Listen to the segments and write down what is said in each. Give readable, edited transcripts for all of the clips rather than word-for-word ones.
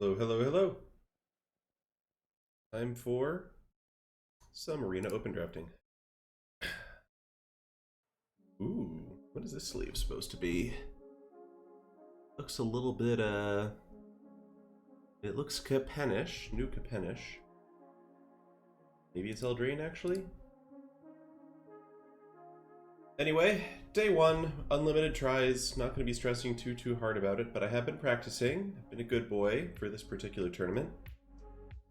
Hello, hello, hello. Time for some arena open drafting. Ooh, what is this sleeve supposed to be? Looks a little bit, it looks Capenish, new Capenish. Maybe it's Eldraine, actually? Anyway, day one, unlimited tries. Not going to be stressing too hard about it, but I have been practicing. I've been a good boy for this particular tournament.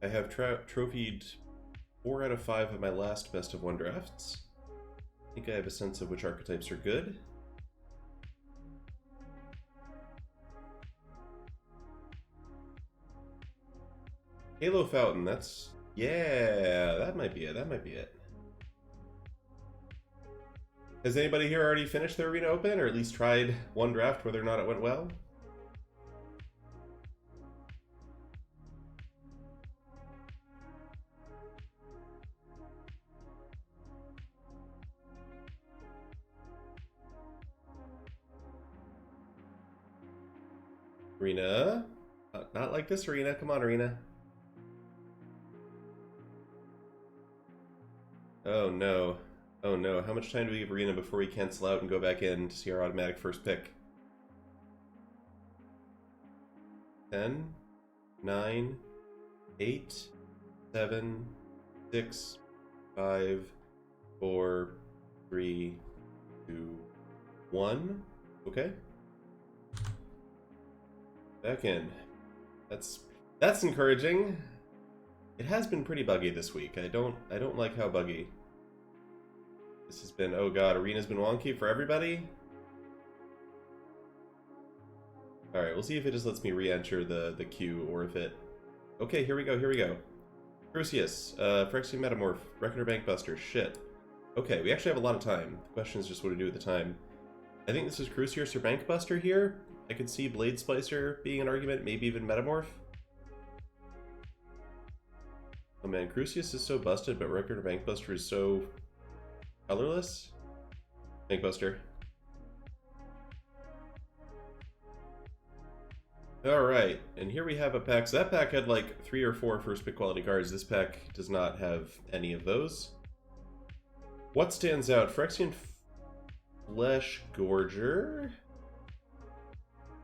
I have trophied 4 out of 5 of my last best of 1 drafts. I think I have a sense of which archetypes are good. Halo Fountain, that's... yeah, that might be it, that might be it. Has anybody here already finished their Arena Open, or at least tried one draft, whether or not it went well? Arena? Not like this Arena, come on Arena. Oh no. Oh no, how much time do we give Arena before we cancel out and go back in to see our automatic first pick? 10, 9, 8, 7, 6, 5, 4, 3, 2, 1. Okay. Back in. That's encouraging. It has been pretty buggy this week. I don't like how buggy. This has been, oh god, Arena's been wonky for everybody. Alright, we'll see if it just lets me re-enter the queue, or if it... Okay, here we go, here we go. Crucius, Phyrexian Metamorph, Reckoner Bankbuster, shit. Okay, we actually have a lot of time. The question is just what to do with the time. I think this is Crucius or Bankbuster here. I could see Blade Splicer being an argument, maybe even Metamorph. Oh man, Crucius is so busted, but Reckoner Bankbuster is so... colorless? Bankbuster. Alright, and here we have a pack. So that pack had like 3 or 4 first pick quality cards. This pack does not have any of those. What stands out? Phyrexian Fleshgorger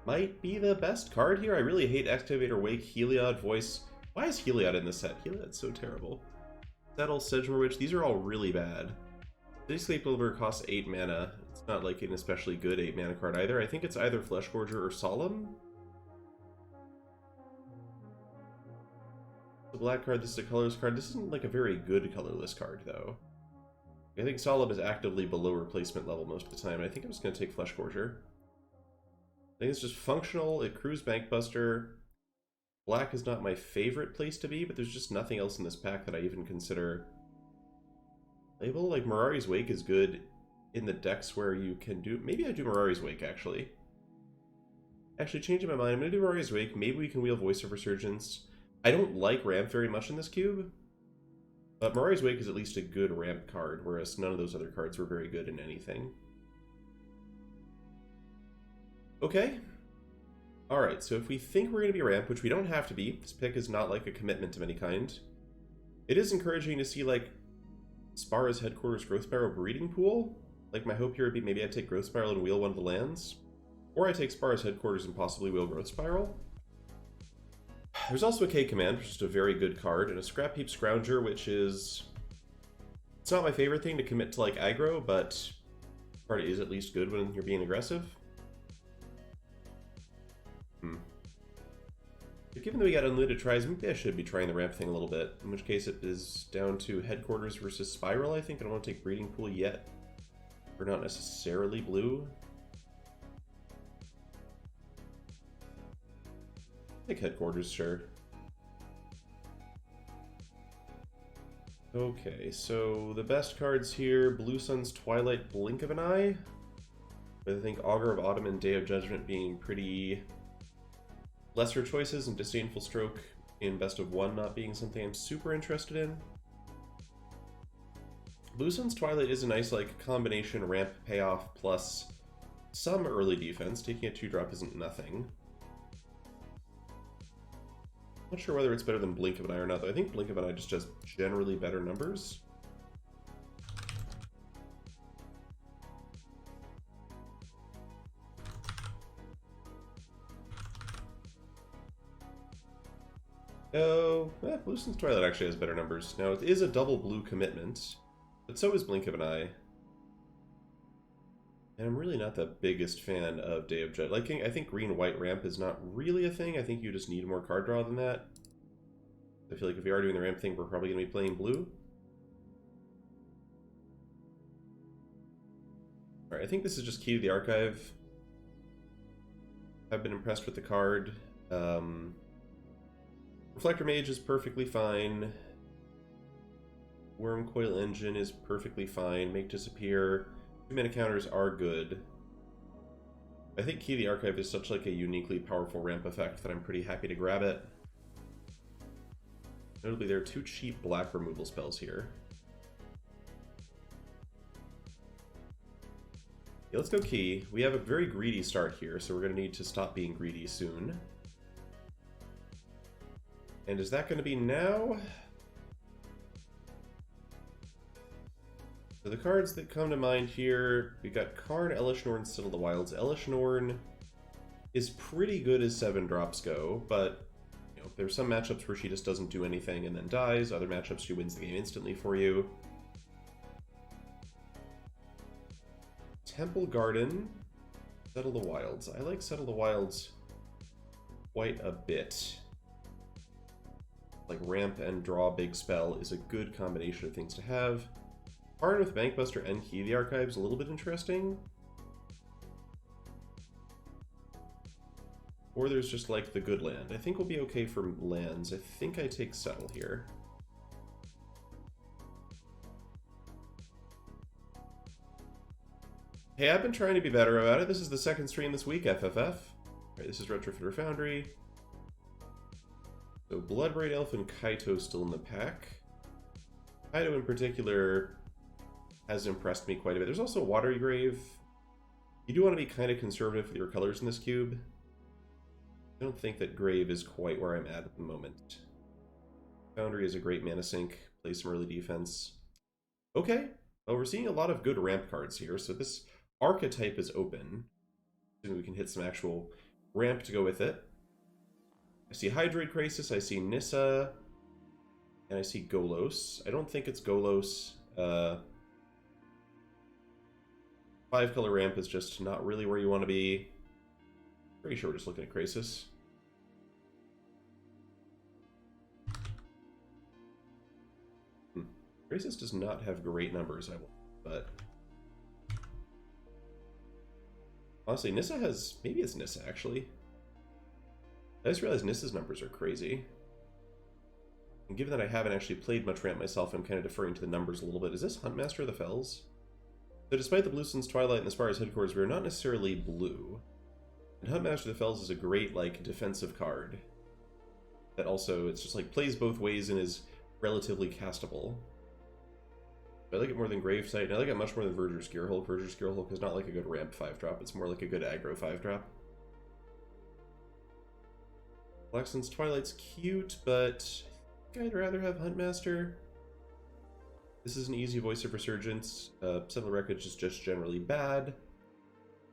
might be the best card here. I really hate Excavator Wake, Heliod, Voice. Why is Heliod in this set? Heliod's so terrible. Settle, Sedgemoor Witch, these are all really bad. City Sleepover costs 8 mana. It's not like an especially good 8 mana card either. I think it's either Fleshgorger or Solemn. The black card, this is a colorless card. This isn't like a very good colorless card though. I think Solemn is actively below replacement level most of the time. I think I'm just going to take Fleshgorger. I think it's just functional. It crews Bankbuster. Black is not my favorite place to be, but there's just nothing else in this pack that I even consider playable. Like Mirari's Wake is good in the decks where you can do... maybe I do Mirari's Wake, actually. Actually, changing my mind, I'm going to do Mirari's Wake. Maybe we can wheel Voice of Resurgence. I don't like ramp very much in this cube, but Mirari's Wake is at least a good ramp card, whereas none of those other cards were very good in anything. Okay. Alright, so if we think we're going to be ramp, which we don't have to be, this pick is not like a commitment of any kind, it is encouraging to see, like, Spara's Headquarters Growth Spiral Breeding Pool. Like, my hope here would be maybe I take Growth Spiral and wheel one of the lands, or I take Spara's Headquarters and possibly wheel Growth Spiral. There's also a K Command, which is a very good card, and a Scrap Heap Scrounger, which is... it's not my favorite thing to commit to, like, aggro, but card is at least good when you're being aggressive. But given that we got unlimited tries, maybe I should be trying the ramp thing a little bit, in which case it is down to Headquarters versus Spiral, I think. I don't want to take Breeding Pool yet. We're not necessarily blue. Take Headquarters, sure. Okay, so the best cards here, Blue Sun's Twilight, Blink of an Eye. But I think Augur of Autumn and Day of Judgment being pretty lesser choices, and Disdainful Stroke in Best of One not being something I'm super interested in. Blue Sun's Twilight is a nice like combination ramp payoff plus some early defense. Taking a 2-drop isn't nothing. Not sure whether it's better than Blink of an Eye or not, though. I think Blink of an Eye just has generally better numbers. Oh, Lucen's Twilight actually has better numbers. Now, it is a double blue commitment, but so is Blink of an Eye. And I'm really not the biggest fan of Day of Judgment. Like, I think green-white ramp is not really a thing. I think you just need more card draw than that. I feel like if we are doing the ramp thing, we're probably going to be playing blue. Alright, I think this is just Key to the Archive. I've been impressed with the card. Reflector Mage is perfectly fine. Wormcoil Engine is perfectly fine. Make Disappear. 2-mana counters are good. I think Key to the Archive is such like a uniquely powerful ramp effect that I'm pretty happy to grab it. Notably, there are 2 cheap black removal spells here. Yeah, let's go Key. We have a very greedy start here, so we're going to need to stop being greedy soon. And is that going to be now? So the cards that come to mind here, we got Karn, Elesh Norn, Settle the Wilds. Elesh Norn is pretty good as 7-drops go, but you know, there's some matchups where she just doesn't do anything and then dies. Other matchups she wins the game instantly for you. Temple Garden, Settle the Wilds. I like Settle the Wilds quite a bit. Like ramp and draw big spell is a good combination of things to have. Karn with Bankbuster and Key to the Archive is a little bit interesting. Or there's just like the good land. I think we'll be okay for lands. I think I take Settle here. Hey, I've been trying to be better about it. This is the second stream this week, FFF. Alright, this is Retrofitter Foundry. So Bloodbraid Elf and Kaito still in the pack. Kaito in particular has impressed me quite a bit. There's also Watery Grave. You do want to be kind of conservative with your colors in this cube. I don't think that Grave is quite where I'm at the moment. Foundry is a great mana sink. Play some early defense. Okay. Well, we're seeing a lot of good ramp cards here, so this archetype is open. Assuming we can hit some actual ramp to go with it. I see Hydroid Crisis, I see Nissa, and I see Golos. I don't think it's Golos. 5-color ramp is just not really where you want to be. Pretty sure we're just looking at Crisis. Crisis does not have great numbers, but honestly, Nissa has... maybe it's Nissa, actually. I just realized Nissa's numbers are crazy. And given that I haven't actually played much ramp myself, I'm kind of deferring to the numbers a little bit. Is this Huntmaster of the Fells? So despite the Lucen's Twilight and the Spire's Headquarters, we're not necessarily blue. And Huntmaster of the Fells is a great, like, defensive card. That also, it's just like, plays both ways and is relatively castable. I like it more than Gravesight, and I like it much more than Verdur's Gearhulk. Verdur's Gearhulk is not like a good ramp 5-drop, it's more like a good aggro 5-drop. Black Sun's Twilight's cute, but I think I'd rather have Huntmaster. This is an easy Voice of Resurgence. Settle Wreckage is just generally bad.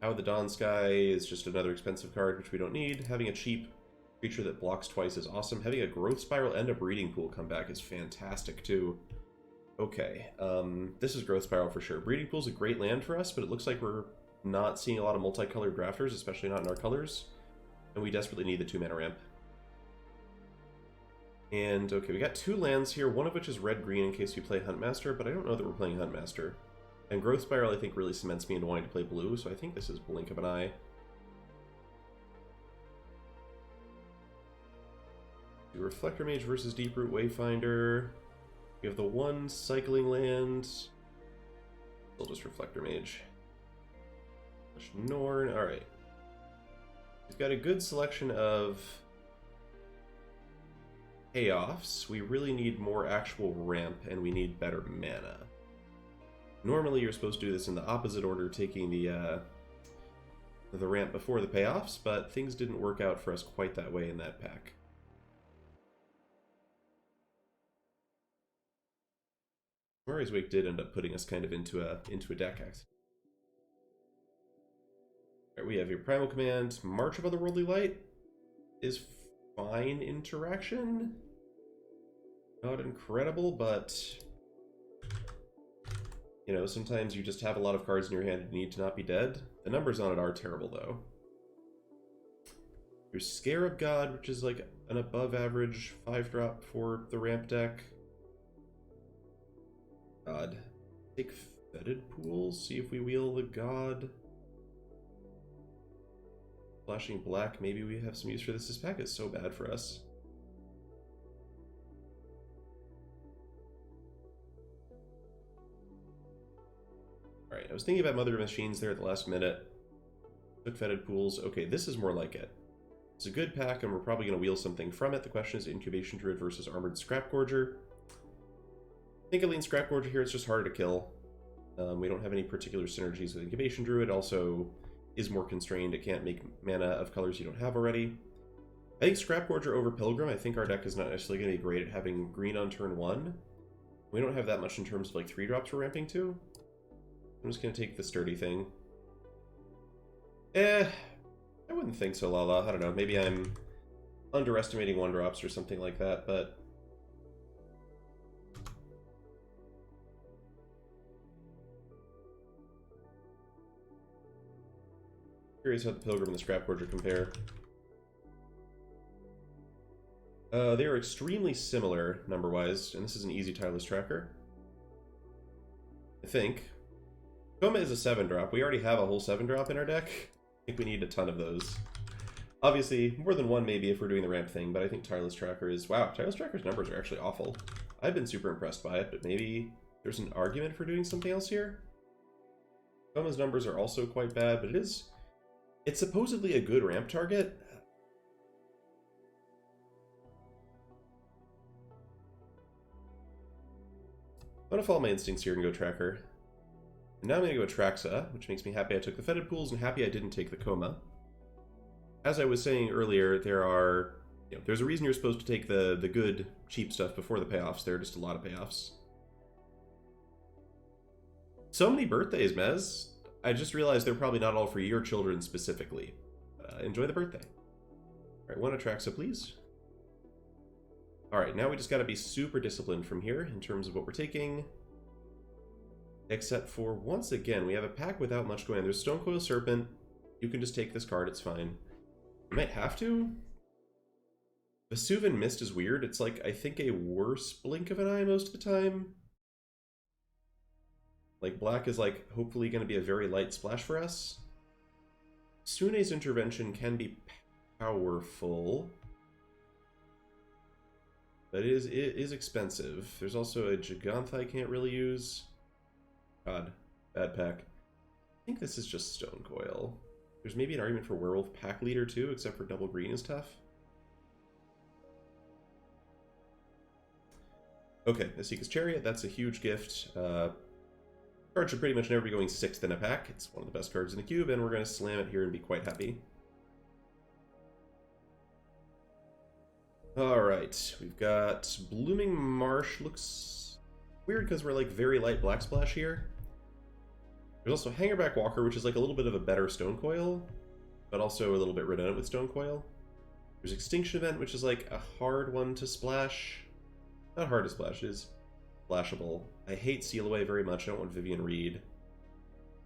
Howl of the Dawn Sky is just another expensive card, which we don't need. Having a cheap creature that blocks twice is awesome. Having a Growth Spiral and a Breeding Pool come back is fantastic, too. Okay, this is Growth Spiral for sure. Breeding Pool is a great land for us, but it looks like we're not seeing a lot of multicolored drafters, especially not in our colors. And we desperately need the 2-mana ramp. And, okay, we got 2 lands here, one of which is red-green in case we play Huntmaster, but I don't know that we're playing Huntmaster. And Growth Spiral, I think, really cements me into wanting to play blue, so I think this is Blink of an Eye. Do Reflector Mage versus Deeproot Wayfinder. We have the one cycling land. Still just Reflector Mage. Norn, alright. We've got a good selection of payoffs. We really need more actual ramp, and we need better mana. Normally you're supposed to do this in the opposite order, taking the ramp before the payoffs, but things didn't work out for us quite that way in that pack. Murray's Wake did end up putting us kind of into a deck accident. Alright, we have your Primal Command. March of Otherworldly Light is fine interaction. Not incredible, but you know, sometimes you just have a lot of cards in your hand and you need to not be dead. The numbers on it are terrible, though. Your Scarab God, which is like an above average 5-drop for the ramp deck. God. Take Fetid Pools, see if we wheel the God. Flashing black, maybe we have some use for this. This pack is so bad for us. Alright, I was thinking about Mother of Machines there at the last minute. Took Fetid Pools. Okay, this is more like it. It's a good pack, and we're probably going to wheel something from it. The question is Incubation Druid versus Armored Scrapgorger. I think I lean Scrapgorger here. It's just harder to kill. We don't have any particular synergies with Incubation Druid. Also is more constrained. It can't make mana of colors you don't have already. I think Scrapgorger over Pilgrim. I think our deck is not necessarily going to be great at having green on turn 1. We don't have that much in terms of like 3-drops we're ramping to. I'm just going to take the Sturdy thing. I wouldn't think so, Lala. I don't know. Maybe I'm underestimating 1-drops or something like that, but curious how the Pilgrim and the Scrapgorger compare. They are extremely similar number-wise, and this is an easy tireless tracker. I think. Coma is a 7-drop. We already have a whole 7-drop in our deck. I think we need a ton of those. Obviously, more than one maybe if we're doing the ramp thing, but I think Tireless Tracker is... Wow, Tireless Tracker's numbers are actually awful. I've been super impressed by it, but maybe there's an argument for doing something else here? Coma's numbers are also quite bad, but it's supposedly a good ramp target. I'm gonna follow my instincts here and go Tracker. And now I'm gonna go Atraxa, which makes me happy I took the Fetid Pools and happy I didn't take the Coma. As I was saying earlier, there's a reason you're supposed to take the good, cheap stuff before the payoffs. There are just a lot of payoffs. So many birthdays, Mez. I just realized they're probably not all for your children specifically. Enjoy the birthday. Alright, 1 Atraxa, please. Alright, now we just gotta be super disciplined from here in terms of what we're taking. Except for, once again, we have a pack without much going on. There's Stonecoil Serpent. You can just take this card, it's fine. You might have to. Vesuvan Mist is weird. It's like, I think, a worse Blink of an Eye most of the time. Like, black is, like, hopefully going to be a very light splash for us. Sune's Intervention can be powerful. But it is expensive. There's also a Gigantha I can't really use. God, bad pack. I think this is just Stonecoil. There's maybe an argument for Werewolf Pack Leader too, except for double green is tough. Okay, Asika's Chariot, that's a huge gift. Card should pretty much never be going 6th in a pack. It's one of the best cards in the cube, and we're going to slam it here and be quite happy. Alright, we've got Blooming Marsh. Looks weird because we're like very light Black Splash here. There's also Hangerback Walker, which is like a little bit of a better Stonecoil, but also a little bit redundant with Stonecoil. There's Extinction Event, which is like a hard one to splash. Not hard to splash, it is splashable. I hate Seal Away very much. I don't want Vivian Reed.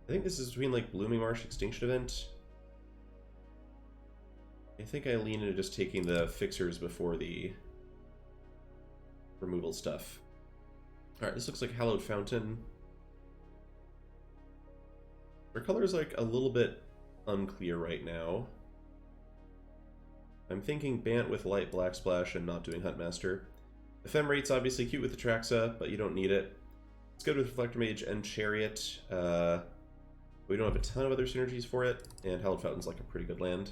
I think this is between like Blooming Marsh, Extinction Event. I think I lean into just taking the fixers before the removal stuff. Alright, this looks like Hallowed Fountain. Our color is like a little bit unclear right now. I'm thinking Bant with light Black Splash and not doing Huntmaster. Ephemerate's obviously cute with Atraxa, but you don't need it. It's good with Reflector Mage and Chariot. We don't have a ton of other synergies for it, and Hallowed Fountain's like a pretty good land.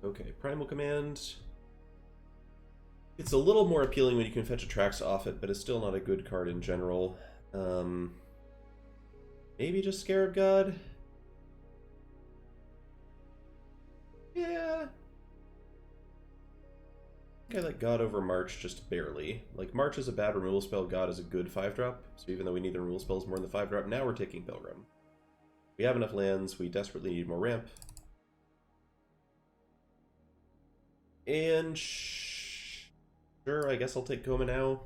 Okay, Primal Command. It's a little more appealing when you can fetch Atraxa off it, but it's still not a good card in general. Maybe just Scarab God? Yeah. I like God over March just barely. Like, March is a bad removal spell, God is a good 5-drop. So even though we need the removal spells more than the 5-drop, now we're taking Pilgrim. We have enough lands, we desperately need more ramp. And sure, I guess I'll take Goma now.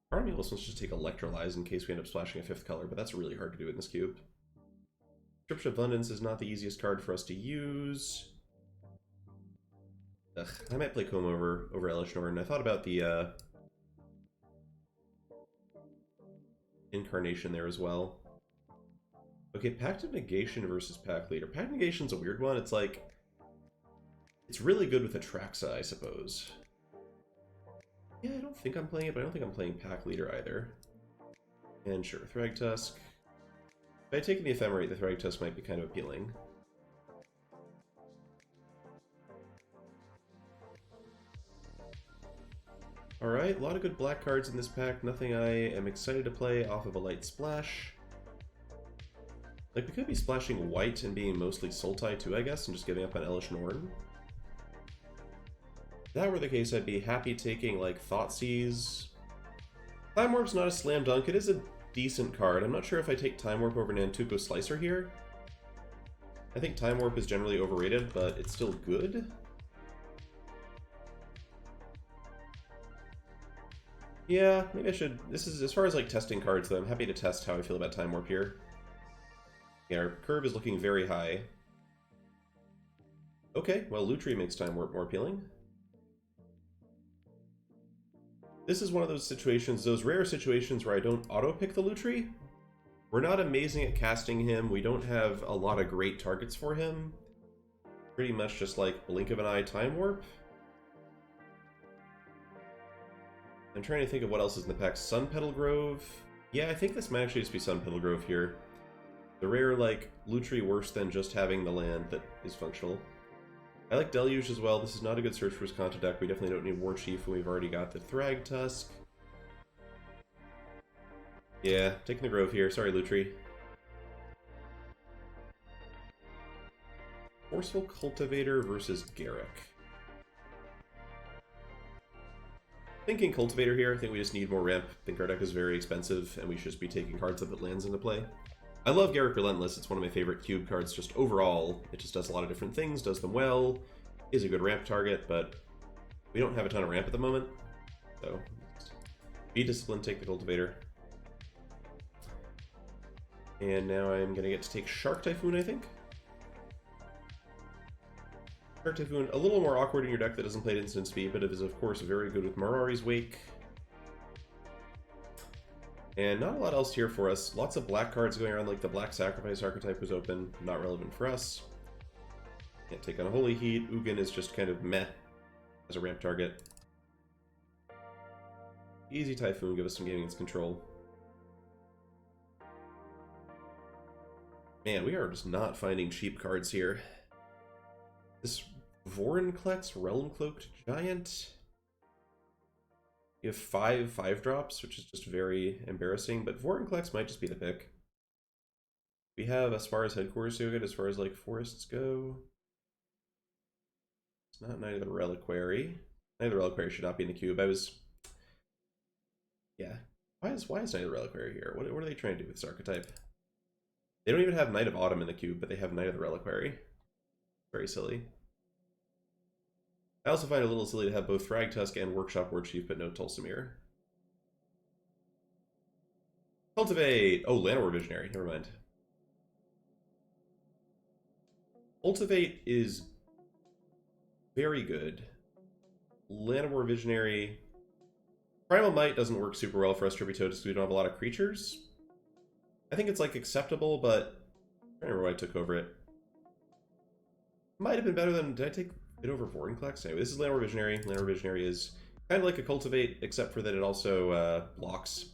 Part of me also wants to just take Electrolyze in case we end up splashing a 5th color, but that's really hard to do in this cube. Description of Abundance is not the easiest card for us to use. Ugh, I might play Coma over Elesh Norn. I thought about the Incarnation there as well. Okay, Pact of Negation versus Pack Leader. Pact of Negation's a weird one. It's like, it's really good with Atraxa, I suppose. Yeah, I don't think I'm playing it, but I don't think I'm playing Pack Leader either. And sure, Thragtusk. If I had taken the Ephemerate, the Thragtusk might be kind of appealing. Alright, a lot of good black cards in this pack. Nothing I am excited to play off of a light splash. Like, we could be splashing white and being mostly Sultai too, I guess, and just giving up on Elesh Norn. If that were the case, I'd be happy taking, like, Thoughtseize. Time Warp's not a slam dunk. It is a decent card. I'm not sure if I take Time Warp over Nantuko Slicer here. I think Time Warp is generally overrated, but it's still good. Yeah, maybe I should. This is, as far as like testing cards though, I'm happy to test how I feel about Time Warp here. Yeah, our curve is looking very high. Okay, well, Lutri makes Time Warp more appealing. This is one of those situations, those rare situations where I don't auto-pick the Lutri. We're not amazing at casting him, we don't have a lot of great targets for him. Pretty much just like blink of an eye Time Warp. I'm trying to think of what else is in the pack. Sun Petal Grove. Yeah, I think this might actually just be Sun Petal Grove here. The rare, like, Lutri worse than just having the land that is functional. I like Deluge as well. This is not a good search for his Kanta deck. We definitely don't need War Chief, and we've already got the Thragtusk. Yeah, taking the Grove here. Sorry, Lutri. Forceful Cultivator versus Garruk. Thinking Cultivator here. I think we just need more ramp. I think our deck is very expensive, and we should just be taking cards that lands into play. I love Garruk Relentless. It's one of my favorite cube cards just overall. It just does a lot of different things, does them well, is a good ramp target, but we don't have a ton of ramp at the moment. So, be disciplined, take the Cultivator. And now I'm going to get to take Shark Typhoon, I think. Shark Typhoon, a little more awkward in your deck that doesn't play at instant speed, but it is of course very good with Mirari's Wake. And not a lot else here for us. Lots of black cards going around, like the Black Sacrifice archetype was open, not relevant for us. Can't take on a Holy Heat. Ugin is just kind of meh as a ramp target. Easy Typhoon, give us some game against control. Man, we are just not finding cheap cards here. This Vorinclex Realm-Cloaked Giant. You have 5 drops, which is just very embarrassing, but Vorinclex might just be the pick. We have, as far as headquarters go, as far as like forests go. It's not Knight of the Reliquary. Knight of the Reliquary should not be in the cube. Yeah. Why is Knight of the Reliquary here? What are they trying to do with this archetype? They don't even have Knight of Autumn in the cube, but they have Knight of the Reliquary. Very silly. I also find it a little silly to have both Thragtusk and Workshop War Chief, but no Tolsimir. Cultivate! Oh, Llanowar Visionary. Never mind. Cultivate is very good. Llanowar Visionary... Primal Might doesn't work super well for us Tributodus because we don't have a lot of creatures. I think it's, like, acceptable, but... I don't remember why I took over it. Might have been better than... Did I take it over Vorinclex? Anyway, this is Llanowar Visionary. Llanowar Visionary is kind of like a Cultivate, except for that it also blocks.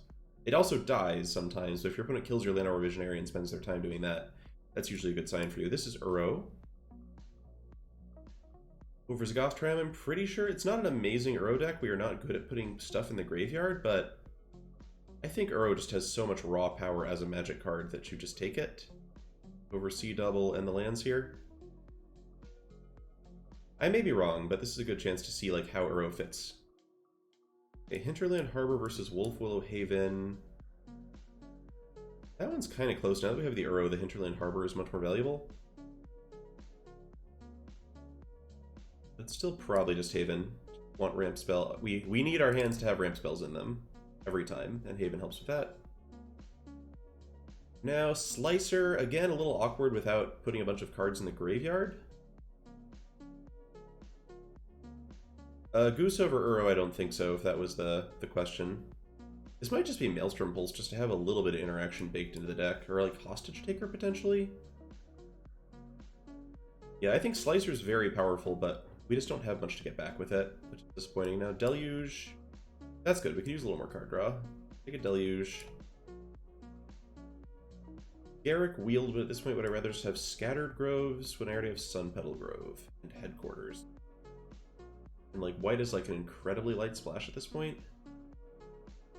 It also dies sometimes, so if your opponent kills your Llanowar Visionary and spends their time doing that, that's usually a good sign for you. This is Uro. Over Zagoth Tram, I'm pretty sure it's not an amazing Uro deck. We are not good at putting stuff in the graveyard, but I think Uro just has so much raw power as a magic card that you just take it. Over Sea Double and the lands here. I may be wrong, but this is a good chance to see like how Uro fits. Okay, Hinterland Harbor versus Wolf Willow Haven. That one's kind of close. Now that we have the Uro, the Hinterland Harbor is much more valuable. But still probably just Haven. Want ramp spell. We need our hands to have ramp spells in them every time, and Haven helps with that. Now, Slicer, again, a little awkward without putting a bunch of cards in the graveyard. Goose over Uro, I don't think so, if that was the question. This might just be Maelstrom Pulse, just to have a little bit of interaction baked into the deck, or like Hostage Taker, potentially? Yeah, I think Slicer's very powerful, but we just don't have much to get back with it, which is disappointing. Now, Deluge... That's good, we could use a little more card draw. Take a Deluge. Garrick Wield, but at this point would I rather just have Scattered Groves when I already have Sunpetal Grove and Headquarters? And like white is like an incredibly light splash at this point.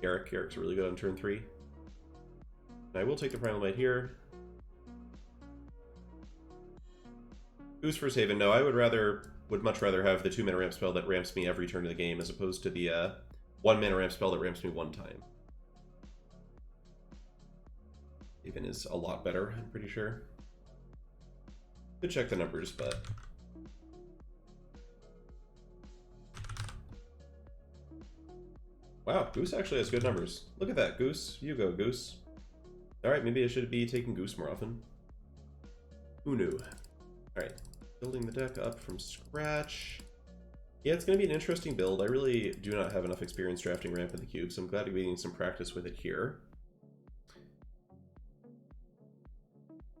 Garrick's really good on turn 3. And I will take the Primal Might here. Goose versus Haven, no, I would much rather have the 2-mana ramp spell that ramps me every turn of the game as opposed to the 1-mana ramp spell that ramps me one time. Haven is a lot better, I'm pretty sure. Could check the numbers, but... Wow, Goose actually has good numbers. Look at that, Goose. You go, Goose. Alright, maybe I should be taking Goose more often. Who knew? Alright, building the deck up from scratch. Yeah, it's going to be an interesting build. I really do not have enough experience drafting ramp in the cube, so I'm glad to be getting some practice with it here.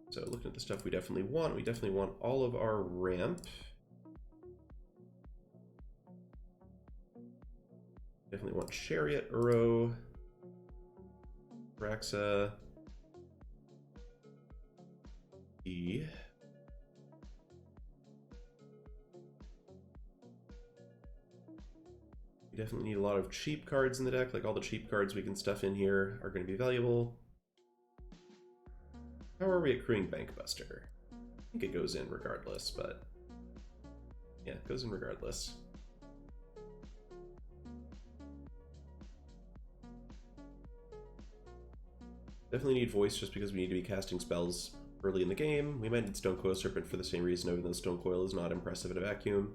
So looking at the stuff we definitely want all of our ramp. Definitely want Chariot, Uro, Raxa, E. We definitely need a lot of cheap cards in the deck, like all the cheap cards we can stuff in here are going to be valuable. How are we accruing Bankbuster? I think it goes in regardless, but yeah, it goes in regardless. Definitely need Voice just because we need to be casting spells early in the game. We might need Stonecoil Serpent for the same reason, even though Stonecoil is not impressive in a vacuum.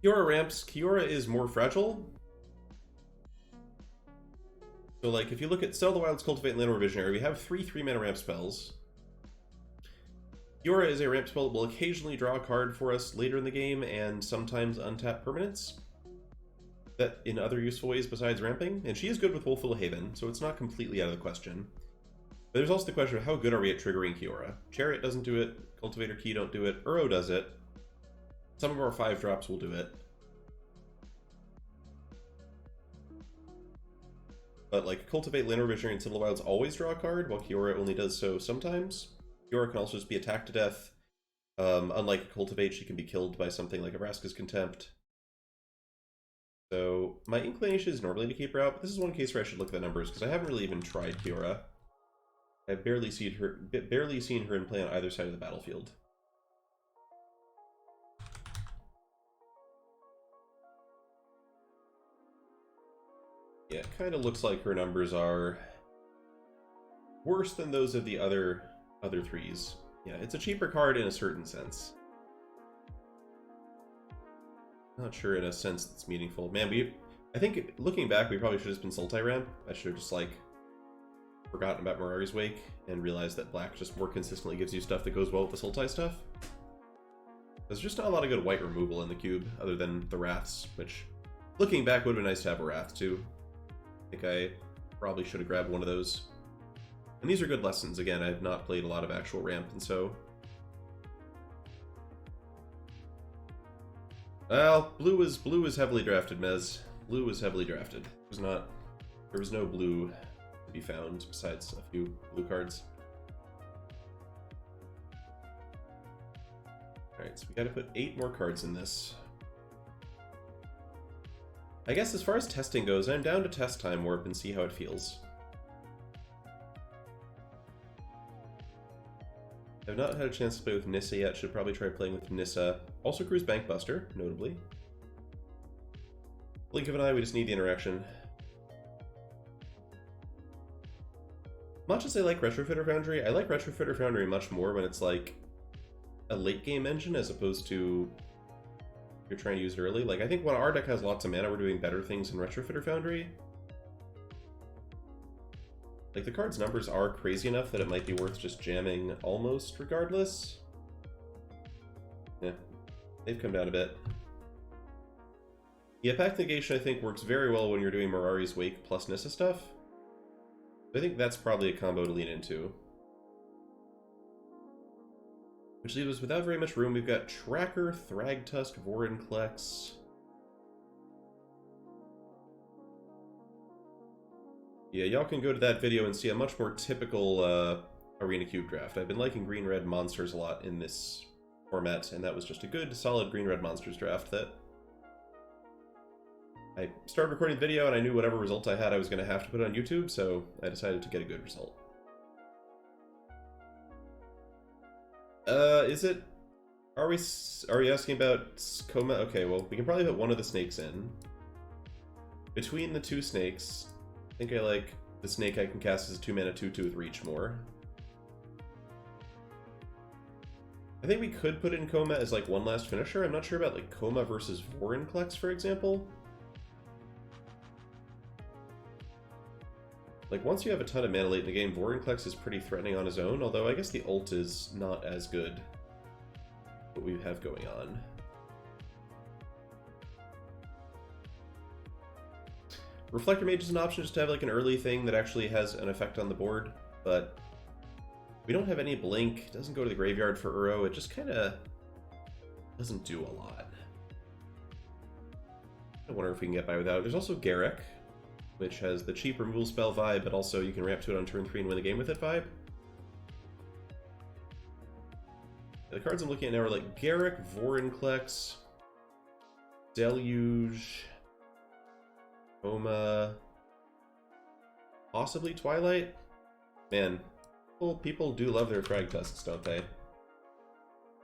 Kiora ramps. Kiora is more fragile. So like, if you look at Sell the Wilds, Cultivate, and Llanowar Visionary, we have 3 3-mana ramp spells. Kiora is a ramp spell that will occasionally draw a card for us later in the game and sometimes untap permanents that in other useful ways besides ramping. And she is good with Wolfwillow Haven, so it's not completely out of the question. But there's also the question of how good are we at triggering Kiora? Chariot doesn't do it, Cultivator Key don't do it, Uro does it. Some of our 5-drops will do it. But like Cultivate, Llanowar Visionary, and Citadel Wilds always draw a card, while Kiora only does so sometimes. Kiora can also just be attacked to death. Unlike Cultivate, she can be killed by something like a Vraska's Contempt. So my inclination is normally to keep her out, but this is one case where I should look at the numbers, because I haven't really even tried Kiora. I've barely seen her in play on either side of the battlefield. Yeah, it kind of looks like her numbers are worse than those of the other 3s. Yeah, it's a cheaper card in a certain sense. Not sure in a sense that's meaningful. Man, I think looking back, we probably should have just been Sultai Ramp. I should have just like forgotten about Mirari's Wake and realized that black just more consistently gives you stuff that goes well with the Sultai stuff. There's just not a lot of good white removal in the cube, other than the Wraths, which, looking back, would have been nice to have a Wrath too. I think I probably should have grabbed one of those. And these are good lessons. Again, I have not played a lot of actual ramp, and so... Well, blue was heavily drafted, Mez. Blue was heavily drafted. There was no blue to be found besides a few blue cards. Alright, so we gotta put 8 more cards in this. I guess as far as testing goes, I'm down to test Time Warp and see how it feels. I've not had a chance to play with Nissa yet. Should probably try playing with Nissa. Also Crew's Bankbuster, notably. Blink of an eye, we just need the interaction. Much as I like Retrofitter Foundry, I like Retrofitter Foundry much more when it's like a late game engine as opposed to you're trying to use it early. Like, I think when our deck has lots of mana, we're doing better things in Retrofitter Foundry. Like, the card's numbers are crazy enough that it might be worth just jamming almost regardless. Yeah, they've come down a bit. Yeah, Pact Negation I think works very well when you're doing Mirari's Wake plus Nissa stuff. I think that's probably a combo to lean into. Which leaves us without very much room. We've got Tracker, Thragtusk, Vorinclex. Yeah, y'all can go to that video and see a much more typical Arena Cube draft. I've been liking green-red monsters a lot in this format, and that was just a good, solid green-red monsters draft that I started recording the video and I knew whatever result I had I was going to have to put on YouTube, so I decided to get a good result. Are we asking about Coma? Okay, well, we can probably put one of the snakes in. Between the two snakes, I think I like the snake I can cast as a 2-mana 2/2 with Reach more. I think we could put in Coma as like one last finisher. I'm not sure about like Coma versus Vorinclex, for example. Like, once you have a ton of mana late in the game, Vorinclex is pretty threatening on his own, although I guess the ult is not as good what we have going on. Reflector Mage is an option just to have like an early thing that actually has an effect on the board, but we don't have any blink, it doesn't go to the graveyard for Uro, it just kind of doesn't do a lot. I wonder if we can get by without. There's also Garruk, which has the cheap removal spell vibe, but also you can ramp to it on turn 3 and win the game with it vibe. The cards I'm looking at now are like Garruk, Vorinclex, Deluge, Coma, possibly Twilight. Man, people do love their Thragtusks, don't they?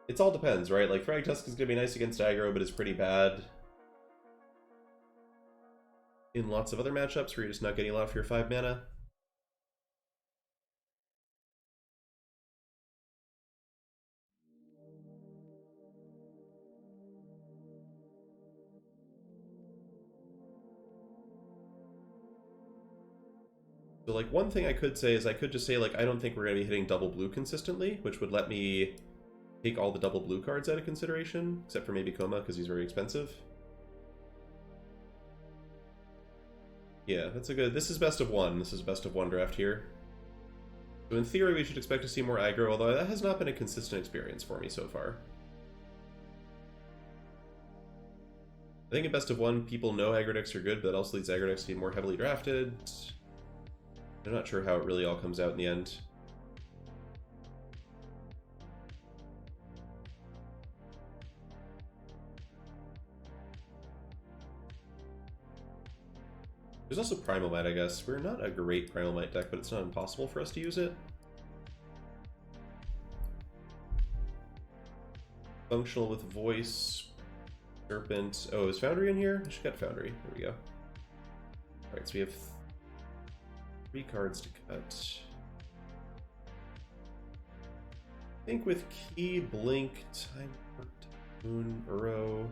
It all depends, right? Like, Thragtusk is going to be nice against aggro, but it's pretty bad in lots of other matchups where you're just not getting a lot for your 5 mana. So, like, one thing I could say is I could just say, like, I don't think we're going to be hitting double blue consistently, which would let me take all the double blue cards out of consideration, except for maybe Coma, because he's very expensive. Yeah, that's a good... This is best of one. This is best of one draft here. So in theory, we should expect to see more aggro, although that has not been a consistent experience for me so far. I think in best of one, people know aggro decks are good, but that also leads aggro decks to be more heavily drafted. I'm not sure how it really all comes out in the end. There's also Primal Might, I guess. We're not a great Primal Might deck, but it's not impossible for us to use it. Functional with Voice, Serpent. Oh, is Foundry in here? I should get Foundry. There we go. Alright, so we have 3 cards to cut. I think with Key, Blink, Time, Moon, Uro.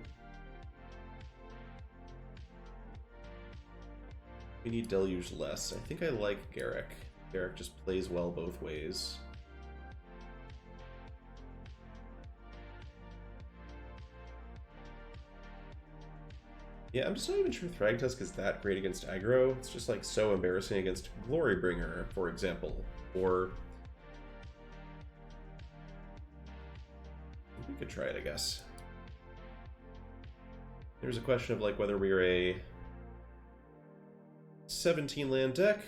We need Deluge less. I think I like Garruk. Garruk just plays well both ways. Yeah, I'm just not even sure Thragtusk is that great against aggro. It's just like so embarrassing against Glorybringer, for example. Or we could try it, I guess. There's a question of like whether we're a 17 land deck.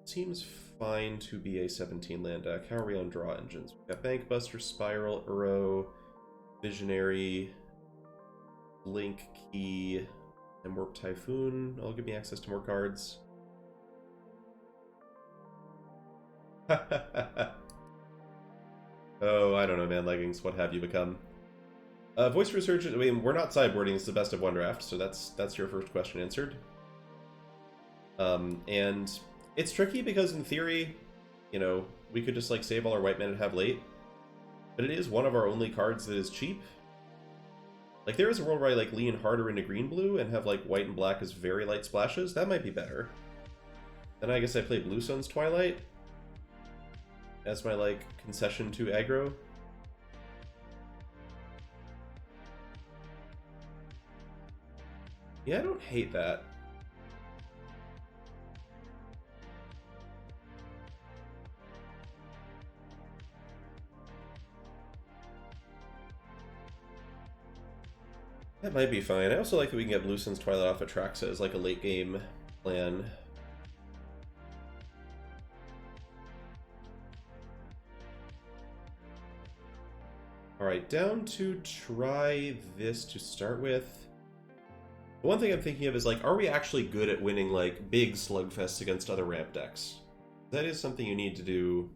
Seems fine to be a 17 land deck. How are we on draw engines? We've got Bankbuster, Spiral, Uro, Visionary, Blink, Key, and Warp Typhoon. All give me access to more cards. Oh, I don't know, man. Leggings, what have you become? Voice Resurgence, I mean, we're not sideboarding, it's the best of one draft, so that's your first question answered. And it's tricky because in theory, you know, we could just like save all our white mana and have late. But it is one of our only cards that is cheap. Like there is a world where I like lean harder into green-blue and have like white and black as very light splashes. That might be better. Then I guess I play Blue Sun's Twilight as my like concession to aggro. Yeah, I don't hate that. That might be fine. I also like that we can get Blue Sun's Twilight off Atraxa as like a late game plan. Alright, down to try this to start with. The one thing I'm thinking of is like, are we actually good at winning like big slugfests against other ramp decks? That is something you need to do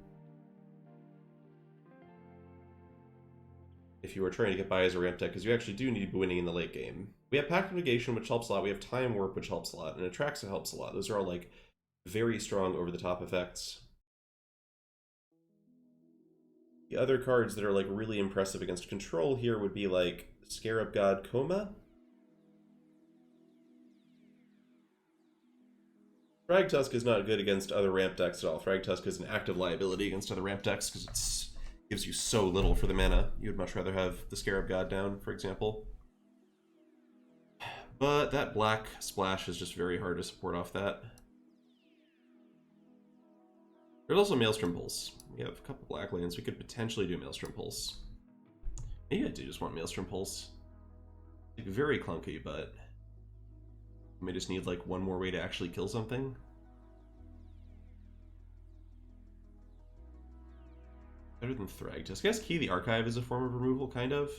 if you are trying to get by as a ramp deck, because you actually do need to be winning in the late game. We have Pact of Negation, which helps a lot. We have Time Warp, which helps a lot. And Atraxa helps a lot. Those are all like very strong over-the-top effects. The other cards that are like really impressive against control here would be like Scarab God Koma. Thragtusk is not good against other ramp decks at all. Thragtusk is an active liability against other ramp decks because it gives you so little for the mana. You would much rather have the Scarab God down, for example. But that black splash is just very hard to support off that. There's also Maelstrom Pulse. We have a couple black lands. We could potentially do Maelstrom Pulse. Maybe I do just want Maelstrom Pulse. Like, very clunky, but we may just need like one more way to actually kill something. Better than Thragtusk. I guess Key the Archive is a form of removal, kind of.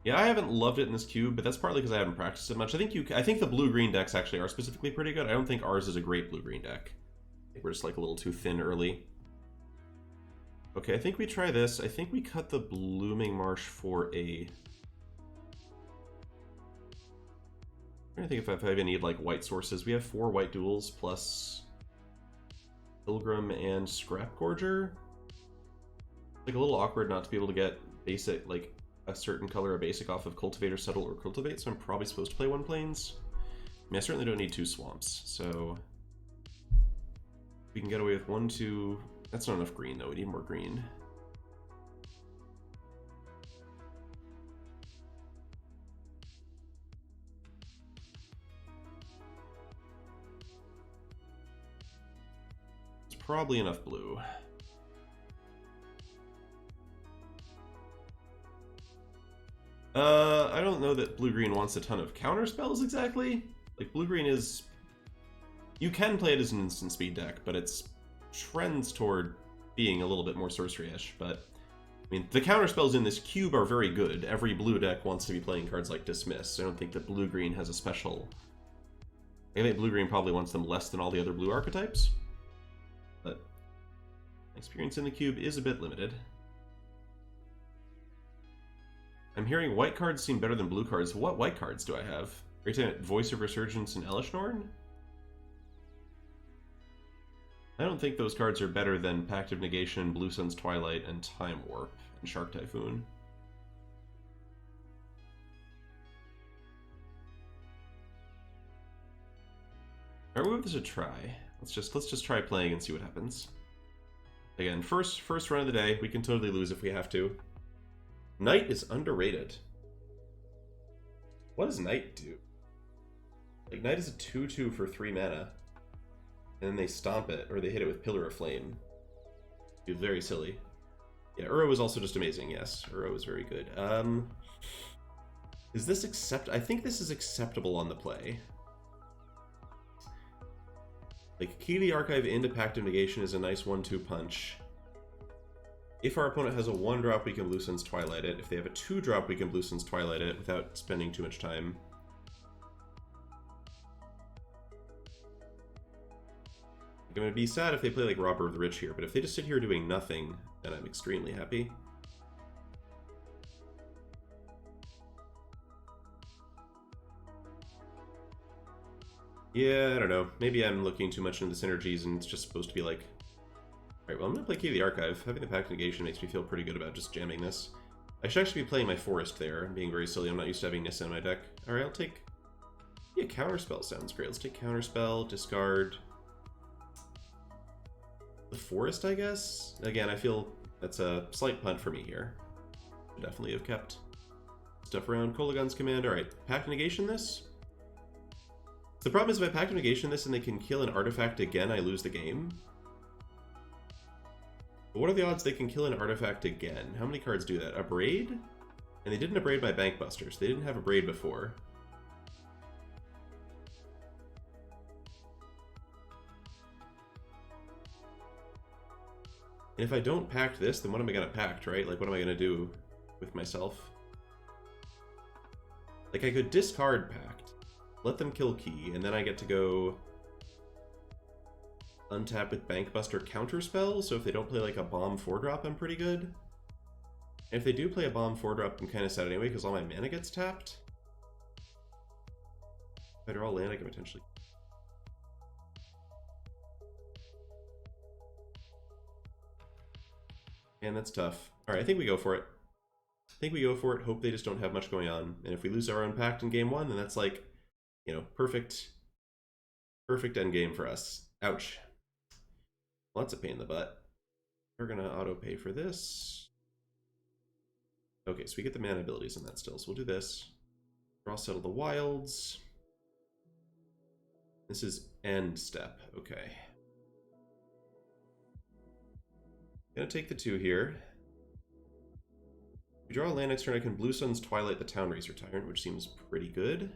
Yeah, I haven't loved it in this cube, but that's partly because I haven't practiced it much. I think the blue-green decks actually are specifically pretty good. I don't think ours is a great blue-green deck. I think we're just like a little too thin early. Okay, I think we try this. I think we cut the Blooming Marsh for a... I'm trying to think if I even need like white sources. We have 4 white duels plus Pilgrim and Scrap Gorger. Like a little awkward not to be able to get basic, like a certain color or basic off of Cultivate or Settle or Cultivate, so I'm probably supposed to play 1 plains. I mean, I certainly don't need 2 swamps, so we can get away with 1, 2. That's not enough green though. We need more green. It's probably enough blue. I don't know that blue-green wants a ton of counter spells exactly. Like, blue-green is... You can play it as an instant speed deck, but it's trends toward being a little bit more sorcery-ish. But, I mean, the counter spells in this cube are very good. Every blue deck wants to be playing cards like Dismiss. I don't think that blue-green has a special... I think blue-green probably wants them less than all the other blue archetypes. But experience in the cube is a bit limited. I'm hearing white cards seem better than blue cards. What white cards do I have? Are you saying Voice of Resurgence and Elesh Norn? I don't think those cards are better than Pact of Negation, Blue Sun's Twilight, and Time Warp, and Shark Typhoon. Alright, we'll give this a try. Let's just try playing and see what happens. Again, first run of the day. We can totally lose if we have to. Knight is underrated. What does Knight do? Like, Knight is a 2/2 for 3 mana. And then they stomp it, or they hit it with Pillar of Flame. It's very silly. Yeah, Uro is also just amazing, yes. Uro is very good. Is this I think this is acceptable on the play. Like, Key the Archive into Pact of Negation is a nice 1/2 punch. If our opponent has a 1-drop, we can Blue Sun's Twilight it. If they have a 2-drop, we can Blue Sun's Twilight it without spending too much time. I'm gonna be sad if they play like Robber of the Rich here, but if they just sit here doing nothing, then I'm extremely happy. Yeah, I don't know. Maybe I'm looking too much into the synergies and it's just supposed to be like... Alright, well I'm gonna play Key of the Archive. Having the Pact Negation makes me feel pretty good about just jamming this. I should actually be playing my Forest there. I'm being very silly. I'm not used to having Nissa in my deck. Alright, I'll take... Yeah, Counterspell sounds great. Let's take Counterspell, discard... The Forest, I guess? Again, I feel that's a slight punt for me here. Should definitely have kept stuff around Kolaghan's Command. Alright, Pact Negation this? The problem is if I Pact Negation this and they can kill an artifact again, I lose the game. But what are the odds they can kill an artifact again? How many cards do that? Abrade? And they didn't Abrade my Bankbuster, so they didn't have Abrade before. And if I don't pact this, then what am I going to pact, right? Like, what am I going to do with myself? Like, I could discard pact, let them kill Key, and then I get to go untap with Bankbuster Counterspell, so if they don't play, like, a Bomb 4-drop, I'm pretty good. And if they do play a Bomb 4-drop, I'm kind of sad anyway, because all my mana gets tapped. If I draw land, I can potentially... And that's tough. Alright, I think we go for it. I think we go for it, hope they just don't have much going on. And if we lose our own pact in game 1, then that's like, you know, perfect end game for us. Ouch. Well, that's a pain in the butt. We're gonna auto pay for this. Okay, so we get the mana abilities in that still, so we'll do this. Draw Settle the Wilds. This is end step, okay. Gonna take the 2 here. If we draw a land next turn, I can Blue Sun's Twilight the Townraiser Tyrant, which seems pretty good.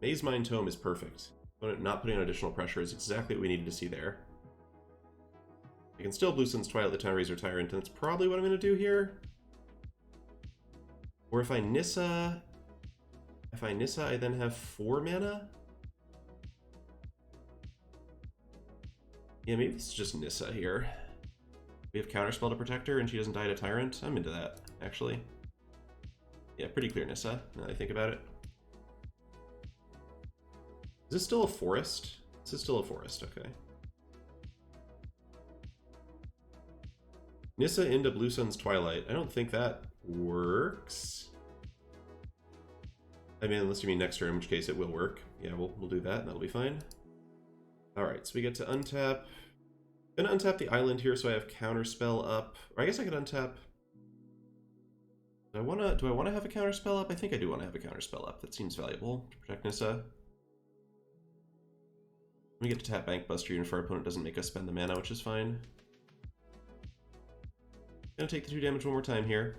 Maze Mind Tome is perfect. Not putting on additional pressure is exactly what we needed to see there. I can still Blue Sun's Twilight the Townraiser Tyrant, and that's probably what I'm gonna do here. Or if I Nissa, I then have 4 mana? Yeah, maybe this is just Nissa here. We have Counterspell to protect her and she doesn't die to Tyrant. I'm into that, actually. Yeah, pretty clear Nissa, now that I think about it. Is this still a forest? This is still a forest, okay. Nissa into Blue Sun's Twilight. I don't think that works. I mean, unless you mean next turn, in which case it will work. Yeah, we'll do that, and that'll be fine. Alright, so we get to untap. I'm gonna untap the island here so I have Counterspell up. Or I guess I could untap... Do I wanna have a Counterspell up? I think I do want to have a Counterspell up. That seems valuable to protect Nissa. We get to tap Bankbuster even if our opponent doesn't make us spend the mana, which is fine. Gonna take the 2 damage one more time here.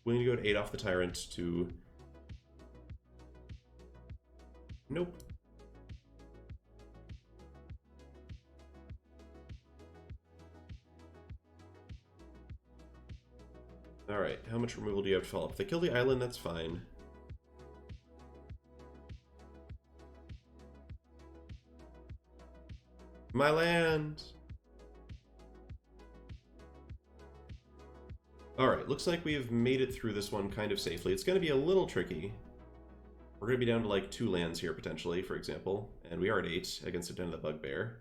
Willing to go to 8 off the Tyrant to... Nope. Alright, how much removal do you have to follow up? If they kill the island, that's fine. My land! Alright, looks like we've made it through this one kind of safely. It's going to be a little tricky. We're going to be down to like 2 lands here, potentially, for example. And we are at 8 against a Den of the Bugbear.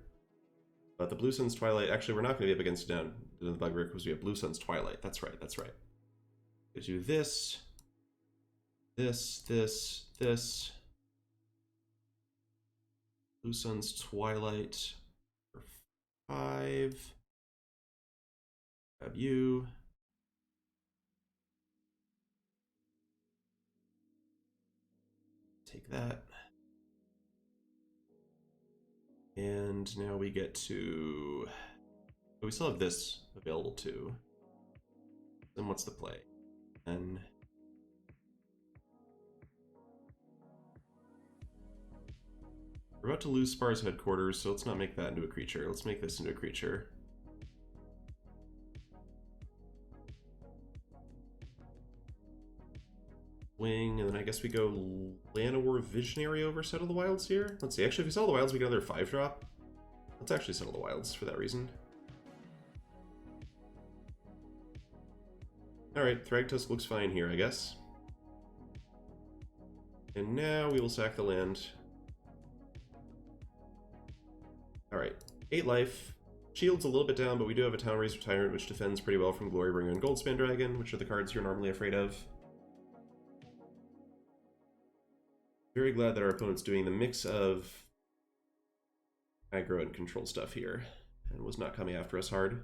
But the Blue Sun's Twilight... Actually, we're not going to be up against a Den of the Bugbear because we have Blue Sun's Twilight. That's right, that's right. We do this. This. Blue Sun's Twilight for 5. Grab you. Take that. And now we get to... Oh, we still have this available too. Then what's the play? And... We're about to lose Spar's Headquarters, so let's not make that into a creature. Let's make this into a creature. Wing. thing, and then I guess we go Llanowar Visionary over Settle the Wilds here. Let's see, actually if we Settle the Wilds we get another 5-drop. Let's actually Settle the Wilds for that reason. Alright, Thragtusk looks fine here, I guess. And now we will sack the land. Alright, 8 life. Shield's a little bit down, but we do have a Town Razor Tyrant, which defends pretty well from Glorybringer and Goldspan Dragon, which are the cards you're normally afraid of. Very glad that our opponent's doing the mix of aggro and control stuff here, and was not coming after us hard.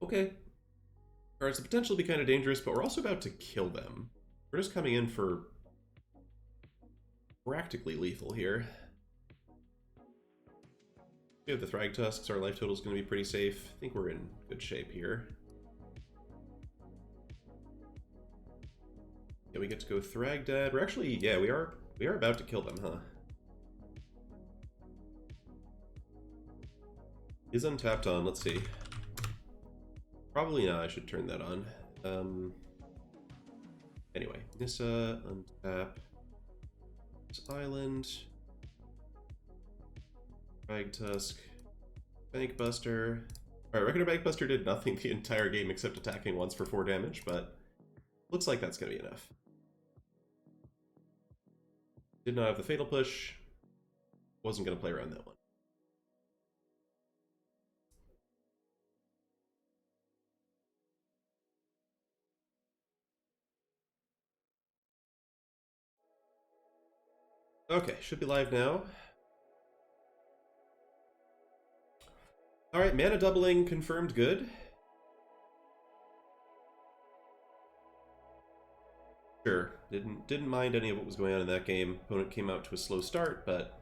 Okay. Cards have potential to be kind of dangerous, but we're also about to kill them. We're just coming in for practically lethal here. We have the Thragtusks, our life total is going to be pretty safe. I think we're in good shape here. Yeah, we get to go Thragdad. We're actually, yeah, we are about to kill them, huh? Is untapped on, let's see. Probably not, I should turn that on. Anyway, Nissa, untap. This island. Thragtusk. Bankbuster. Alright, Reckoner Bankbuster did nothing the entire game except attacking once for 4 damage, but looks like that's gonna be enough. Did not have the Fatal Push. Wasn't gonna play around that one. Okay, should be live now. Alright, mana doubling confirmed good. Sure, didn't mind any of what was going on in that game. Opponent came out to a slow start, but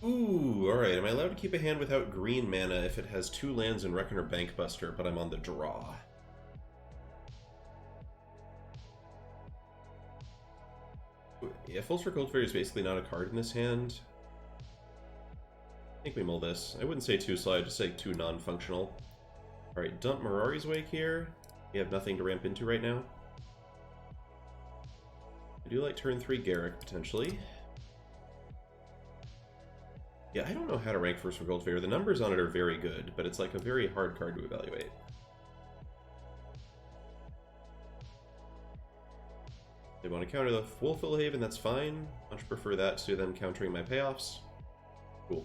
ooh, alright. Am I allowed to keep a hand without green mana if it has 2 lands in Reckoner Bankbuster, but I'm on the draw? Yeah, Fulsra Cultivator is basically not a card in this hand. I think we mull this. I wouldn't say 2 slow, I'd just say 2 non-functional. Alright, dump Mirari's Wake here. We have nothing to ramp into right now. I do like turn 3 Garruk, potentially. Yeah, I don't know how to rank Fulsra Cultivator. The numbers on it are very good, but it's like a very hard card to evaluate. They want to counter the Wolfville Haven, that's fine. Much prefer that to them countering my payoffs. Cool.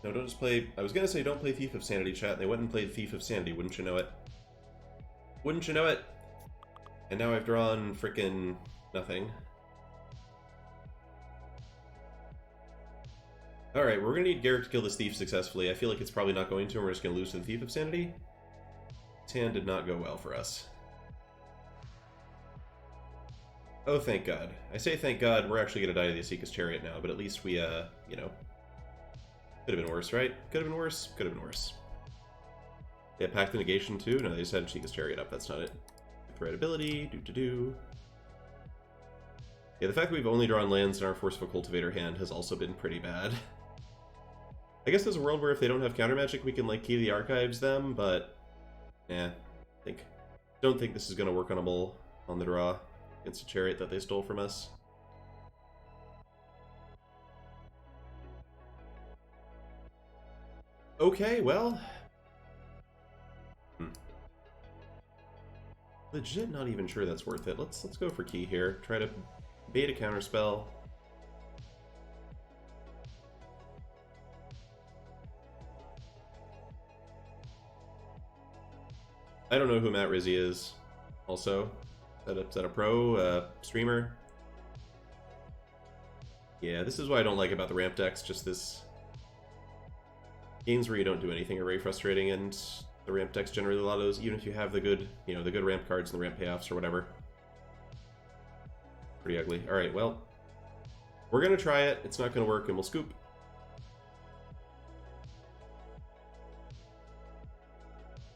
No, don't just play... I was going to say don't play Thief of Sanity, chat, and they went and played Thief of Sanity, wouldn't you know it? Wouldn't you know it? And now I've drawn frickin' nothing. Alright, we're going to need Garruk to kill this Thief successfully. I feel like it's probably not going to, and we're just going to lose to the Thief of Sanity. This hand did not go well for us. Oh, thank God. I say thank God, we're actually going to die to the Esika's Chariot now, but at least we, you know... Could have been worse, right? Could have been worse? Could have been worse. Yeah, Pact the Negation too? No, they just had Esika's Chariot up, that's not it. Threat ability, do-do-do. Yeah, the fact that we've only drawn lands in our Forceful Cultivator hand has also been pretty bad. I guess there's a world where if they don't have counter magic, we can, like, Key to the Archives them, but... Eh, don't think this is going to work on a mull on the draw against a Chariot that they stole from us. Okay, well... Legit not even sure that's worth it. Let's go for Key here. Try to bait a counterspell. I don't know who Matt Rizzi is, also. Is that a pro streamer? Yeah, this is what I don't like about the ramp decks, just this... Games where you don't do anything are very frustrating, and the ramp decks generally a lot of those, even if you have the good, you know, the good ramp cards and the ramp payoffs or whatever. Pretty ugly. Alright, well, we're gonna try it. It's not gonna work, and we'll scoop.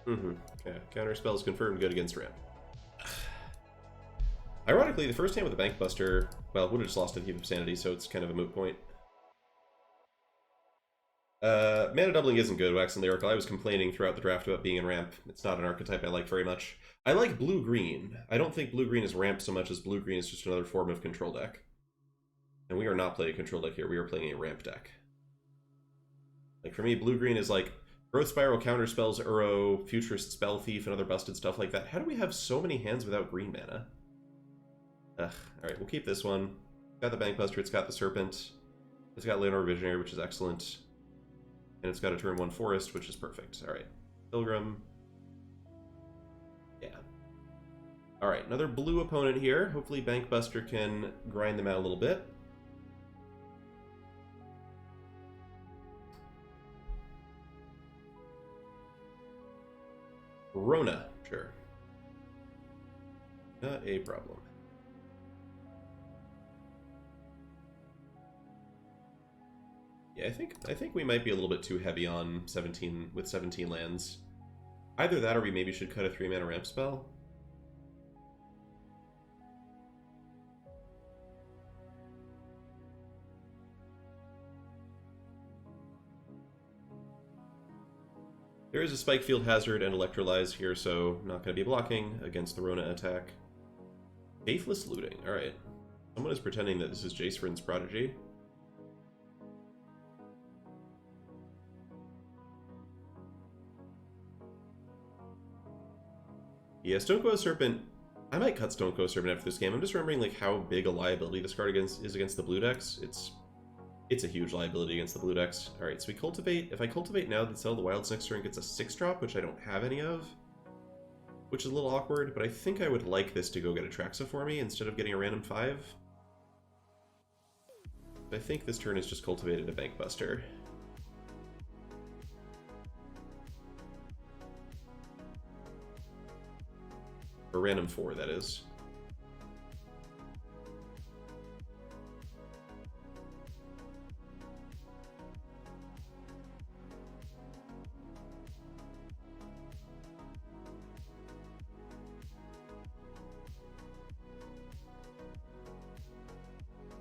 Mm-hmm. Yeah, counter spells confirmed good against ramp. Ironically, the first hand with the Bank Buster, well, would have just lost to the Heap of Sanity, so it's kind of a moot point. Mana doubling isn't good, Wax and Lyrical. I was complaining throughout the draft about being in ramp. It's not an archetype I like very much. I like blue-green. I don't think blue-green is ramp so much as blue-green is just another form of control deck. And we are not playing a control deck here, we are playing a ramp deck. Like, for me, blue-green is like Growth Spiral, Counter Spells, Uro, Futurist Spell Thief, and other busted stuff like that. How do we have so many hands without green mana? Ugh, alright, we'll keep this one. It's got the Bank Buster, it's got the Serpent. It's got Leonor Visionary, which is excellent. And it's got a turn 1 Forest, which is perfect. Alright, Pilgrim. Yeah. Alright, another blue opponent here. Hopefully Bank Buster can grind them out a little bit. Rona, sure. Not a problem. Yeah, I think we might be a little bit too heavy on 17 with 17 lands. Either that or we maybe should cut a 3-mana ramp spell. There is a Spike Field Hazard and Electrolyze here, so not going to be blocking against the Rona attack. Faithless Looting, alright. Someone is pretending that this is Jace Vryn's Prodigy. Yeah, Stonecoil Serpent. I might cut Stonecoil Serpent after this game. I'm just remembering like how big a liability this card is against the blue decks. It's a huge liability against the blue decks. Alright, so we cultivate. If I cultivate now, then Cell of the Wilds next turn gets a 6-drop, which I don't have any of. Which is a little awkward, but I think I would like this to go get Atraxa for me instead of getting a random 5. I think this turn is just cultivated a Bank Buster. Or random 4, that is.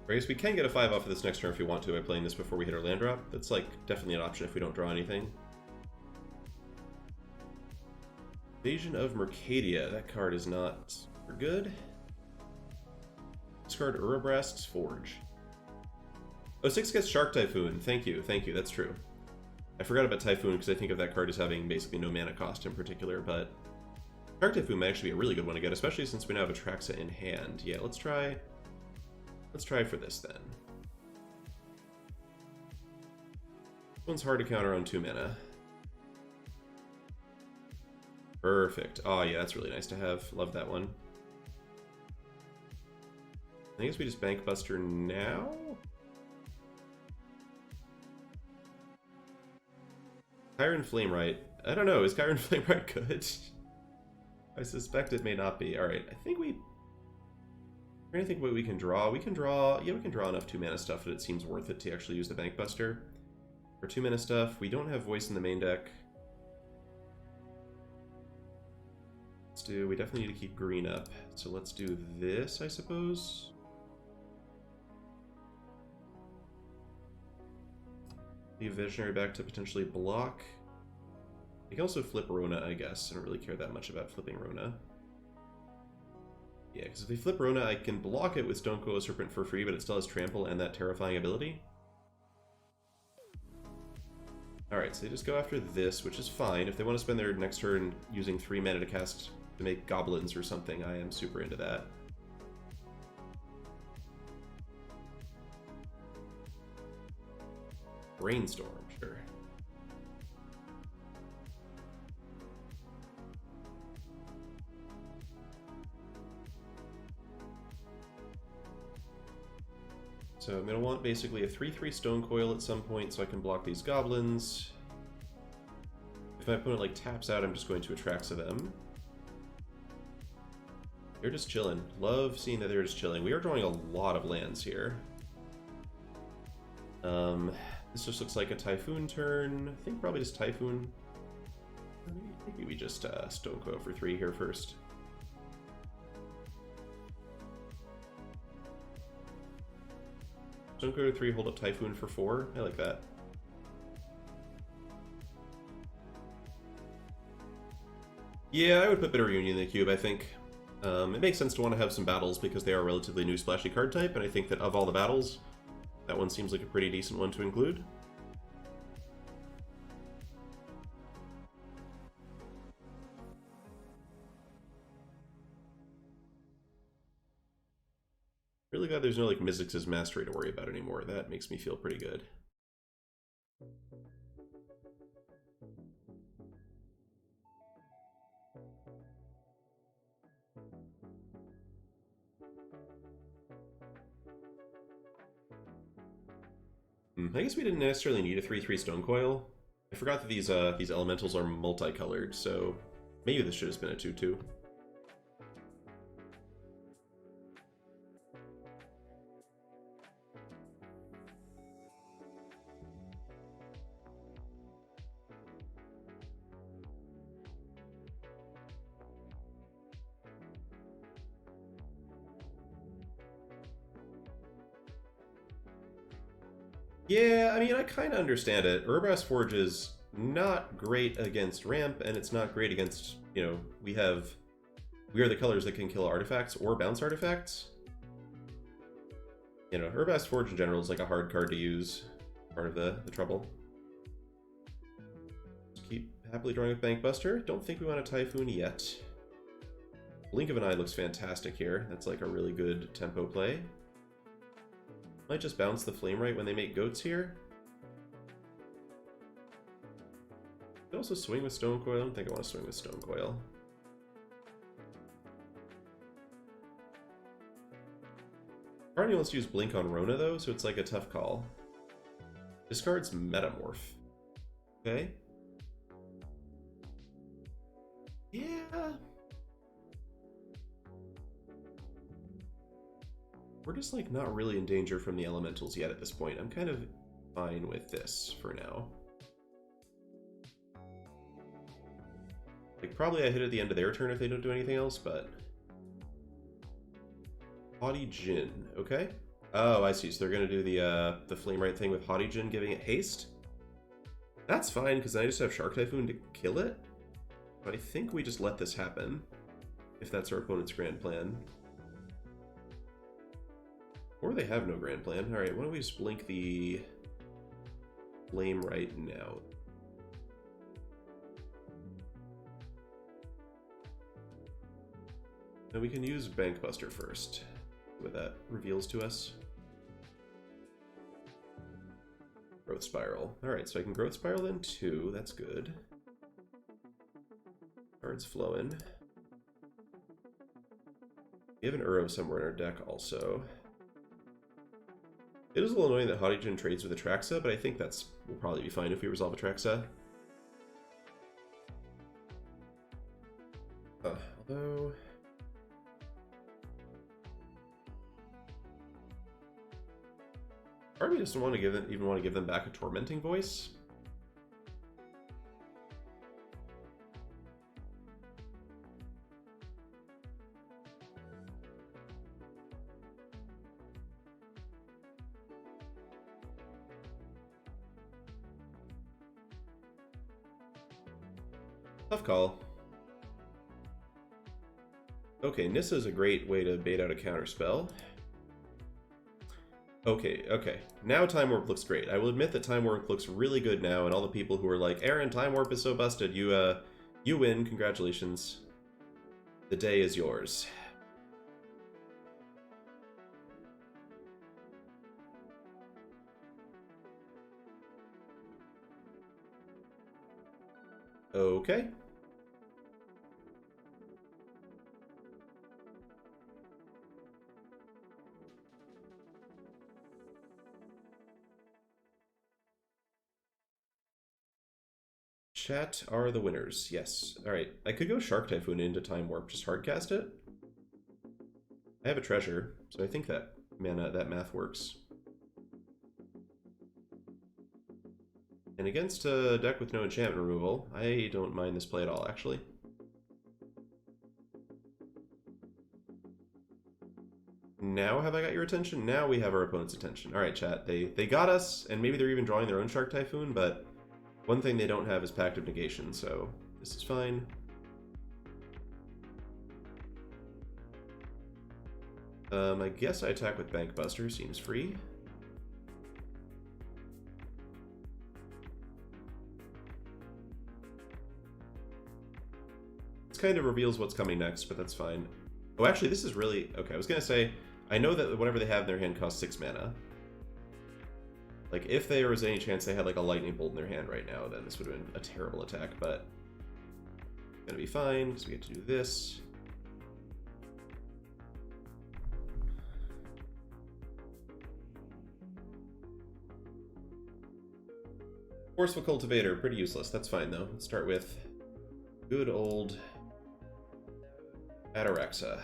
I guess we can get a 5 off of this next turn if we want to by playing this before we hit our land drop. That's like definitely an option if we don't draw anything. Invasion of Mercadia. That card is not super good. Discard Urabrask's Forge. Oh, 6 gets Shark Typhoon. Thank you, that's true. I forgot about Typhoon because I think of that card as having basically no mana cost in particular, but Shark Typhoon might actually be a really good one to get, especially since we now have Atraxa in hand. Yeah, let's try for this then. This one's hard to counter on 2 mana. Perfect. Oh yeah, that's really nice to have. Love that one. I guess we just Bank Buster now? Kyron Flamewright. I don't know, is Kyron Flamewright good? I suspect it may not be. Alright, I think we... I'm trying to think what we can draw. We can draw... Yeah, we can draw enough 2-mana stuff that it seems worth it to actually use the Bank Buster. For 2-mana stuff, we don't have Voice in the main deck. We definitely need to keep green up. So let's do this, I suppose. Leave Visionary back to potentially block. We can also flip Rona, I guess. I don't really care that much about flipping Rona. Yeah, because if we flip Rona, I can block it with Stonecoil Serpent for free, but it still has Trample and that terrifying ability. Alright, so they just go after this, which is fine. If they want to spend their next turn using 3 mana to cast to make goblins or something, I am super into that. Brainstorm, sure. So I'm going to want basically a 3/3 Stonecoil at some point so I can block these goblins. If my opponent like taps out, I'm just going to Atraxa them. They're just chilling. Love seeing that they're just chilling. We are drawing a lot of lands here. This just looks like a Typhoon turn. I think probably just Typhoon. Maybe we just Stonecoil for 3 here first. Stonecoil 3, hold up Typhoon for 4. I like that. Yeah, I would put Bitter Union in the cube, I think. It makes sense to want to have some battles because they are a relatively new splashy card type, and I think that of all the battles, that one seems like a pretty decent one to include. Really glad there's no like Mizzix's Mastery to worry about anymore. That makes me feel pretty good. I guess we didn't necessarily need a 3/3 Stonecoil. I forgot that these elementals are multicolored, so maybe this should have been a 2/2. Yeah, I mean, I kind of understand it. Urabrask Forge is not great against ramp, and it's not great against, you know, we are the colors that can kill artifacts or bounce artifacts. You know, Urabrask Forge in general is like a hard card to use, part of the trouble. Just keep happily drawing with Bankbuster. Don't think we want a Typhoon yet. Blink of an Eye looks fantastic here. That's like a really good tempo play. Might just bounce the Flamerite when they make goats here. Could also swing with Stonecoil. I don't think I want to swing with Stonecoil. Part of me wants to use Blink on Rona though, so it's like a tough call. Discards Metamorph. Okay. Yeah. We're just like not really in danger from the elementals yet at this point. I'm kind of fine with this for now. Like probably I hit at the end of their turn if they don't do anything else, but Haughty Djinn, okay. Oh, I see. So they're gonna do the Flamerite thing with Haughty Djinn giving it haste. That's fine because I just have Shark Typhoon to kill it. But I think we just let this happen if that's our opponent's grand plan. Or they have no grand plan. Alright, why don't we just blink the Flamerite now? And we can use Bankbuster first, what that reveals to us. Growth Spiral. Alright, so I can Growth Spiral then 2, that's good. Cards flowing. We have an Uro somewhere in our deck also. It is a little annoying that Haughty Djinn trades with Atraxa, but I think that's will probably be fine if we resolve Atraxa. Although... part of me doesn't want to even want to give them back a Tormenting Voice. Tough call. Okay, Nissa is a great way to bait out a counterspell. Okay. Now Time Warp looks great. I will admit that Time Warp looks really good now, and all the people who are like, Aaron, Time Warp is so busted, you win, congratulations. The day is yours. Okay. Chat are the winners. Yes. Alright. I could go Shark Typhoon into Time Warp, just hardcast it. I have a treasure, so I think that math works. And against a deck with no enchantment removal, I don't mind this play at all, actually. Now have I got your attention? Now we have our opponent's attention. Alright, chat. They got us, and maybe they're even drawing their own Shark Typhoon, but one thing they don't have is Pact of Negation, so this is fine. I guess I attack with Bank Buster, seems free. This kind of reveals what's coming next, but that's fine. Oh, actually, this is really... Okay, I was going to say, I know that whatever they have in their hand costs 6 mana. Like, if there was any chance they had, like, a Lightning Bolt in their hand right now, then this would have been a terrible attack, but... It's gonna be fine, because we get to do this. Forceful Cultivator, pretty useless. That's fine, though. Let's start with good old Ataraxa.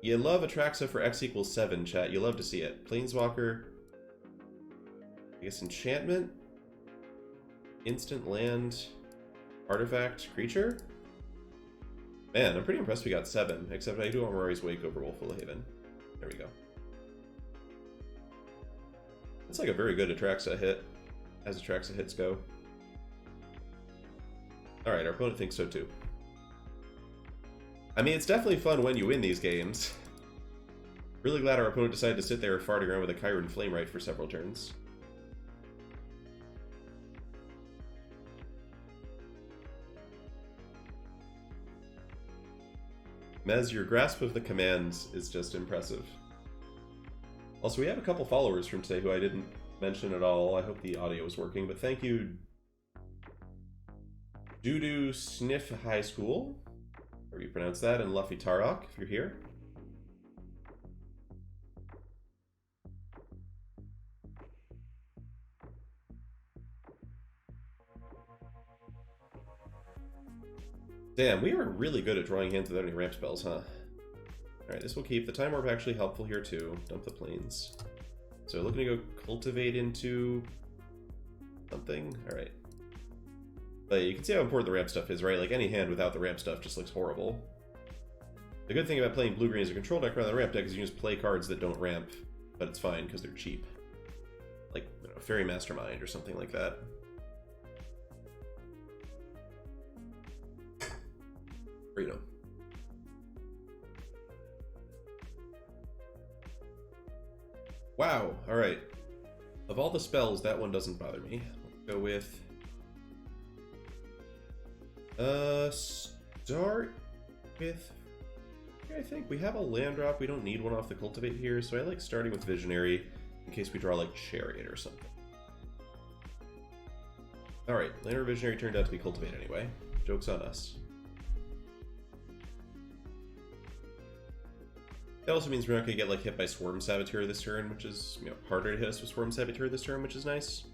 You love Atraxa for X equals 7, chat. You love to see it. Planeswalker. I guess enchantment. Instant land. Artifact. Creature. Man, I'm pretty impressed we got 7. Except I do want Mirari's Wake over Wolfwillow Haven. There we go. It's like a very good Atraxa hit, as Atraxa hits go. Alright, our opponent thinks so too. I mean, it's definitely fun when you win these games. Really glad our opponent decided to sit there farting around with a Chiron Flamewright for several turns. Mez, your grasp of the commands is just impressive. Also, we have a couple followers from today who I didn't mention at all. I hope the audio is working, but thank you, Doodoo Sniff High School, however you pronounce that, and Luffy Tarok, if you're here. Damn, we are really good at drawing hands without any ramp spells, huh? Alright, this will keep. The Time Warp actually helpful here too. Dump the planes. So looking to go cultivate into something. Alright. But you can see how important the ramp stuff is, right? Like any hand without the ramp stuff just looks horrible. The good thing about playing blue-green as a control deck rather than a ramp deck is you can just play cards that don't ramp, but it's fine because they're cheap. Like, you know, Fairy Mastermind or something like that. Freedom. Wow, alright. Of all the spells, that one doesn't bother me. Let's go with... start with... I think we have a land drop. We don't need one off the Cultivate here, so I like starting with Visionary in case we draw like Chariot or something. Alright, land or Visionary turned out to be Cultivate anyway. Joke's on us. That also means we're not going to get like hit by Swarm Saboteur this turn, which is, you know, harder to hit us with Swarm Saboteur this turn, which is nice.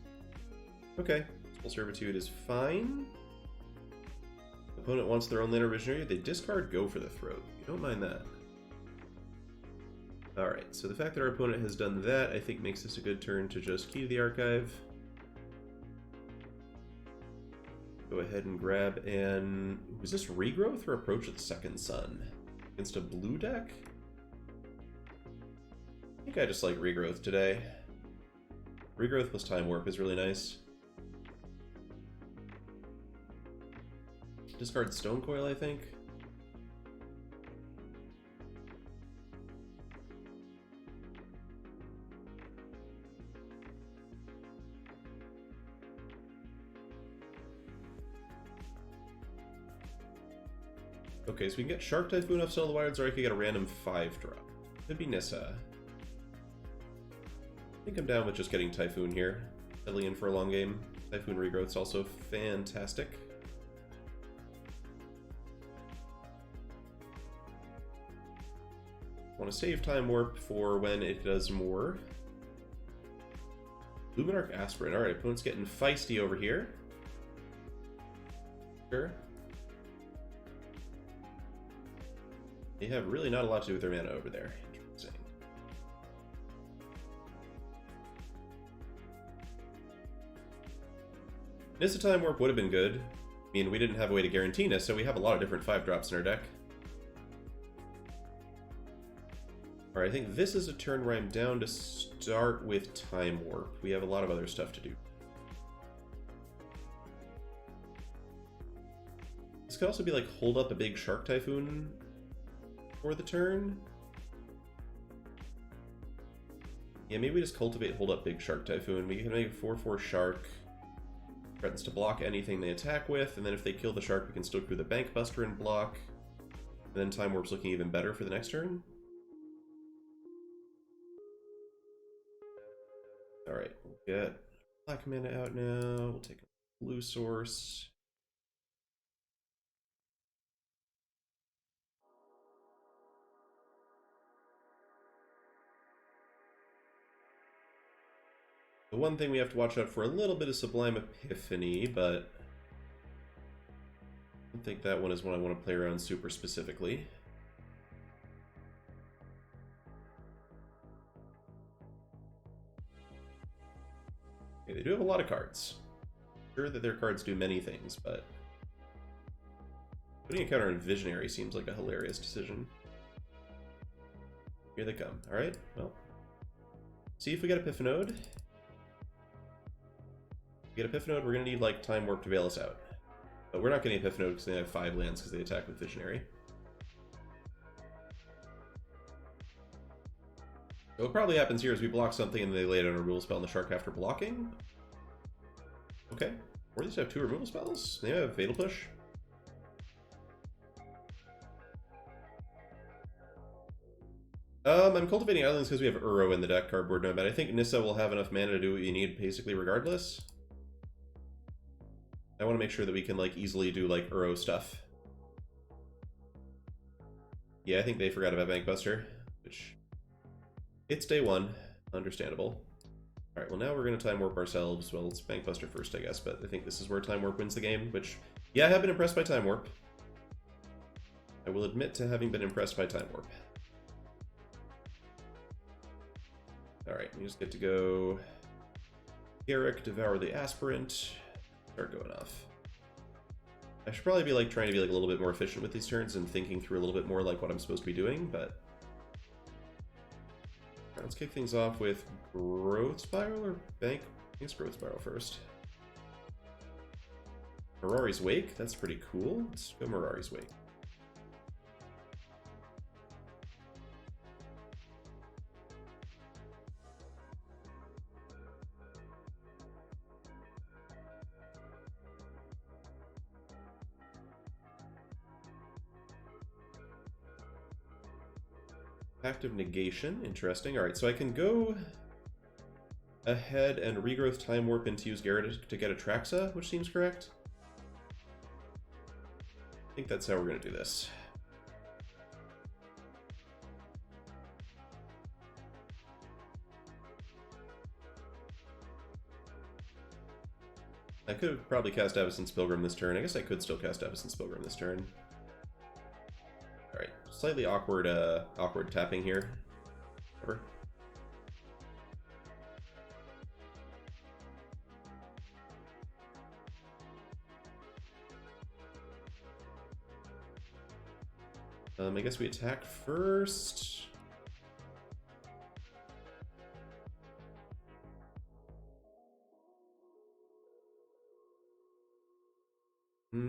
Okay, Full Servitude is fine. Opponent wants their own land or Visionary. They discard Go for the Throat. You don't mind that. Alright, so the fact that our opponent has done that, I think makes this a good turn to just key to the archive. Go ahead and grab an... Was this Regrowth or Approach of the Second Sun? Against a blue deck? I think I just like Regrowth today. Regrowth plus Time Warp is really nice. Discard Stonecoil, I think. Okay, so we can get Shark Typhoon off Cell of the Wilds, or I could get a random 5-drop. Could be Nissa. I think I'm down with just getting Typhoon here. Deadly in for a long game. Typhoon Regrowth's also fantastic. Want to save Time Warp for when it does more. Luminarch Aspirant. Alright, opponent's getting feisty over here. Sure. They have really not a lot to do with their mana over there. Interesting. Nissa Time Warp would have been good. I mean, we didn't have a way to guarantee Nissa, so we have a lot of different 5-drops in our deck. Alright, I think this is a turn where I'm down to start with Time Warp. We have a lot of other stuff to do. This could also be like hold up a big Shark Typhoon for the turn. Yeah, maybe we just cultivate hold up big Shark Typhoon. We can make a 4/4 Shark. Threatens to block anything they attack with, and then if they kill the Shark, we can still crew the Bank Buster and block. And then Time Warp's looking even better for the next turn. Alright, we'll get black mana out now. We'll take a blue source. The one thing we have to watch out for a little bit is Sublime Epiphany, but I don't think that one is one I want to play around super specifically. Okay, they do have a lot of cards. I'm sure that their cards do many things, but putting a counter on Visionary seems like a hilarious decision. Here they come. Alright, well. See if we get Epiphanode. If we get Epiphanode, we're going to need like Time Warp to bail us out. But we're not getting Epiphanode because they have 5 lands because they attack with Visionary. So what probably happens here is we block something and they lay down a removal spell on the Shark after blocking. Okay. Or at least have 2 removal spells. They have Fatal Push. I'm cultivating islands because we have Uro in the deck, cardboard nomad. I think Nissa will have enough mana to do what you need basically regardless. I want to make sure that we can like easily do like Uro stuff. Yeah, I think they forgot about Bankbuster, which it's day 1, understandable. Alright, well now we're going to Time Warp ourselves. Well, it's Bankbuster first, I guess, but I think this is where Time Warp wins the game, which, yeah, I have been impressed by Time Warp. I will admit to having been impressed by Time Warp. Alright, we just get to go Garruk, Devour the Aspirant, start going off. I should probably be like trying to be like a little bit more efficient with these turns and thinking through a little bit more like what I'm supposed to be doing, but let's kick things off with Growth Spiral or Bank? I think it's Growth Spiral first. Mirari's Wake, that's pretty cool. Let's go Mirari's Wake. Active Negation, interesting. Alright, so I can go ahead and regrowth Time Warp into use Garruk to get Atraxa, which seems correct. I think that's how we're going to do this. I could have probably cast Avacyn's Pilgrim this turn. I guess I could still cast Avacyn's Pilgrim this turn. Alright, slightly awkward awkward tapping here. Whatever. I guess we attack first.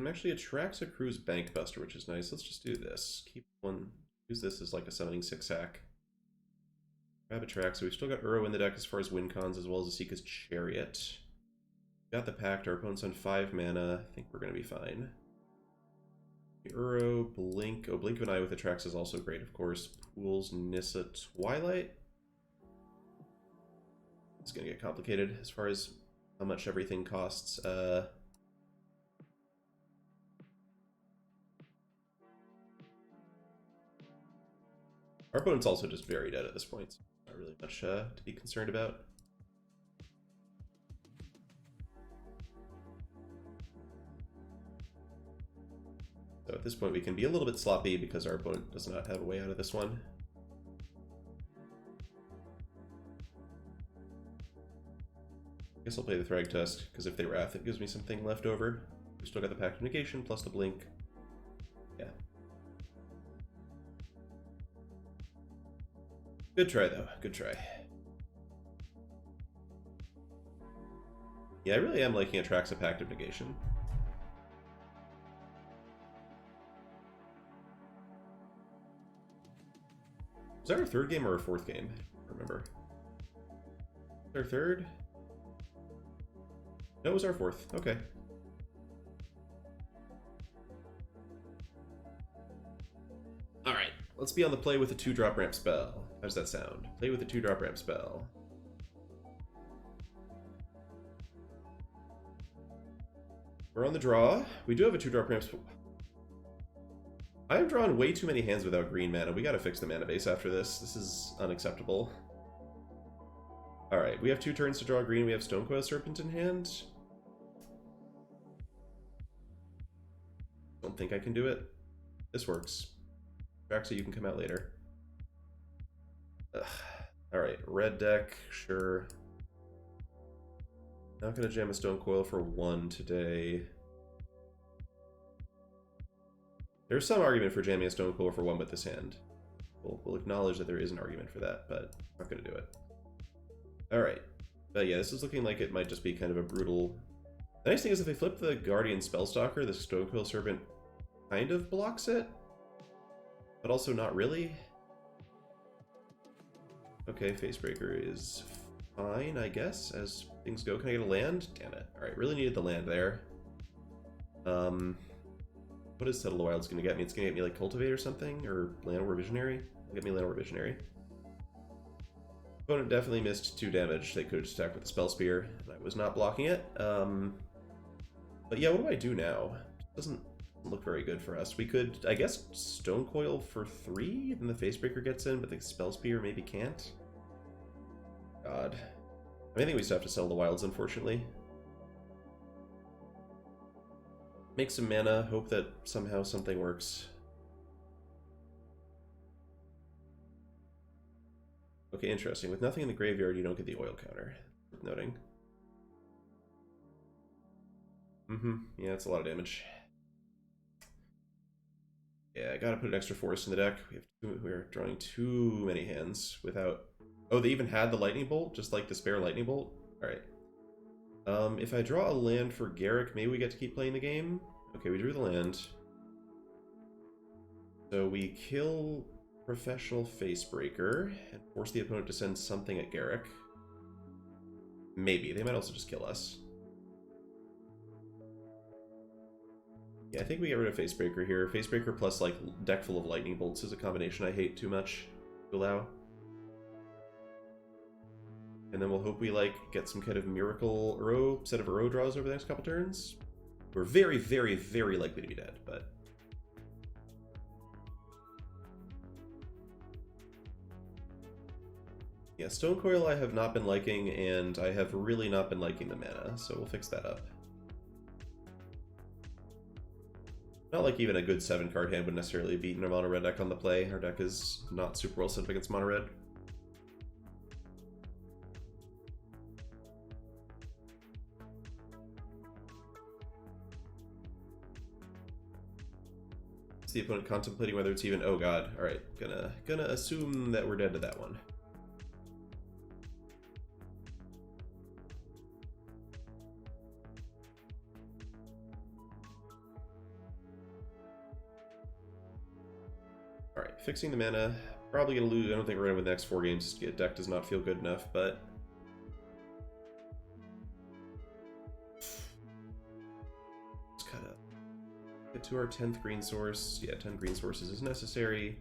Actually, Atraxa crews Bankbuster, which is nice. Let's just do this. Keep one. Use this as like a summoning 6-sack. Grab Atraxa. We've still got Uro in the deck as far as win cons, as well as Asika's Chariot. Got the Pact. Our opponent's on 5 mana. I think we're going to be fine. Uro, Blink. Oh, Blink of an Eye with Atraxa is also great, of course. Pools, Nissa, Twilight. It's going to get complicated as far as how much everything costs. Our opponent's also just very dead at this point, so not really much to be concerned about. So at this point we can be a little bit sloppy because our opponent does not have a way out of this one. I guess I'll play the Thragtusk, because if they Wrath, it gives me something left over. We still got the Pact of Negation, plus the Blink. Yeah. Good try, though. Good try. Yeah, I really am liking Atraxa Pact of Negation. Was that our third game or our fourth game? I don't remember. Our third? No, it was our fourth. Okay. Alright, let's be on the play with a 2-drop ramp spell. How does that sound? Play with a 2-drop ramp spell. We're on the draw. We do have a 2-drop ramp spell. I have drawn way too many hands without green mana. We gotta fix the mana base after this. This is unacceptable. Alright, we have 2 turns to draw green. We have Stonecoil Serpent in hand. Don't think I can do it. This works. Atraxa, you can come out later. Alright, red deck, sure. Not gonna jam a Stonecoil for 1 today. There's some argument for jamming a Stonecoil for 1 with this hand. We'll acknowledge that there is an argument for that, but I'm not gonna do it. Alright. But yeah, this is looking like it might just be kind of a brutal... The nice thing is if they flip the Guardian Spellstalker, the Stonecoil Serpent kind of blocks it, but also not really. Okay, Facebreaker is fine, I guess, as things go. Can I get a land? Damn it. Alright, really needed the land there. What is Settle the Wild's gonna get me? It's gonna get me like Cultivate or something? Or Llanowar Visionary? It'll get me Llanowar Visionary. Opponent definitely missed 2 damage. They could have just attacked with the Spell Spear, and I was not blocking it. But yeah, what do I do now? Doesn't look very good for us. We could, I guess, Stonecoil for 3, then the Facebreaker gets in, but the Spell Spear maybe can't. God. I think we still have to sell the Wilds, unfortunately. Make some mana, hope that somehow something works. Okay, interesting. With nothing in the graveyard, you don't get the oil counter. Worth noting. Yeah, it's a lot of damage. Yeah, I gotta put an extra forest in the deck. We're drawing too many hands without... Oh, they even had the Lightning Bolt? Just like the spare Lightning Bolt? Alright. If I draw a land for Garruk, maybe we get to keep playing the game? Okay, we drew the land. So we kill Professional Facebreaker and force the opponent to send something at Garruk. Maybe. They might also just kill us. Yeah, I think we get rid of Facebreaker here. Facebreaker plus, like, deck full of Lightning Bolts is a combination I hate too much to allow. And then we'll hope we, like, get some kind of miracle Uro, set of Uro draws over the next couple turns. We're very, very, very likely to be dead, but... Yeah, Stonecoil I have not been liking, and I have really not been liking the mana, so we'll fix that up. Not like even a good 7-card hand would necessarily beat a mono red deck on the play. Our deck is not super well set up against mono red. Is the opponent contemplating whether it's even... Oh god, alright. Gonna assume that we're dead to that one. Alright, fixing the mana. Probably gonna lose. I don't think we're gonna win the next 4 games. Deck does not feel good enough, but... Just gotta get to our 10th green source. Yeah, 10 green sources is necessary.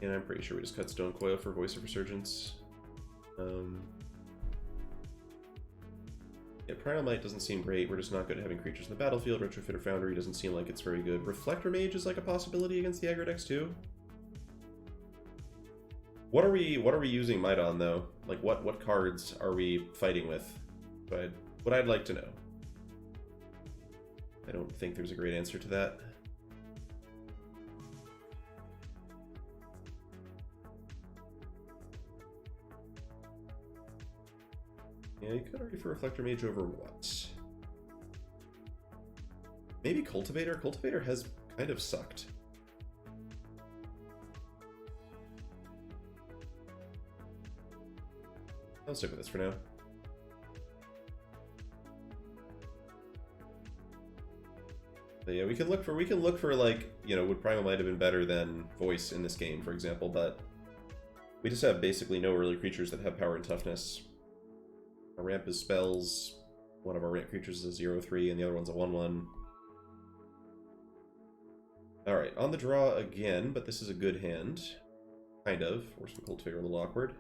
And I'm pretty sure we just cut Stonecoil for Voice of Resurgence. Yeah, Primal Might doesn't seem great. We're just not good at having creatures in the battlefield. Retrofitter Foundry doesn't seem like it's very good. Reflector Mage is like a possibility against the aggro decks too. What are we using Might on though? Like what cards are we fighting with? What I'd like to know. I don't think there's a great answer to that. Yeah, you could argue for Reflector Mage over what? Maybe Cultivator? Cultivator has kind of sucked. I'll stick with this for now. But yeah, we can look for like, you know, would Primal might have been better than Voice in this game, for example, but we just have basically no early creatures that have power and toughness. Our ramp is spells. One of our ramp creatures is a 0/3 and the other one's a 1/1. Alright, on the draw again, but this is a good hand. Kind of. Force some Cultivator a little awkward.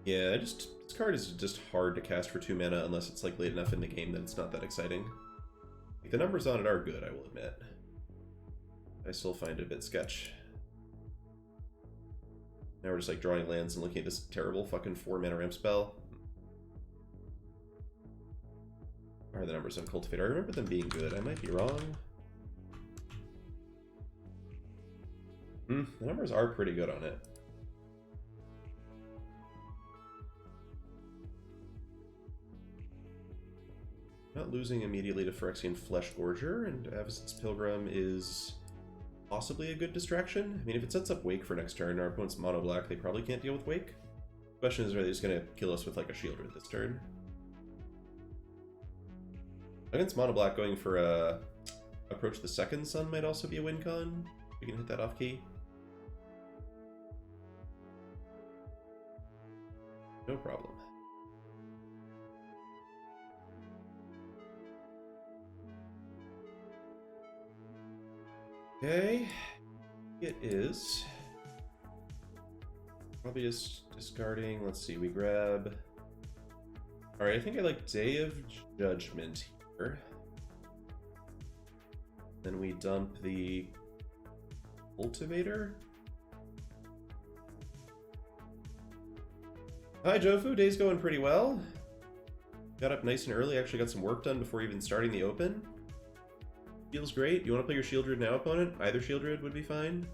Yeah, this card is just hard to cast for 2 mana unless it's like late enough in the game that it's not that exciting. Like, the numbers on it are good, I will admit. I still find it a bit sketch. Now we're just like drawing lands and looking at this terrible fucking 4 mana ramp spell. What are the numbers on Cultivator? I remember them being good. I might be wrong. The numbers are pretty good on it. Not losing immediately to Phyrexian Fleshgorger, and Avacyn's Pilgrim is possibly a good distraction. I mean, if it sets up Wake for next turn, our opponent's mono black, they probably can't deal with Wake. The question is, are they just going to kill us with like a Shieldred this turn? Against mono black, going for a Approach the Second Sun might also be a win con. We can hit that off key. No problem. Okay, it is probably just discarding. Let's see, we grab. All right, I think I like Day of Judgment here. Then we dump the Cultivator. Hi, Jofu. Day's going pretty well. Got up nice and early. Actually got some work done before even starting the open. Feels great. You want to play your Shieldred now, opponent? Either Shieldred would be fine.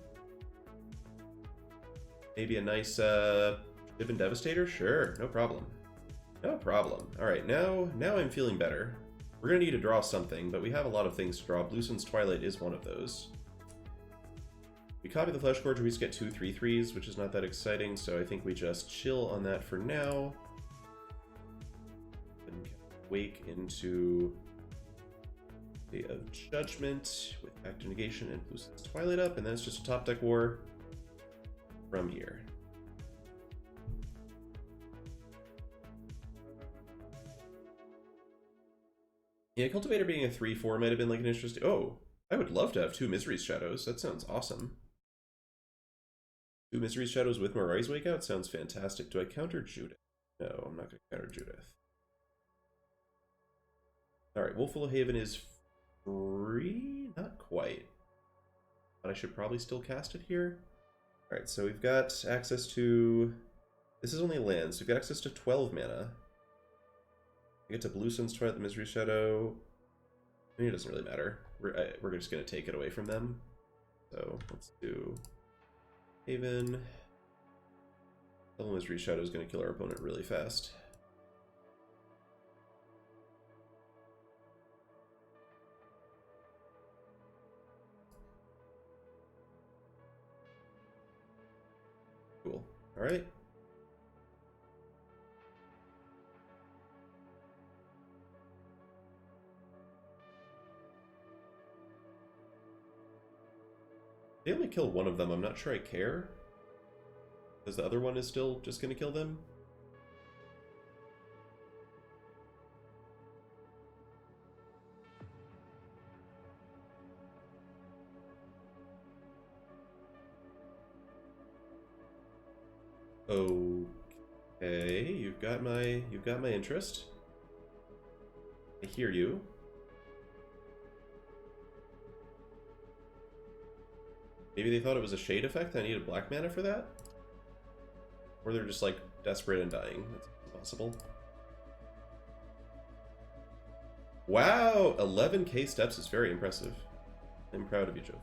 Maybe a nice Shivan Devastator? Sure, no problem. No problem. Alright, now I'm feeling better. We're going to need to draw something, but we have a lot of things to draw. Bluesun's Twilight is one of those. We copy the Fleshgorger, we just get 2 3/3s, which is not that exciting, so I think we just chill on that for now. And Wake into Day of Judgment with Active Negation and Bluesun's Twilight up, and then it's just a top deck war from here. Yeah, Cultivator being a 3/4 might have been like an interesting. Oh, I would love to have 2 Misery's Shadows. That sounds awesome. 2 Misery's Shadows with Mirai's Wake Out sounds fantastic. Do I counter Judith? No, I'm not going to counter Judith. Alright, Wolfwillow Haven is free? Not quite. But I should probably still cast it here. Alright, so we've got access to... This is only lands, so we've got access to 12 mana. We get to Bluesun's Twilight, the Misery Shadow. I mean, it doesn't really matter. We're just going to take it away from them. So let's do Haven. The Misery Shadow is going to kill our opponent really fast. Cool. All right. They only kill one of them. I'm not sure I care. Because the other one is still just going to kill them. Okay, you've got my interest. I hear you. Maybe they thought it was a shade effect, I needed black mana for that? Or they're just, like, desperate and dying. That's possible. Wow! 11k steps is very impressive. I'm proud of you, Joe.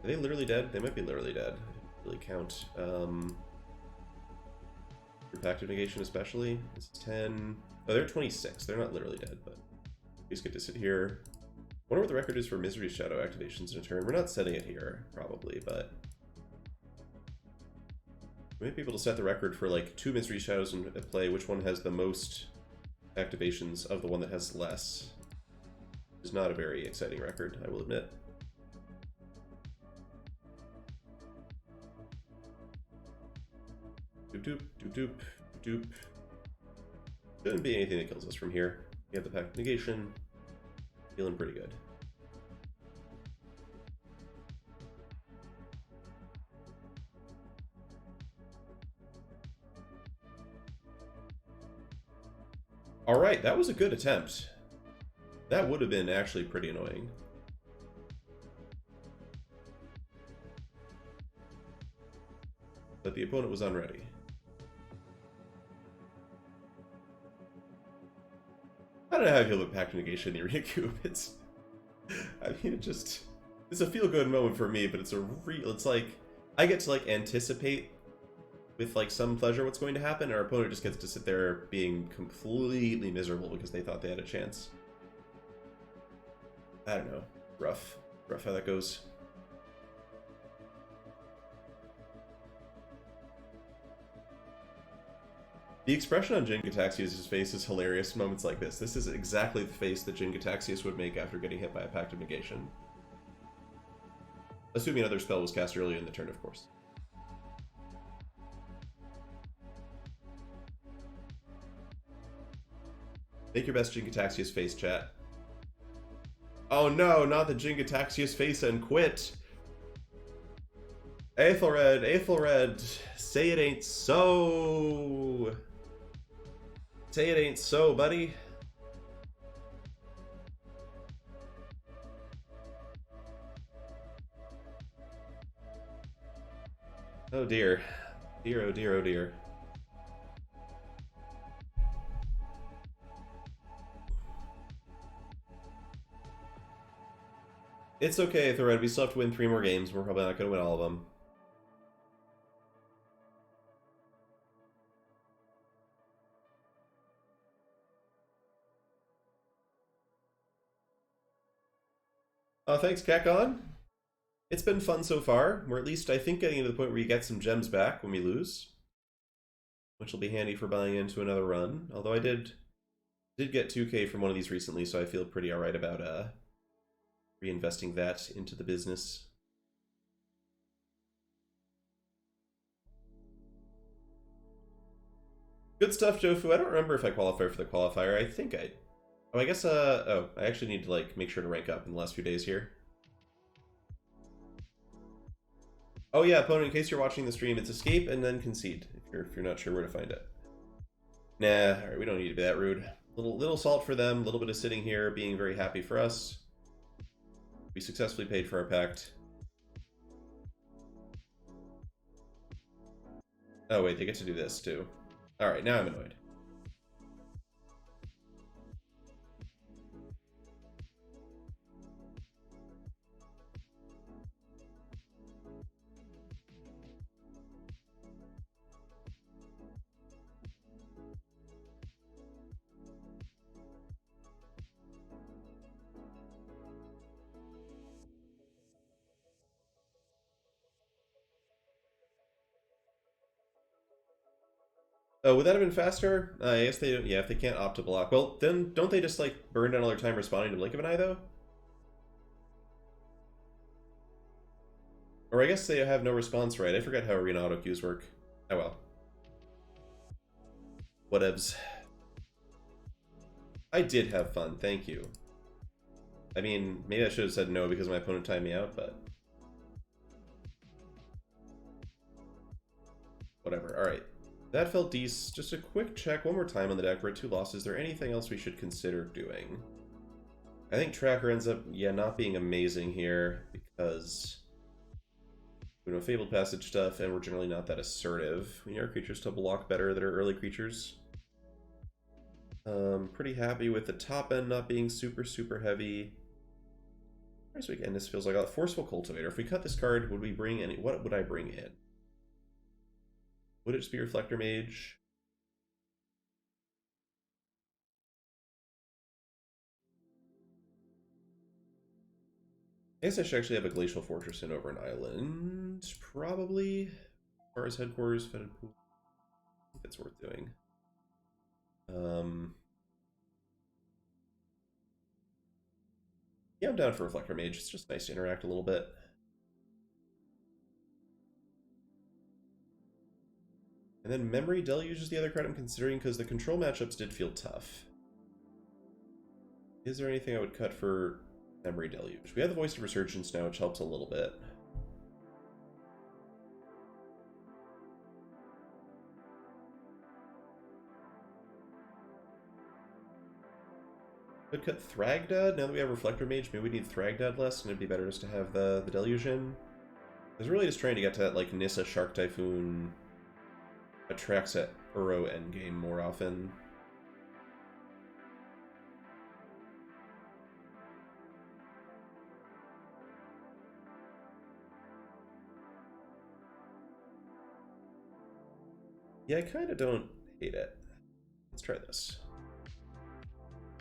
Are they literally dead? They might be literally dead. I didn't really count. Impact negation especially. This is 10. Oh, they're 26. They're not literally dead, but we just get to sit here. Wonder what the record is for Misery Shadow activations in a turn. We're not setting it here, probably, but we might be able to set the record for like 2 Misery Shadows in play. Which one has the most activations of the one that has less? It's not a very exciting record, I will admit. Doop doop doop doop doop. Shouldn't be anything that kills us from here. We have the Pact Negation. Feeling pretty good. Alright, that was a good attempt. That would have been actually pretty annoying. But the opponent was unready. I don't know how I feel about Pact Negation in Ryukyu. It's... I mean, it's a feel-good moment for me, but it's it's like... I get to, like, anticipate with, like, some pleasure what's going to happen, and our opponent just gets to sit there being completely miserable because they thought they had a chance. I don't know. Rough. Rough how that goes. The expression on Jin Gataxias' face is hilarious. Moments like this. This is exactly the face that Jin Gataxias would make after getting hit by a Pact of Negation. Assuming another spell was cast earlier in the turn, of course. Make your best Jin Gataxias face, chat. Oh no, not the Jin Gataxias face and quit! Aethelred, Aethelred, say it ain't so! Say it ain't so, buddy. Oh dear. Dear, oh dear, oh dear. It's okay, Aethelred. We still have to win 3 more games. We're probably not going to win all of them. Thanks, Kakon. It's been fun so far. We're at least, I think, getting to the point where you get some gems back when we lose, which will be handy for buying into another run. Although I did get 2k from one of these recently, so I feel pretty alright about reinvesting that into the business. Good stuff, Jofu. I don't remember if I qualified for the qualifier. I think I... Oh, I guess, oh, I actually need to, like, make sure to rank up in the last few days here. Oh yeah, opponent, in case you're watching the stream, it's escape and then concede, if you're not sure where to find it. Nah, alright, we don't need to be that rude. Little salt for them, a little bit of sitting here, being very happy for us. We successfully paid for our pact. Oh wait, they get to do this too. Alright, now I'm annoyed. Oh, would that have been faster? I guess they, yeah, if they can't opt to block. Well, then don't they just, like, burn down all their time responding to Blink of an Eye, though? Or I guess they have no response right. I forget how arena auto queues work. Oh well. Whatevs. I did have fun, thank you. I mean, maybe I should have said no because my opponent timed me out, but... whatever, alright. That felt decent. Just a quick check one more time on the deck. We're at 2 losses. Is there anything else we should consider doing? I think Tracker ends up, yeah, not being amazing here because We know Fabled Passage stuff, and we're generally not that assertive. We need our creatures to block better than our early creatures. Pretty happy with the top end not being super, super heavy. So again, this feels like a Forceful Cultivator. If we cut this card, would we bring any? What would I bring in? Would it just be Reflector Mage? I guess I should actually have a Glacial Fortress in over an island, probably. As far as headquarters, Fetid Pool, I think that's worth doing. Yeah, I'm down for Reflector Mage. It's just nice to interact a little bit. And then Memory Deluge is the other card I'm considering because the control matchups did feel tough. Is there anything I would cut for Memory Deluge? We have the Voice of Resurgence now, which helps a little bit. Could cut Thragdad. Now that we have Reflector Mage, maybe we need Thragdad less, and it'd be better just to have the Deluge in. I was really just trying to get to that, like, Nissa, Shark Typhoon, Atraxa, Uro endgame more often. Yeah, I kind of don't hate it. Let's try this.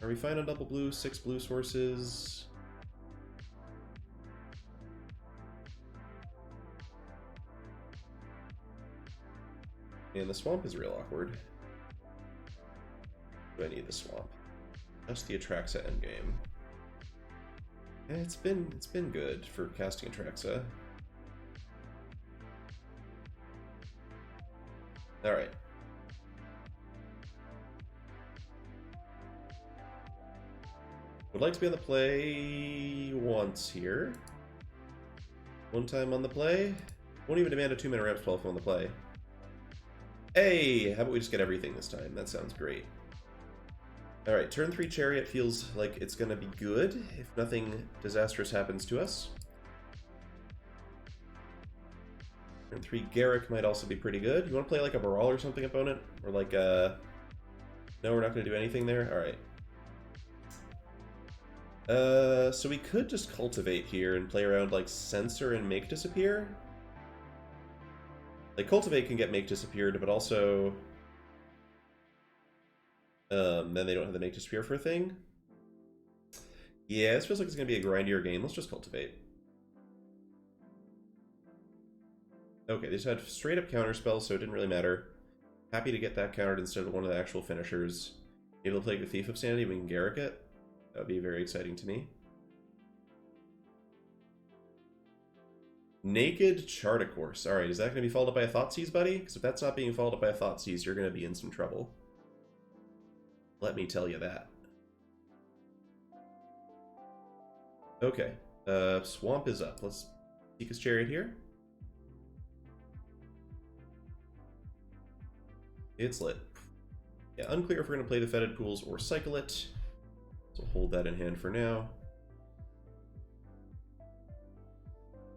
Are we fine on double blue? 6 blue sources. And the swamp is real awkward. Do I need the swamp? Just the Atraxa endgame. It's been good for casting Atraxa. Alright. Would like to be on the play once here. One time on the play. Won't even demand a 2-mana ramp spell on the play. Hey! How about we just get everything this time? That sounds great. Alright, turn 3 Chariot feels like it's gonna be good if nothing disastrous happens to us. Turn 3 Garruk might also be pretty good. You want to play like a Baral or something, opponent? Or like a... No, we're not going to do anything there? Alright. So we could just Cultivate here and play around like Censor and Make Disappear. Like, Cultivate can get Make Disappeared, but also... then they don't have the Make Disappear for a thing. Yeah, this feels like it's going to be a grindier game. Let's just Cultivate. Okay, they just had straight up counterspell, so it didn't really matter. Happy to get that countered instead of one of the actual finishers. Able to play the Thief of Sanity, we can Garruk it. That would be very exciting to me. Naked Charticourse. Alright, is that going to be followed up by a Thoughtseize, buddy? Because if that's not being followed up by a Thoughtseize, you're going to be in some trouble. Let me tell you that. Okay, Swamp is up. Let's Seek his Chariot here. It's lit. Yeah, unclear if we're going to play the Fetid Pools or cycle it. So hold that in hand for now.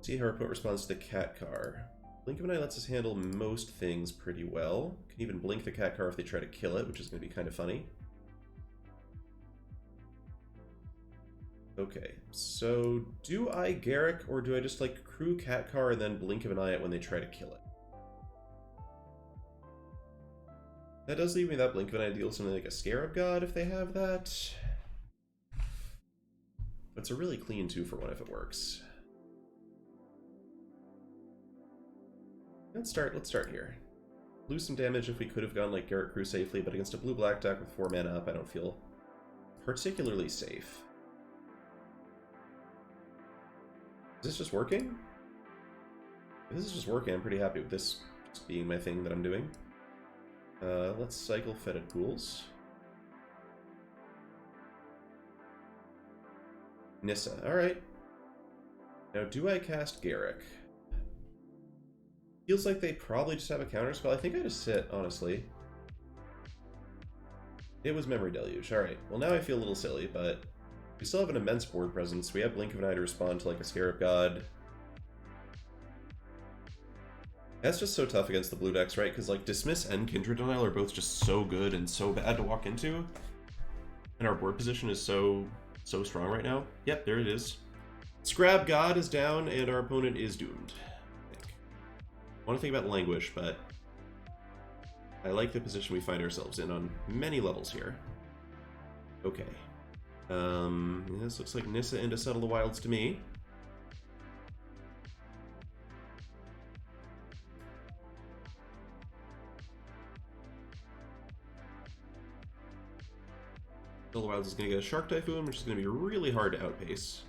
See how our opponent responds to the Cat Car. Blink of an Eye lets us handle most things pretty well. Can even blink the Cat Car if they try to kill it, which is going to be kind of funny. Okay, so do I Garruk or do I just like crew Cat Car and then Blink of an Eye it when they try to kill it? That does leave me that Blink of an Eye deal something like a Scarab God if they have that. It's a really clean 2-for-1 if it works. Let's start here. Lose some damage if we could have gone like Garruk Crew safely, but against a blue-black deck with 4 mana up, I don't feel particularly safe. Is this just working? If this is just working, I'm pretty happy with this just being my thing that I'm doing. Let's cycle Fetid Pools. Nissa, alright. Now, do I cast Garruk? Feels like they probably just have a counterspell. I think I just sit, honestly. It was Memory Deluge. Alright, well now I feel a little silly, but we still have an immense board presence. We have Blink of an Eye to respond to like a Scarab God. That's just so tough against the blue decks, right? Because like Dismiss and Kindred Denial are both just so good and so bad to walk into. And our board position is so strong right now. Yep, there it is. Scrab God is down and our opponent is doomed. I want to think about Languish, but I like the position we find ourselves in on many levels here. Okay. This looks like Nissa into Settle the Wilds to me. Settle the Wilds is going to get a Shark Typhoon, which is going to be really hard to outpace.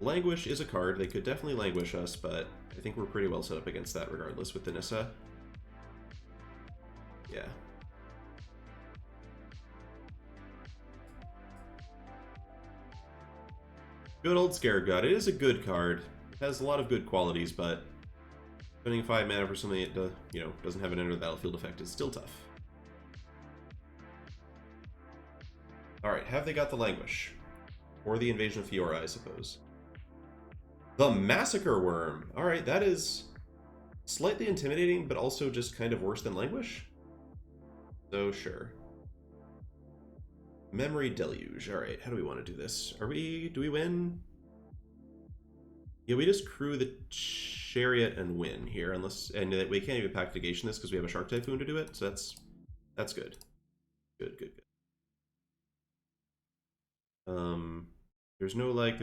Languish is a card. They could definitely Languish us, but I think we're pretty well set up against that regardless with the Nissa. Yeah. Good old Scared God. It is a good card. It has a lot of good qualities, but spending 5 mana for something that doesn't have an enter the battlefield effect is still tough. Alright, have they got the Languish? Or the Invasion of Fiora, I suppose. The Massacre Worm! Alright, that is slightly intimidating, but also just kind of worse than Languish. So, sure. Memory Deluge. Alright, how do we want to do this? Do we win? Yeah, we just crew the Chariot and win here, and we can't even pack negation this because we have a Shark Typhoon to do it, so that's good. Good. There's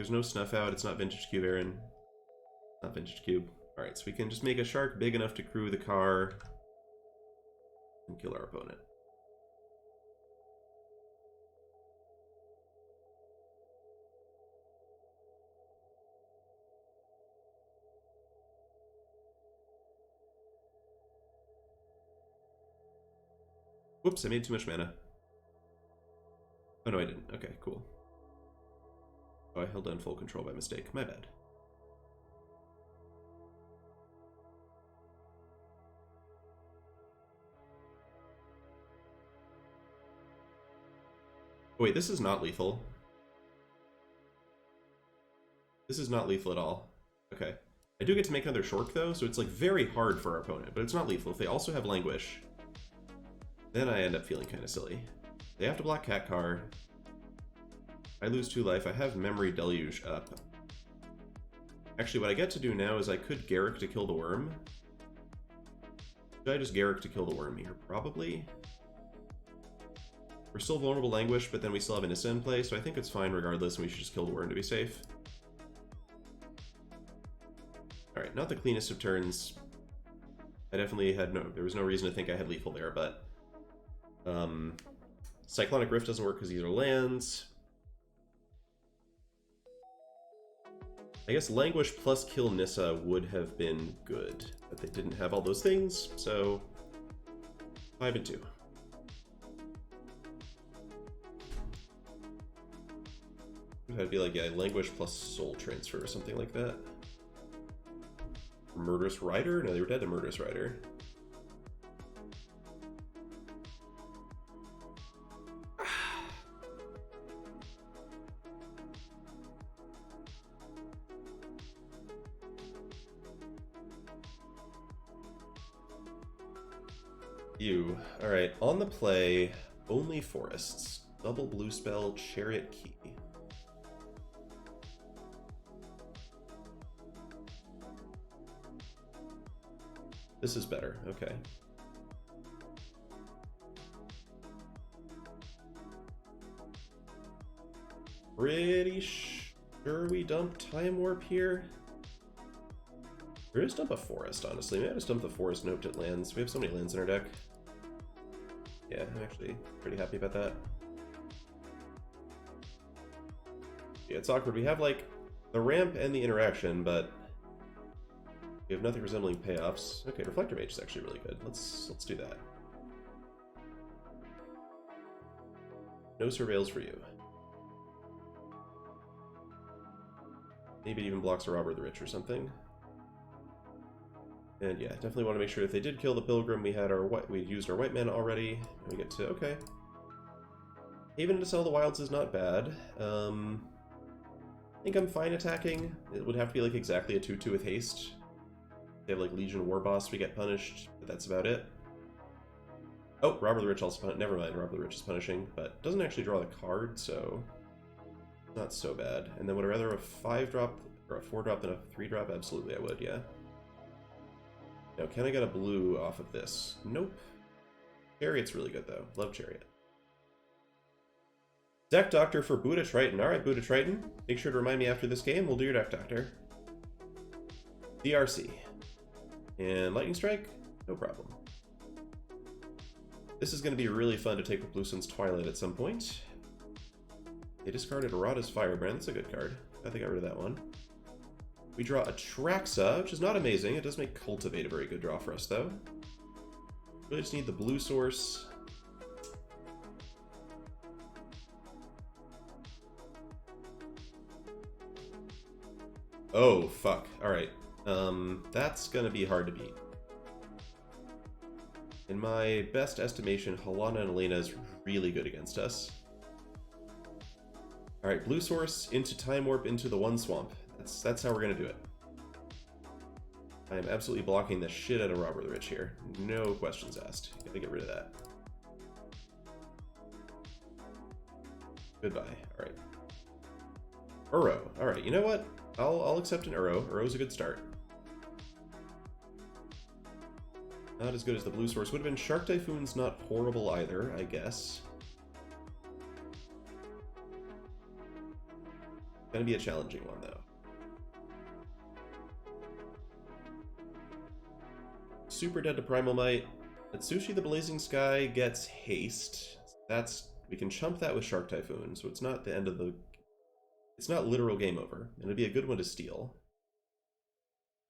no Snuff Out, it's not Vintage Cube, Aaron. Not Vintage Cube. Alright, so we can just make a shark big enough to crew the car and kill our opponent. Whoops, I made too much mana. Oh no, I didn't. Okay, cool. Oh, I held down full control by mistake. My bad. Oh, wait, this is not lethal. This is not lethal at all. Okay. I do get to make another Shork, though, so it's like very hard for our opponent, but it's not lethal. If they also have Languish, then I end up feeling kind of silly. They have to block Cat Car. I lose 2 life. I have Memory Deluge up. Actually, what I get to do now is I could Garruk to kill the worm. Should I just Garruk to kill the worm here? Probably. We're still vulnerable to Languish, but then we still have Nissa in play, so I think it's fine regardless, and we should just kill the worm to be safe. Alright, not the cleanest of turns. I definitely had there was no reason to think I had lethal there, but Cyclonic Rift doesn't work because these are lands. I guess Languish plus kill Nissa would have been good, but they didn't have all those things, so 5 and 2. That'd be like, yeah, Languish plus Soul Transfer or something like that. Murderous Rider? No, they were dead to Murderous Rider. You. Alright, on the play, only forests. Double blue spell, Chariot Key. This is better, okay. Pretty sure we dump Time Warp here. Or just dump a forest, honestly. Maybe I just dump the forest note at lands. We have so many lands in our deck. Yeah, I'm actually pretty happy about that. Yeah, it's awkward. We have, like, the ramp and the interaction, but we have nothing resembling payoffs. Okay, Reflector Mage is actually really good. Let's do that. No Surveils for you. Maybe it even blocks a Robber the Rich or something. And yeah, definitely want to make sure if they did kill the Pilgrim, we used our white mana already. And we get to, okay. Haven to Sell the Wilds is not bad. I think I'm fine attacking. It would have to be like exactly a 2-2 with haste. They have like Legion War Boss, we get punished, but that's about it. Oh, Robber the Rich also never mind, Robber the Rich is punishing, but doesn't actually draw the card, so not so bad. And then would I rather a 5-drop or a 4-drop than a 3-drop? Absolutely I would, yeah. Now, can I get a blue off of this? Nope. Chariot's really good, though. Love Chariot. Deck Doctor for Buddha Triton. Alright, Buddha Triton. Make sure to remind me after this game. We'll do your Deck Doctor. DRC. And Lightning Strike? No problem. This is going to be really fun to take with Blue Sun's Twilight at some point. They discarded Arata's Firebrand. That's a good card. I think I got rid of that one. We draw Atraxa, which is not amazing. It does make Cultivate a very good draw for us, though. Really just need the blue source. Oh, fuck. Alright. That's gonna be hard to beat. In my best estimation, Halana and Elena is really good against us. Alright, blue source into Time Warp into the one swamp. That's how we're gonna do it. I am absolutely blocking the shit out of Robber the Rich here. No questions asked. Gotta get rid of that. Goodbye. Alright. Uro. Alright, you know what? I'll accept an Uro. Uro's a good start. Not as good as the blue source. Would have been Shark Typhoon's not horrible either, I guess. Gonna be a challenging one, though. Super Dead to Primal Might. Atsushi the Blazing Sky gets haste. We can chump that with Shark Typhoon, so it's not the end of the... It's not literal game over. And it'd be a good one to steal.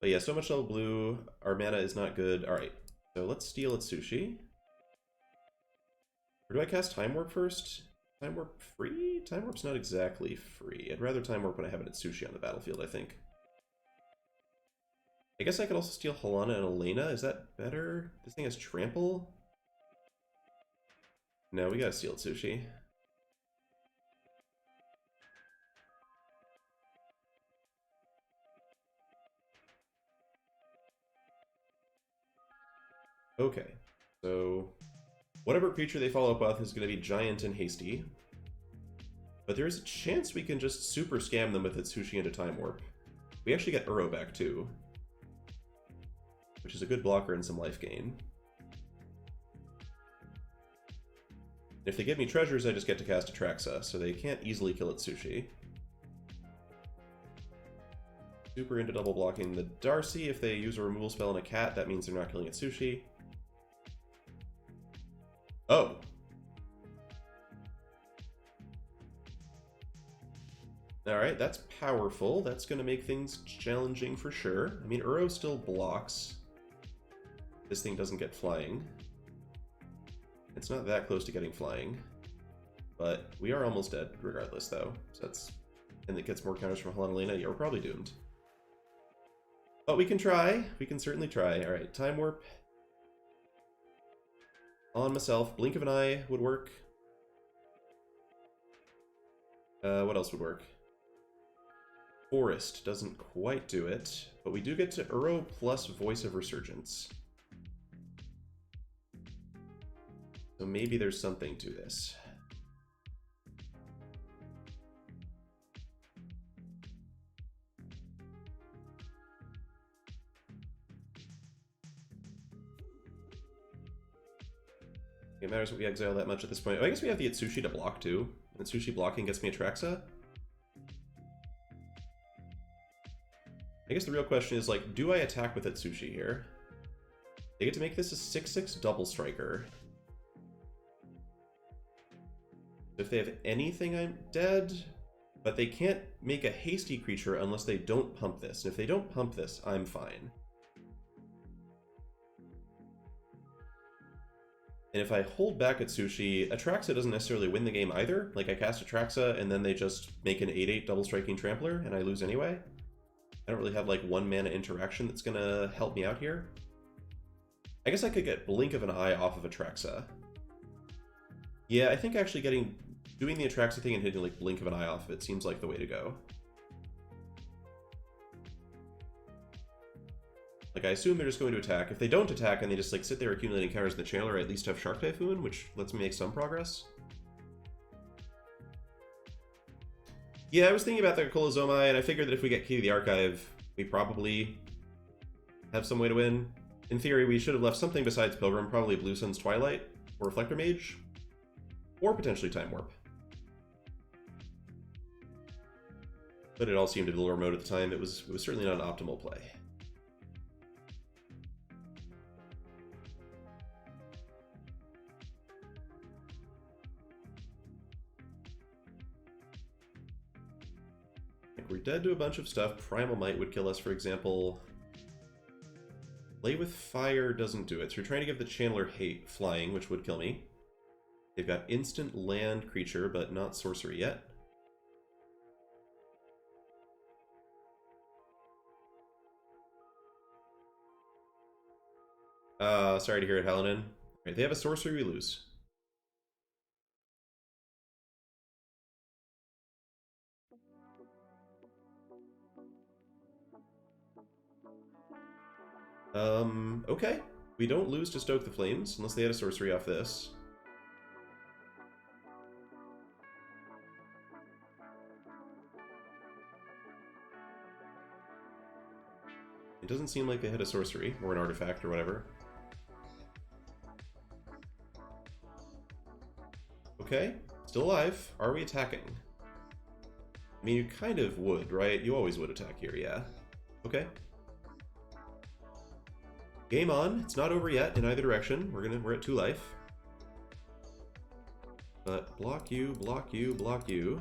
But yeah, so much level blue. Our mana is not good. Alright, so let's steal Atsushi. Or do I cast Time Warp first? Time Warp free? Time Warp's not exactly free. I'd rather Time Warp when I have an Atsushi on the battlefield, I think. I guess I could also steal Halana and Elena. Is that better? This thing has Trample? No, we gotta steal Atsushi. Okay, so whatever creature they follow up with is going to be giant and hasty. But there's a chance we can just super scam them with Atsushi into Time Warp. We actually get Uro back too, which is a good blocker and some life gain. If they give me treasures, I just get to cast Atraxa, so they can't easily kill Atsushi. Super into double blocking the Darcy. If they use a removal spell on a cat, that means they're not killing Atsushi. Oh. Alright, that's powerful. That's going to make things challenging for sure. I mean, Uro still blocks. This thing doesn't get flying. It's not that close to getting flying. But we are almost dead regardless, though. So that's... And it gets more counters from Halana Elena. Yeah, we're probably doomed. But we can try. We can certainly try. Alright, Time Warp. On myself. Blink of an Eye would work. What else would work? Forest doesn't quite do it, but we do get to Uro plus Voice of Resurgence. So maybe there's something to this. It matters what we exile that much at this point. Oh, I guess we have the Atsushi to block too. And Atsushi blocking gets me Atraxa. I guess the real question is, like, do I attack with Atsushi here? They get to make this a 6/6 double striker. If they have anything, I'm dead. But they can't make a hasty creature unless they don't pump this. And if they don't pump this, I'm fine. And if I hold back Atsushi, Atraxa doesn't necessarily win the game either. Like, I cast Atraxa, and then they just make an 8/8 double striking Trampler, and I lose anyway. I don't really have, like, 1 mana interaction that's gonna help me out here. I guess I could get Blink of an Eye off of Atraxa. Yeah, I think actually doing the Atraxa thing and hitting, like, Blink of an Eye off of it seems like the way to go. Like, I assume they're just going to attack. If they don't attack and they just, like, sit there accumulating counters in the channel, or at least have Shark Typhoon, which lets me make some progress. Yeah, I was thinking about the Colosomai, and I figured that if we get Key to the Archive, we probably have some way to win. In theory, we should have left something besides Pilgrim, probably Blue Sun's Twilight, or Reflector Mage, or potentially Time Warp. But it all seemed to be lower mode at the time. It was certainly not an optimal play. We're dead to a bunch of stuff. Primal Might would kill us, for example. Play with Fire doesn't do it. So we're trying to give the Channeler Hate flying, which would kill me. They've got instant land creature, but not sorcery yet. Sorry to hear it, Halanen. Right, they have a sorcery, we lose. Okay. We don't lose to Stoke the Flames, unless they had a sorcery off this. It doesn't seem like they had a sorcery, or an artifact, or whatever. Okay, still alive. Are we attacking? I mean, you kind of would, right? You always would attack here, yeah. Okay. Game on. It's not over yet in either direction. We're at 2 life. But block you, block you, block you.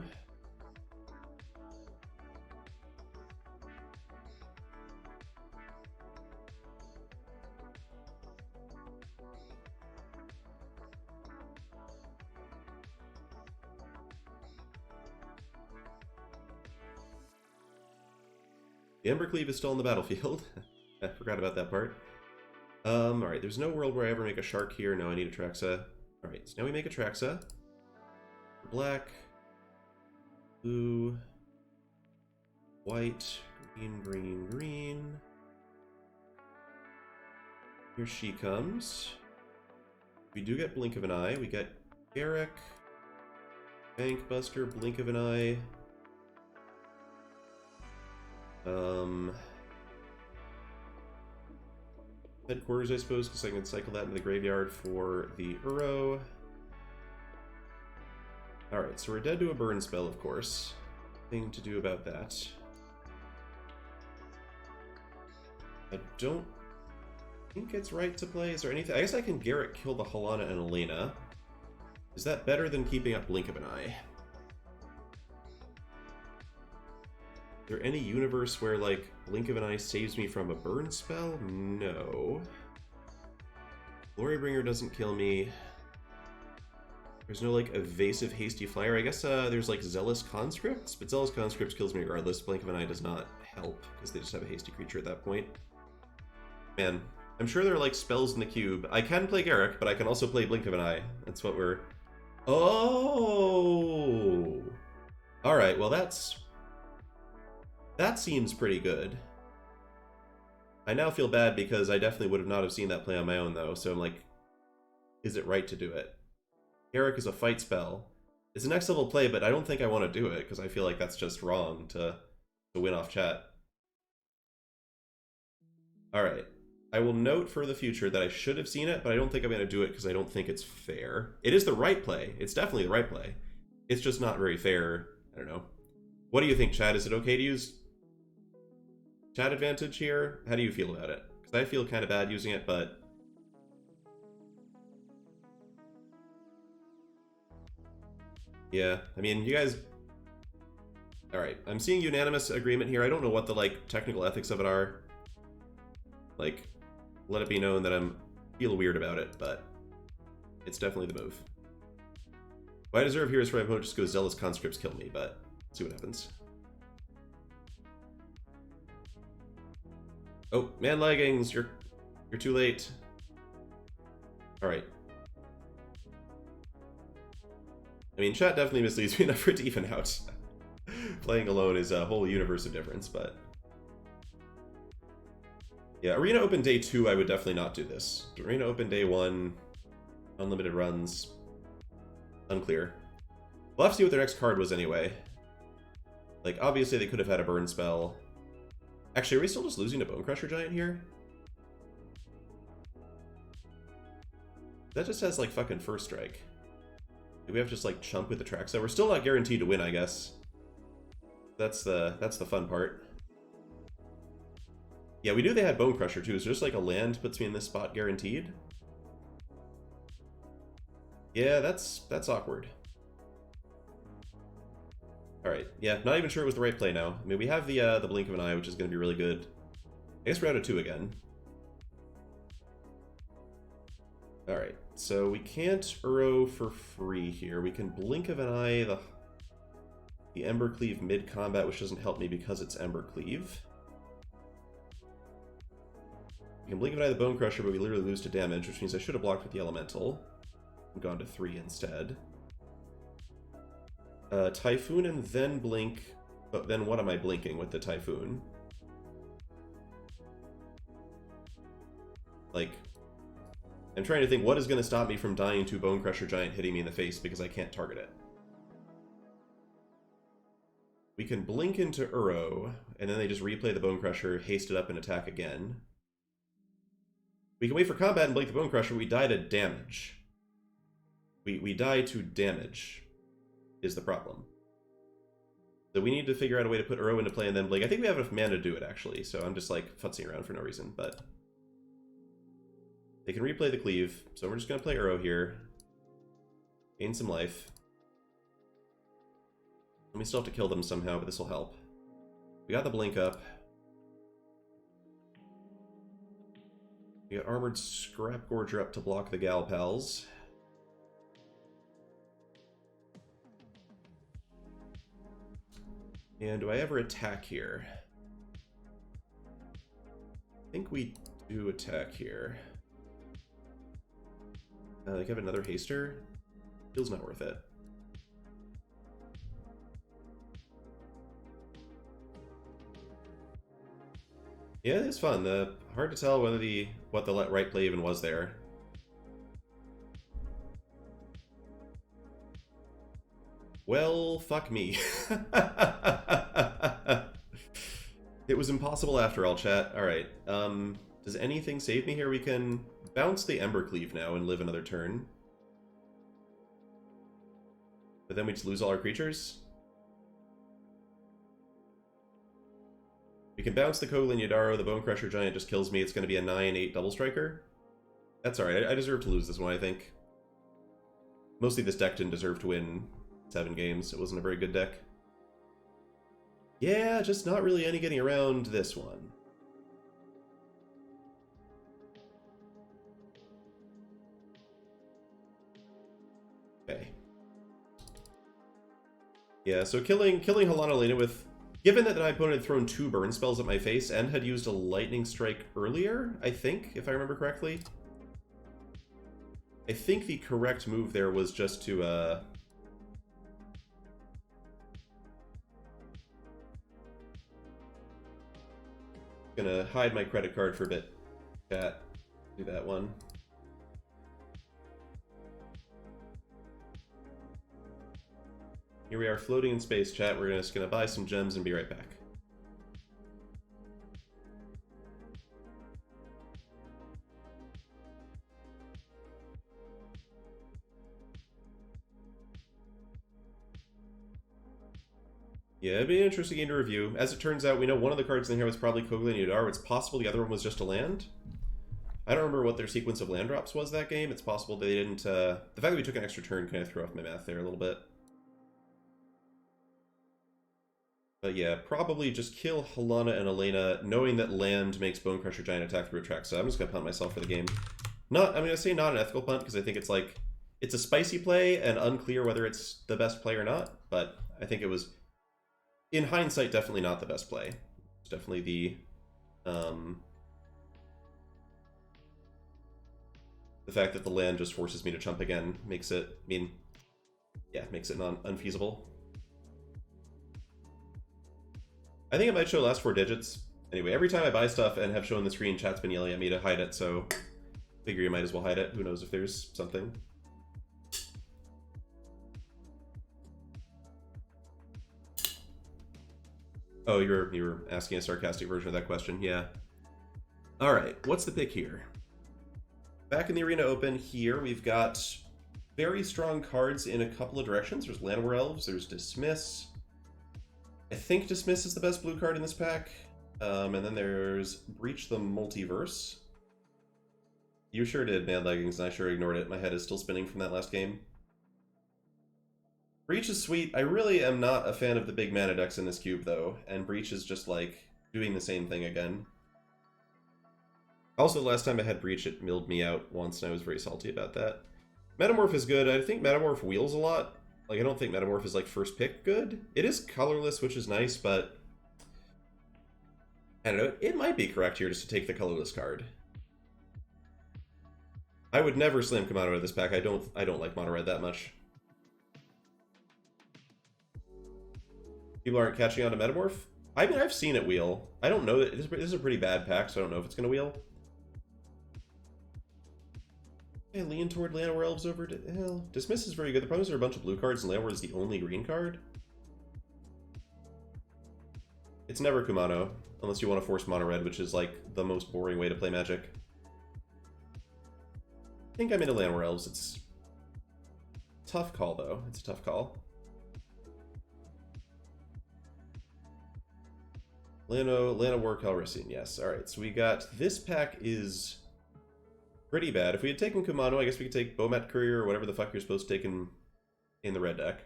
The Embercleave is still on the battlefield. I forgot about that part. Alright, there's no world where I ever make a shark here. No, I need Atraxa. Alright, so now we make Atraxa. Black, blue, white, green, green, green. Here she comes. We do get Blink of an Eye. We get Garruk, Bankbuster, Blink of an Eye. Headquarters, I suppose, because I can cycle that into the graveyard for the Uro. Alright, so we're dead to a burn spell, of course. Thing to do about that. I don't think it's right to play. Is there anything? I guess I can Garruk kill the Halana and Elena. Is that better than keeping up Blink of an Eye? Is there any universe where, like, Blink of an Eye saves me from a burn spell? No. Glorybringer doesn't kill me. There's no, like, evasive hasty flyer. I guess there's, like, Zealous Conscripts, but Zealous Conscripts kills me regardless. Blink of an Eye does not help, because they just have a hasty creature at that point. Man, I'm sure there are, like, spells in the cube. I can play Garruk, but I can also play Blink of an Eye. That's what we're... Oh! Alright, well that seems pretty good. I now feel bad because I definitely would have not have seen that play on my own, though, so I'm like, is it right to do it? Garruk is a fight spell. It's a next level play, but I don't think I want to do it, because I feel like that's just wrong to win off chat. Alright. I will note for the future that I should have seen it, but I don't think I'm going to do it because I don't think it's fair. It is the right play. It's definitely the right play. It's just not very fair. I don't know. What do you think, Chad? Is it okay to use chat advantage here? How do you feel about it? Because I feel kind of bad using it, but... yeah, I mean, you guys... Alright, I'm seeing unanimous agreement here. I don't know what the, like, technical ethics of it are. Like, let it be known that I'm feel weird about it, but it's definitely the move. Well, I deserve heroes for my opponent just go Zealous Conscripts kill me, but see what happens. Oh, man leggings, you're too late. Alright. I mean, chat definitely misleads me enough for it to even out. Playing alone is a whole universe of difference, but... Yeah, Arena Open Day 2, I would definitely not do this. Arena Open Day 1, unlimited runs, unclear. We'll have to see what their next card was anyway. Like, obviously they could have had a burn spell. Actually, are we still just losing to Bonecrusher Giant here? That just has, like, fucking first strike. Do we have to just, like, chump with the Traxa? We're still not guaranteed to win, I guess. That's the fun part. Yeah, we knew they had Bonecrusher, too. Is there just, like, a land puts me in this spot guaranteed? Yeah, that's awkward. Alright, yeah, not even sure it was the right play now. I mean, we have the Blink of an Eye, which is going to be really good. I guess we're out of 2 again. Alright, so we can't Uro for free here. We can Blink of an Eye the Ember Cleave mid-combat, which doesn't help me because it's Ember Cleave. We can Blink of an Eye the Bonecrusher, but we literally lose to damage, which means I should have blocked with the Elemental. And gone to 3 instead. Typhoon and then Blink, but then what am I blinking with the Typhoon? Like, I'm trying to think what is going to stop me from dying to Bonecrusher Giant hitting me in the face because I can't target it. We can blink into Uro, and then they just replay the Bonecrusher, haste it up, and attack again. We can wait for combat and blink the Bonecrusher, we die to damage. We die to damage is the problem. So we need to figure out a way to put Uro into play and then blink. I think we have enough mana to do it, actually, so I'm just, like, futzing around for no reason, but... They can replay the Cleave, so we're just going to play Uro here. Gain some life. And we still have to kill them somehow, but this will help. We got the Blink up. We got Armored Scrap Gorger up to block the Gal Pals. And do I ever attack here? I think we do attack here. Like, have another haster? Feels not worth it. Yeah, it's fun. Hard to tell whether what the right play even was there. Well, fuck me. It was impossible after all, chat. Alright, does anything save me here? We can bounce the Ember Cleave now and live another turn. But then we just lose all our creatures? We can bounce the Koglin Yadaro, the Bonecrusher Giant just kills me, it's going to be a 9/8 double striker. That's alright, I deserve to lose this one, I think. Mostly this deck didn't deserve to win 7 games, it wasn't a very good deck. Yeah, just not really any getting around this one. Okay. Yeah, so killing Halana Lena with... Given that my opponent had thrown 2 burn spells at my face and had used a lightning strike earlier, I think, if I remember correctly. I think the correct move there was just to, Gonna hide my credit card for a bit. Chat. Do that one. Here we are floating in space, chat. We're just gonna buy some gems and be right back. Yeah, it'd be an interesting game to review. As it turns out, we know one of the cards in here was probably Koglin Yadar. It's possible the other one was just a land. I don't remember what their sequence of land drops was that game. It's possible they didn't... The fact that we took an extra turn kind of threw off my math there a little bit. But yeah, probably just kill Halana and Elena, knowing that land makes Bonecrusher Giant attack through a track. So I'm just going to punt myself for the game. I'm going to say not an ethical punt, because I think it's like... It's a spicy play, and unclear whether it's the best play or not. But I think it was... In hindsight, definitely not the best play. It's definitely the fact that the land just forces me to chump again makes it, makes it unfeasible. I think it might show last 4 digits. Anyway, every time I buy stuff and have shown the screen, chat's been yelling at me to hide it, so figure you might as well hide it. Who knows if there's something. Oh, you were asking a sarcastic version of that question, yeah. Alright, what's the pick here? Back in the Arena Open here, we've got very strong cards in a couple of directions. There's Llanowar Elves, there's Dismiss. I think Dismiss is the best blue card in this pack. And then there's Breach the Multiverse. You sure did, Mad Leggings, and I sure ignored it. My head is still spinning from that last game. Breach is sweet. I really am not a fan of the big mana decks in this cube, though, and Breach is just, like, doing the same thing again. Also, last time I had Breach, it milled me out once, and I was very salty about that. Metamorph is good. I think Metamorph wheels a lot. Like, I don't think Metamorph is, like, first pick good. It is colorless, which is nice, but I don't know. It might be correct here just to take the colorless card. I would never slam Kumano out of this pack. I don't like mono red that much. People aren't catching on to Metamorph? I mean, I've seen it wheel. I don't know that this is a pretty bad pack, so I don't know if it's gonna wheel. I lean toward Llanowar Elves over to hell. Dismiss is very good. The problem is there are a bunch of blue cards, and Llanowar is the only green card. It's never Kumano, unless you want to force mono red, which is like the most boring way to play Magic. I think I'm into Llanowar Elves. It's a tough call, though. It's a tough call. Llanowar Calrissian, yes. Alright, so we got... This pack is pretty bad. If we had taken Kumano, I guess we could take Bomat Courier or whatever the fuck you're supposed to take in the red deck.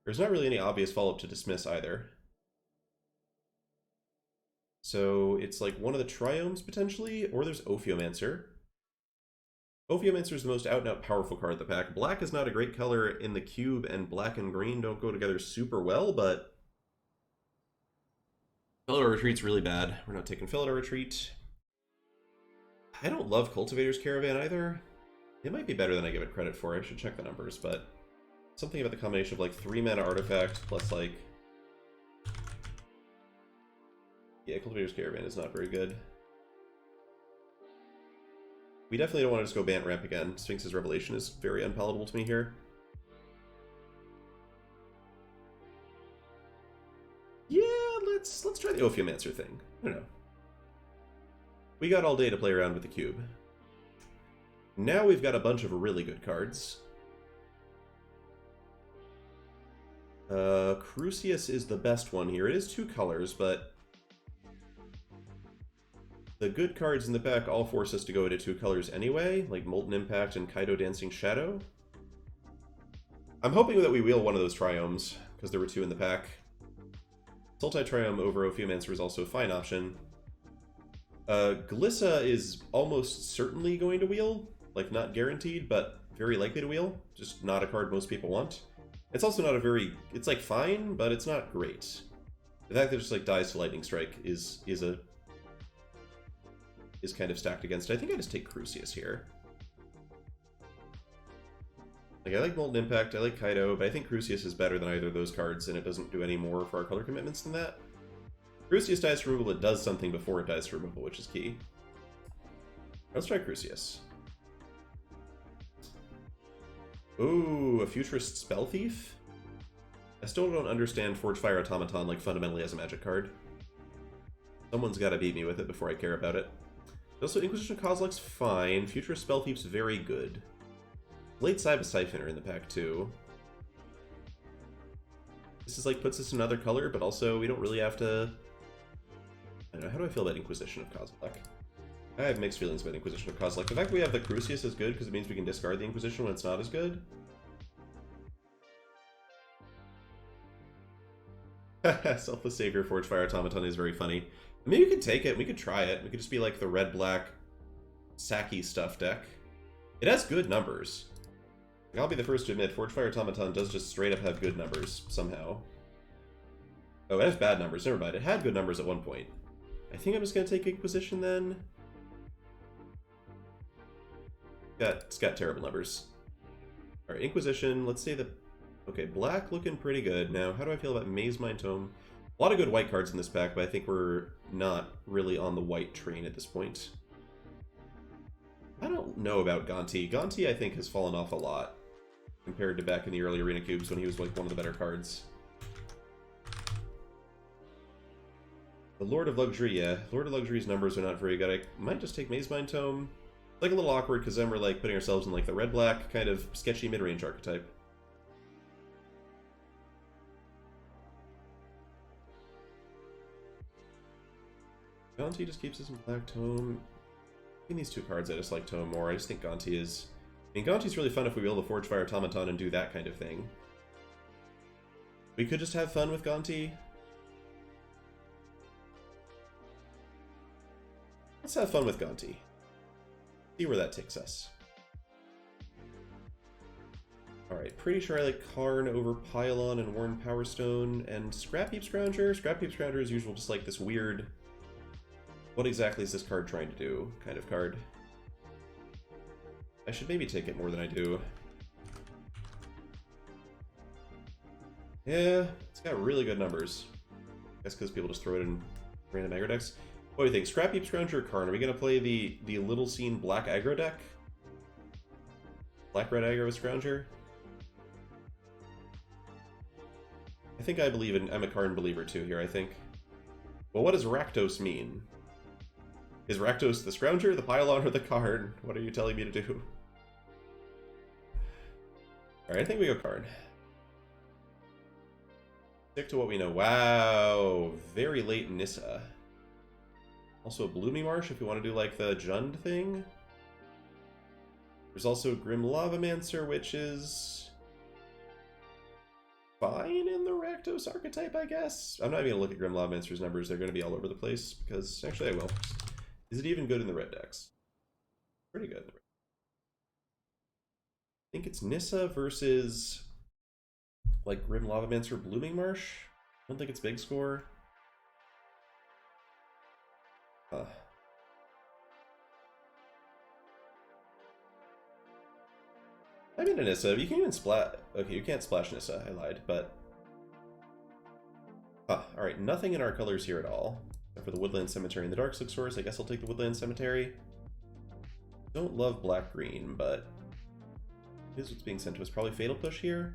There's not really any obvious follow-up to Dismiss either. So it's like one of the Triomes, potentially, or there's Ophiomancer. Ophiomancer is the most out-and-out powerful card of the pack. Black is not a great color in the cube, and black and green don't go together super well, but Felidar Retreat's really bad. We're not taking Felidar Retreat. I don't love Cultivator's Caravan either. It might be better than I give it credit for. I should check the numbers, but something about the combination of like 3 mana artifact plus like... Yeah, Cultivator's Caravan is not very good. We definitely don't want to just go Bant Ramp again. Sphinx's Revelation is very unpalatable to me here. Yeah, let's try the Ophiomancer thing. I don't know. We got all day to play around with the cube. Now we've got a bunch of really good cards. Crucius is the best one here. It is 2 colors, but the good cards in the pack all force us to go into 2 colors anyway, like Molten Impact and Kaido Dancing Shadow. I'm hoping that we wheel one of those Triomes, because there were 2 in the pack. Sultai Triome over Ophiomancer is also a fine option. Glissa is almost certainly going to wheel. Like, not guaranteed, but very likely to wheel. Just not a card most people want. It's also not a very... It's, like, fine, but it's not great. The fact that it just, like, dies to Lightning Strike is kind of stacked against it. I think I just take Crucius here. Like, I like Molten Impact, I like Kaido, but I think Crucius is better than either of those cards, and it doesn't do any more for our color commitments than that. Crucius dies to removal, it does something before it dies to removal, which is key. Let's try Crucius. Ooh, a Futurist Spell Thief? I still don't understand Forgefire Automaton, like, fundamentally as a Magic card. Someone's gotta beat me with it before I care about it. Also, Inquisition of Kozilek's fine. Futurist Spell Thief's very good. Blade Cybus Siphoner in the pack, too. This is, like, puts us in another color, but also we don't really have to... I don't know, how do I feel about Inquisition of Kozilek? I have mixed feelings about Inquisition of Kozilek. The fact that we have the Crucius is good, because it means we can discard the Inquisition when it's not as good. Selfless Savior Forgefire Automaton is very funny. I mean, we could take it, we could try it. We could just be like the red-black Saki stuff deck. It has good numbers. Like, I'll be the first to admit, Forgefire Automaton does just straight up have good numbers, somehow. Oh, it has bad numbers, never mind. It had good numbers at one point. I think I'm just going to take Inquisition then. It's got terrible numbers. Alright, Inquisition, let's say the... Okay, black looking pretty good. Now, how do I feel about Mazemind Tome? A lot of good white cards in this pack, but I think we're not really on the white train at this point. I don't know about Gonti. Gonti, I think, has fallen off a lot compared to back in the early Arena Cubes when he was like one of the better cards. The Lord of Luxury, yeah. Lord of Luxury's numbers are not very good. I might just take Mazemind Tome. It's like a little awkward because then we're like putting ourselves in like the red-black kind of sketchy mid-range archetype. Gonti just keeps us in black Tome. In these two cards, I just like Tome more. I just think Gonti is... I mean, Gonti's really fun if we will the Forge Fire Automaton and do that kind of thing. We could just have fun with Gonti. Let's have fun with Gonti. See where that takes us. Alright, pretty sure I like Karn over Pylon and Worn Power Stone and Scrapheap Scrounger. Scrapheap Scrounger is usual, just like this weird... What exactly is this card trying to do kind of card. I should maybe take it more than I do. Yeah, it's got really good numbers. I guess because people just throw it in random aggro decks. What do you think? Scrapheap Scrounger or Karn? Are we going to play the Little Scene black aggro deck? Black-red aggro with Scrounger? I think I believe in... I'm a Karn believer too here, I think. Well, what does Rakdos mean? Is Rakdos the Scrounger, the Pylon, or the Karn? What are you telling me to do? Alright, I think we go Karn. Stick to what we know. Wow! Very late Nissa. Also a Blooming Marsh if we want to do like the Jund thing. There's also Grim Lavamancer, which is... fine in the Rakdos archetype, I guess. I'm not even going to look at Grim Lavamancer's numbers. They're going to be all over the place, because... Actually, I will. Is it even good in the red decks? Pretty good. I think it's Nissa versus... like Grim Lavamancer Blooming Marsh? I don't think it's big score. I mean, a Nissa, you can even splat. Okay, you can't splash Nissa, I lied, but... alright, nothing in our colors here at all. Except for the Woodland Cemetery and the Dark Silk Source. I guess I'll take the Woodland Cemetery. Don't love black-green, but... here's what's being sent to us. Probably Fatal Push here?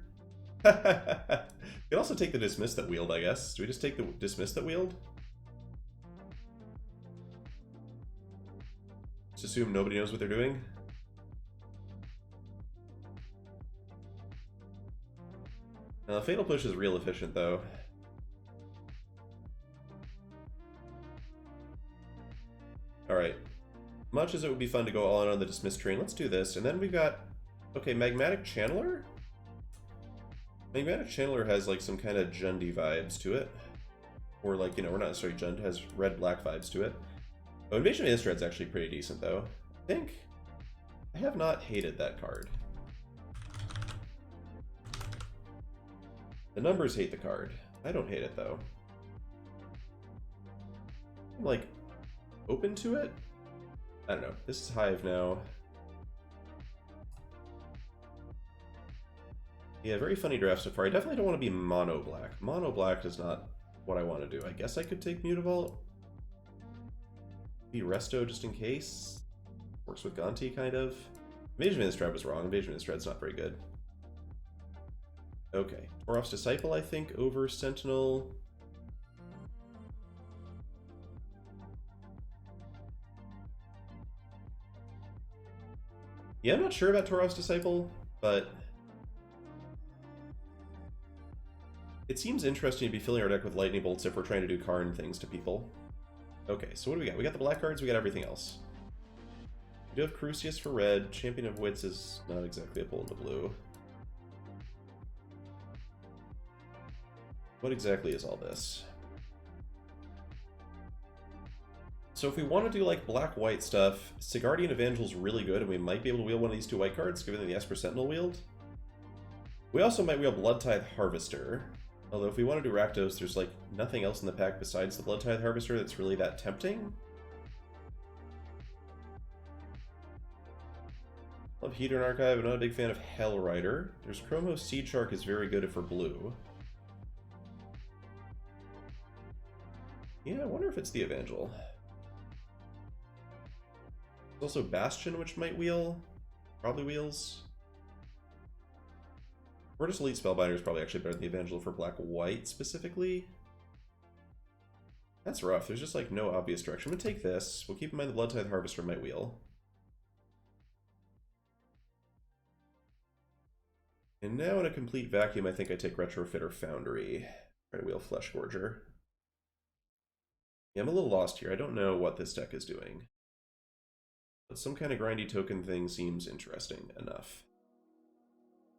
You can also take the Dismiss That Wield, I guess. Do we just take the Dismiss That Wield? Just assume nobody knows what they're doing? Fatal Push is real efficient, though. Alright. Much as it would be fun to go all in on the Dismiss train, let's do this. And then we've got... okay, Magmatic Channeler? Magmatic Channeler has, like, some kind of Jundy vibes to it. Or, like, you know, we're not necessarily Jund, has red-black vibes to it. Oh, Invasion of Innistrad's actually pretty decent, though. I think... I have not hated that card. The numbers hate the card. I don't hate it, though. I'm, like, open to it? I don't know. This is Hive now. Yeah, very funny draft so far. I definitely don't want to be mono-black. Mono-black is not what I want to do. I guess I could take Mutavault. Be Resto just in case. Works with Gonti, kind of. Invasion of Innistrad was wrong. Invasion of Innistrad's not very good. Okay. Torov's Disciple, I think, over Sentinel. Yeah, I'm not sure about Torov's Disciple, but... it seems interesting to be filling our deck with Lightning Bolts if we're trying to do Karn things to people. Okay, so what do we got? We got the black cards, we got everything else. We do have Crucius for red. Champion of Wits is not exactly a pull into blue. What exactly is all this? So if we want to do like black-white stuff, Sigardian Evangel's really good, and we might be able to wield one of these two white cards, given the Esper Sentinel wield. We also might wield Bloodtithe Harvester. Although if we want to do Rakdos, there's like nothing else in the pack besides the Bloodtithe Harvester that's really that tempting. Love Hedron Archive, I'm not a big fan of Hellrider. There's Chromos Seed Shark is very good if we're blue. Yeah, I wonder if it's the Evangel. There's also Bastion, which might wheel. Probably wheels. Mortis Elite Spellbinder is probably actually better than the Evangel for black-white specifically. That's rough. There's just like no obvious direction. I'm gonna take this. We'll keep in mind the Bloodtithe Harvester might wheel. And now in a complete vacuum, I think I take Retrofitter Foundry. Try to wheel Flesh Gorger. Yeah, I'm a little lost here. I don't know what this deck is doing. But some kind of grindy token thing seems interesting enough.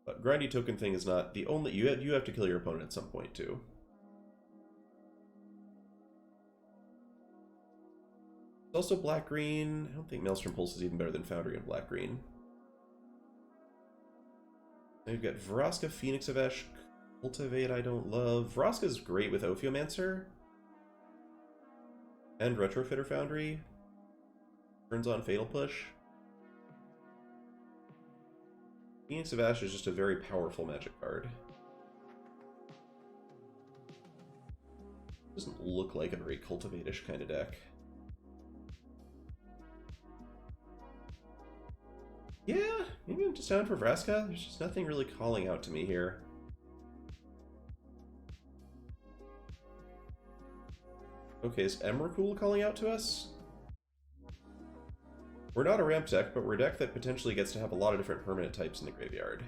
But grindy token thing is not the only... You have to kill your opponent at some point, too. It's also black-green. I don't think Maelstrom Pulse is even better than Foundry and black-green. Now you've got Vraska, Phoenix of Ash, Cultivate I don't love. Vraska's great with Ophiomancer. And Retrofitter Foundry. Turns on Fatal Push. Phoenix of Ash is just a very powerful magic card. Doesn't look like a very Cultivate-ish kind of deck. Yeah, maybe I'm just down for Vraska. There's just nothing really calling out to me here. Okay, is Emrakul calling out to us? We're not a ramp deck, but we're a deck that potentially gets to have a lot of different permanent types in the graveyard.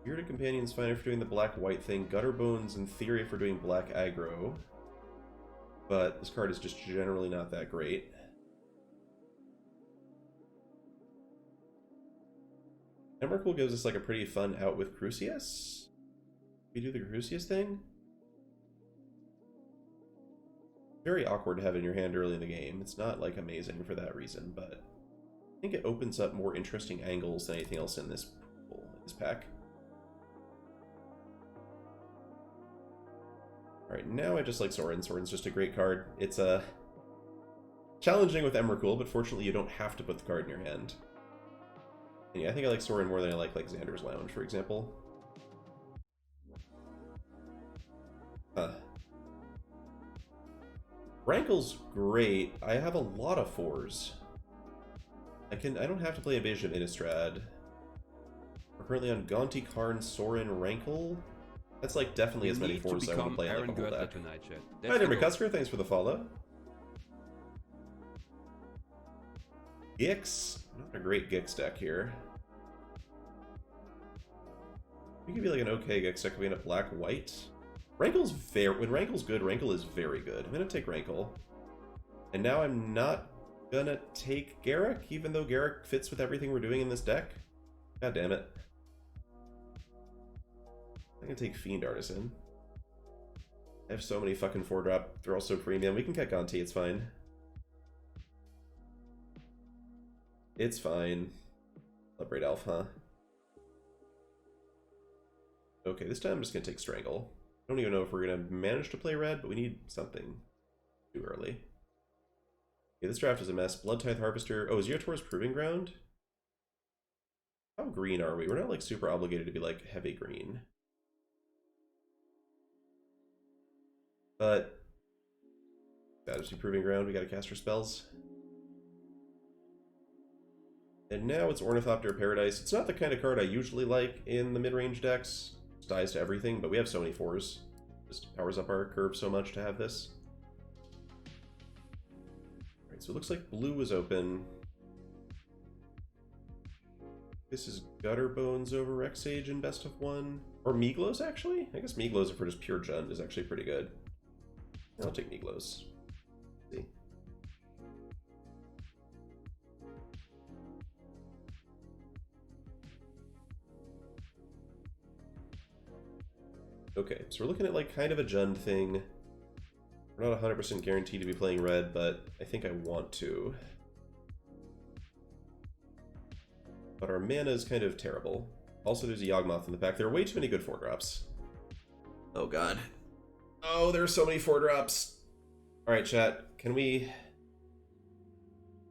Bearded Companion's fine for doing the black-white thing. Gutterbones, in theory, for doing black aggro. But this card is just generally not that great. Emrakul gives us like a pretty fun out with Crucius. We do the Crucius thing. Very awkward to have in your hand early in the game. It's not like amazing for that reason, but I think it opens up more interesting angles than anything else in this pack. Alright, now I just like Sorin. Sorin's just a great card. It's challenging with Emrakul, but fortunately you don't have to put the card in your hand. And yeah, I think I like Sorin more than I like Xander's Lounge, for example. Rankle's great. I have a lot of 4s. I don't have to play Invasion of Innistrad. We're currently on Gonti, Karn, Sorin, Rankle. That's like definitely as many 4s as I want to play in like a whole deck. Hi there, McCusker. Thanks for the follow. Gix. Not a great Gix deck here. We could be like an okay Gix deck being a black-white. Rankle's when Rankle's good, Rankle is very good. I'm gonna take Rankle. And now I'm not gonna take Garruk, even though Garruk fits with everything we're doing in this deck. God damn it. I'm gonna take Fiend Artisan. I have so many fucking 4-drop. They're all so premium. We can get Gonti, it's fine. It's fine. Celebrate Elf, huh? Okay, this time I'm just gonna take Strangle. I don't even know if we're gonna manage to play red, but we need something too early. Okay, this draft is a mess. Bloodtithe Harvester. Oh, is Yotor's Proving Ground? How green are we? We're not like super obligated to be like heavy green. But gotta be Proving Ground, we gotta cast our spells. And now it's Ornithopter Paradise. It's not the kind of card I usually like in the mid-range decks. It dies to everything, but we have so many 4s. Just powers up our curve so much to have this. Alright, so it looks like blue is open. This is Gutterbones over Rexage in best of 1. Or Meaglos, actually? I guess Meaglos, if we're just pure Jund, is actually pretty good. I'll take Meaglos. See. Okay, so we're looking at like kind of a Jund thing. We're not 100% guaranteed to be playing red, but I think I want to. But our mana is kind of terrible. Also, there's a Yawgmoth in the back. There are way too many good 4-drops. Oh god. Oh, there are so many 4-drops. Alright, chat. Can we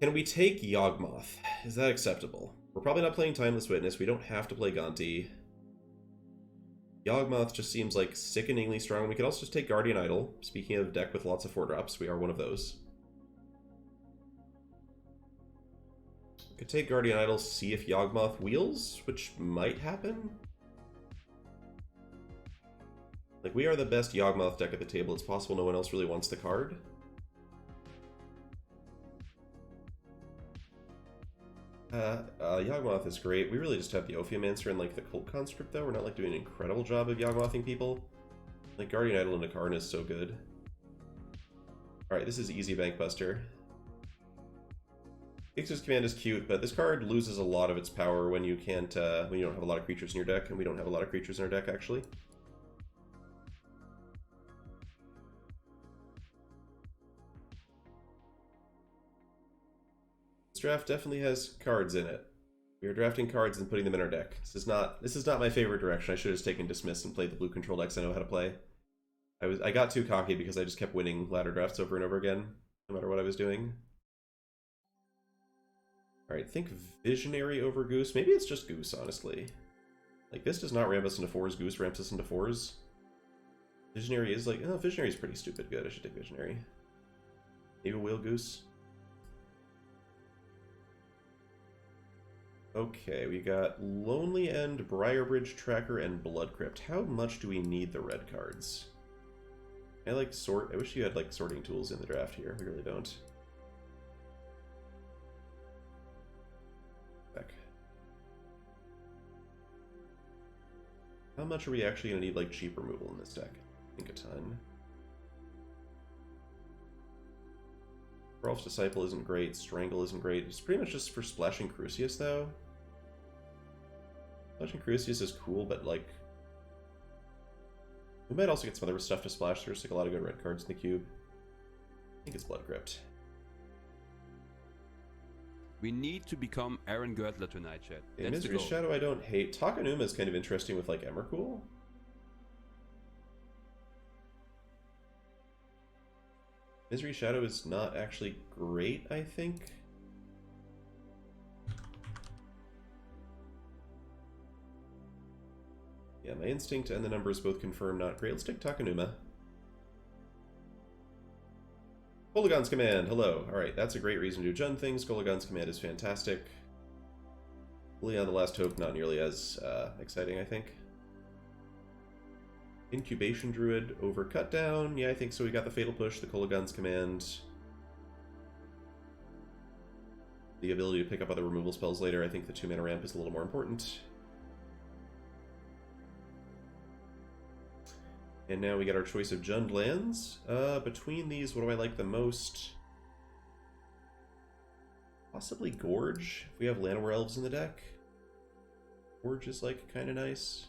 take Yawgmoth? Is that acceptable? We're probably not playing Timeless Witness. We don't have to play Gonti. Yawgmoth just seems like sickeningly strong. We could also just take Guardian Idol. Speaking of deck with lots of 4-drops, we are one of those. We could take Guardian Idol, see if Yawgmoth wheels, which might happen. Like, we are the best Yawgmoth deck at the table. It's possible no one else really wants the card. Yawgmoth is great. We really just have the Ophiomancer and like the Cult Conscript though. We're not like doing an incredible job of Yawgmothing people. Like Guardian Idol and Nakarn is so good. Alright, this is easy Bank Buster. Ix's Command is cute, but this card loses a lot of its power when you can't when you don't have a lot of creatures in your deck, and we don't have a lot of creatures in our deck actually. Draft definitely has cards in it. We are drafting cards and putting them in our deck. This is not my favorite direction. I should have just taken Dismiss and played the blue control decks I know how to play. I got too cocky because I just kept winning ladder drafts over and over again, no matter what I was doing. Alright, think Visionary over Goose. Maybe it's just Goose, honestly. Like, this does not ramp us into 4s. Goose ramps us into 4s. Visionary is like... Oh, Visionary is pretty stupid good. I should take Visionary. Maybe Wheel Goose. Okay, we got Lonely End, Briarbridge Tracker, and Blood Crypt. How much do we need the red cards? I like sort. I wish you had like sorting tools in the draft here. We really don't. Back. How much are we actually gonna need like cheap removal in this deck? I think a ton. Rolf's Disciple isn't great. Strangle isn't great. It's pretty much just for splashing Crucius though. Splashing Crucius is cool, but like... We might also get some other stuff to splash. There's like a lot of good red cards in the cube. I think it's Blood Crypt. We need to become Aaron Gertler tonight, Chet. Yeah, Misery Shadow I don't hate. Takenuma is kind of interesting with like Emrakul. Misery Shadow is not actually great, I think. Yeah, my instinct and the numbers both confirm not great. Let's take Takenuma. Kolagon's Command, hello. Alright, that's a great reason to do Jund things. Kolagon's Command is fantastic. Leon the Last Hope, not nearly as exciting, I think. Incubation Druid over Cutdown. Yeah, I think so. We got the Fatal Push, the Kolagon's Command. The ability to pick up other removal spells later. I think the 2-mana ramp is a little more important. And now we got our choice of Jund lands. Between these, what do I like the most? Possibly Gorge, if we have Llanowar Elves in the deck. Gorge is, like, kind of nice.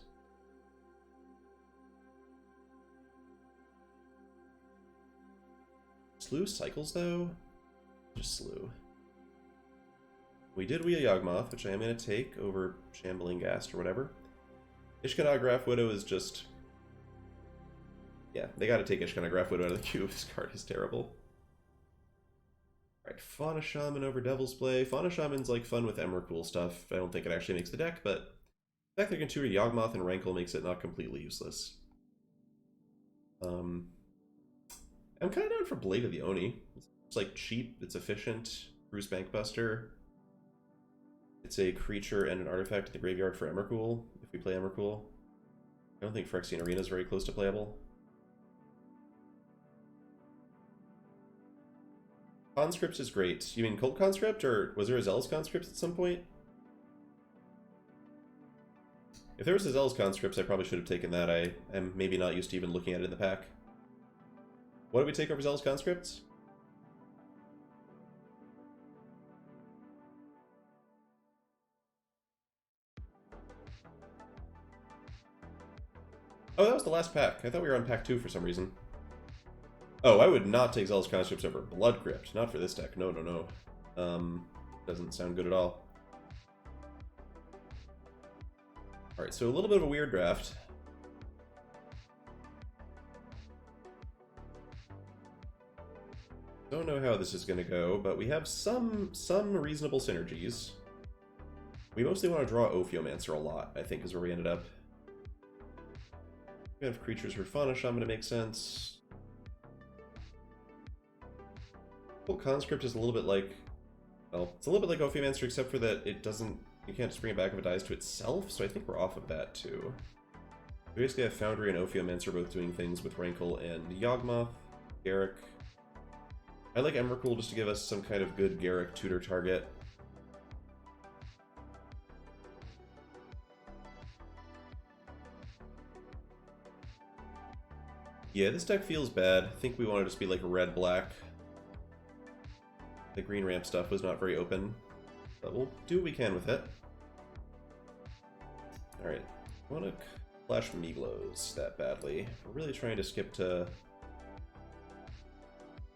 Slew cycles, though? Just Slew. We did wheel Yawgmoth, which I am going to take over Shambling Ghast or whatever. Ishkanah Graph Widow is just... Yeah, they gotta take Ishkanah Graph Widow out of the cube. This card is terrible. Alright, Fauna Shaman over Devil's Play. Fauna Shaman's like fun with Emrakul stuff. I don't think it actually makes the deck, but the fact that you can tutor Yawgmoth and Rankle makes it not completely useless. I'm kind of down for Blade of the Oni. It's like cheap, it's efficient, Bruce Bankbuster. It's a creature and an artifact in the graveyard for Emrakul, if we play Emrakul. I don't think Phyrexian Arena is very close to playable. Conscript is great. You mean Cult Conscript, or was there a Zealous Conscript at some point? If there was a Zealous Conscript, I probably should have taken that. I am maybe not used to even looking at it in the pack. What did we take over Zealous Conscripts? Oh, that was the last pack. I thought we were on pack 2 for some reason. Oh, I would not take Zealous Conscripts over Blood Crypt. Not for this deck. No, no, no. Doesn't sound good at all. Alright, so a little bit of a weird draft. Don't know how this is going to go, but we have some reasonable synergies. We mostly want to draw Ophiomancer a lot, I think, is where we ended up. We have creatures for Fauna Shaman to make sense. Well, Conscript is a little bit like... Well, it's a little bit like Ophiomancer, except for that it doesn't... You can't just bring it back if it dies to itself, so I think we're off of that, too. We basically have Foundry and Ophiomancer both doing things with Rankle and Yawgmoth, Garruk. I like Emrakul just to give us some kind of good Garruk tutor target. Yeah, this deck feels bad. I think we want to just be like red-black. The green ramp stuff was not very open, but we'll do what we can with it. Alright, I want to flash Meaglows that badly. We're really trying to skip to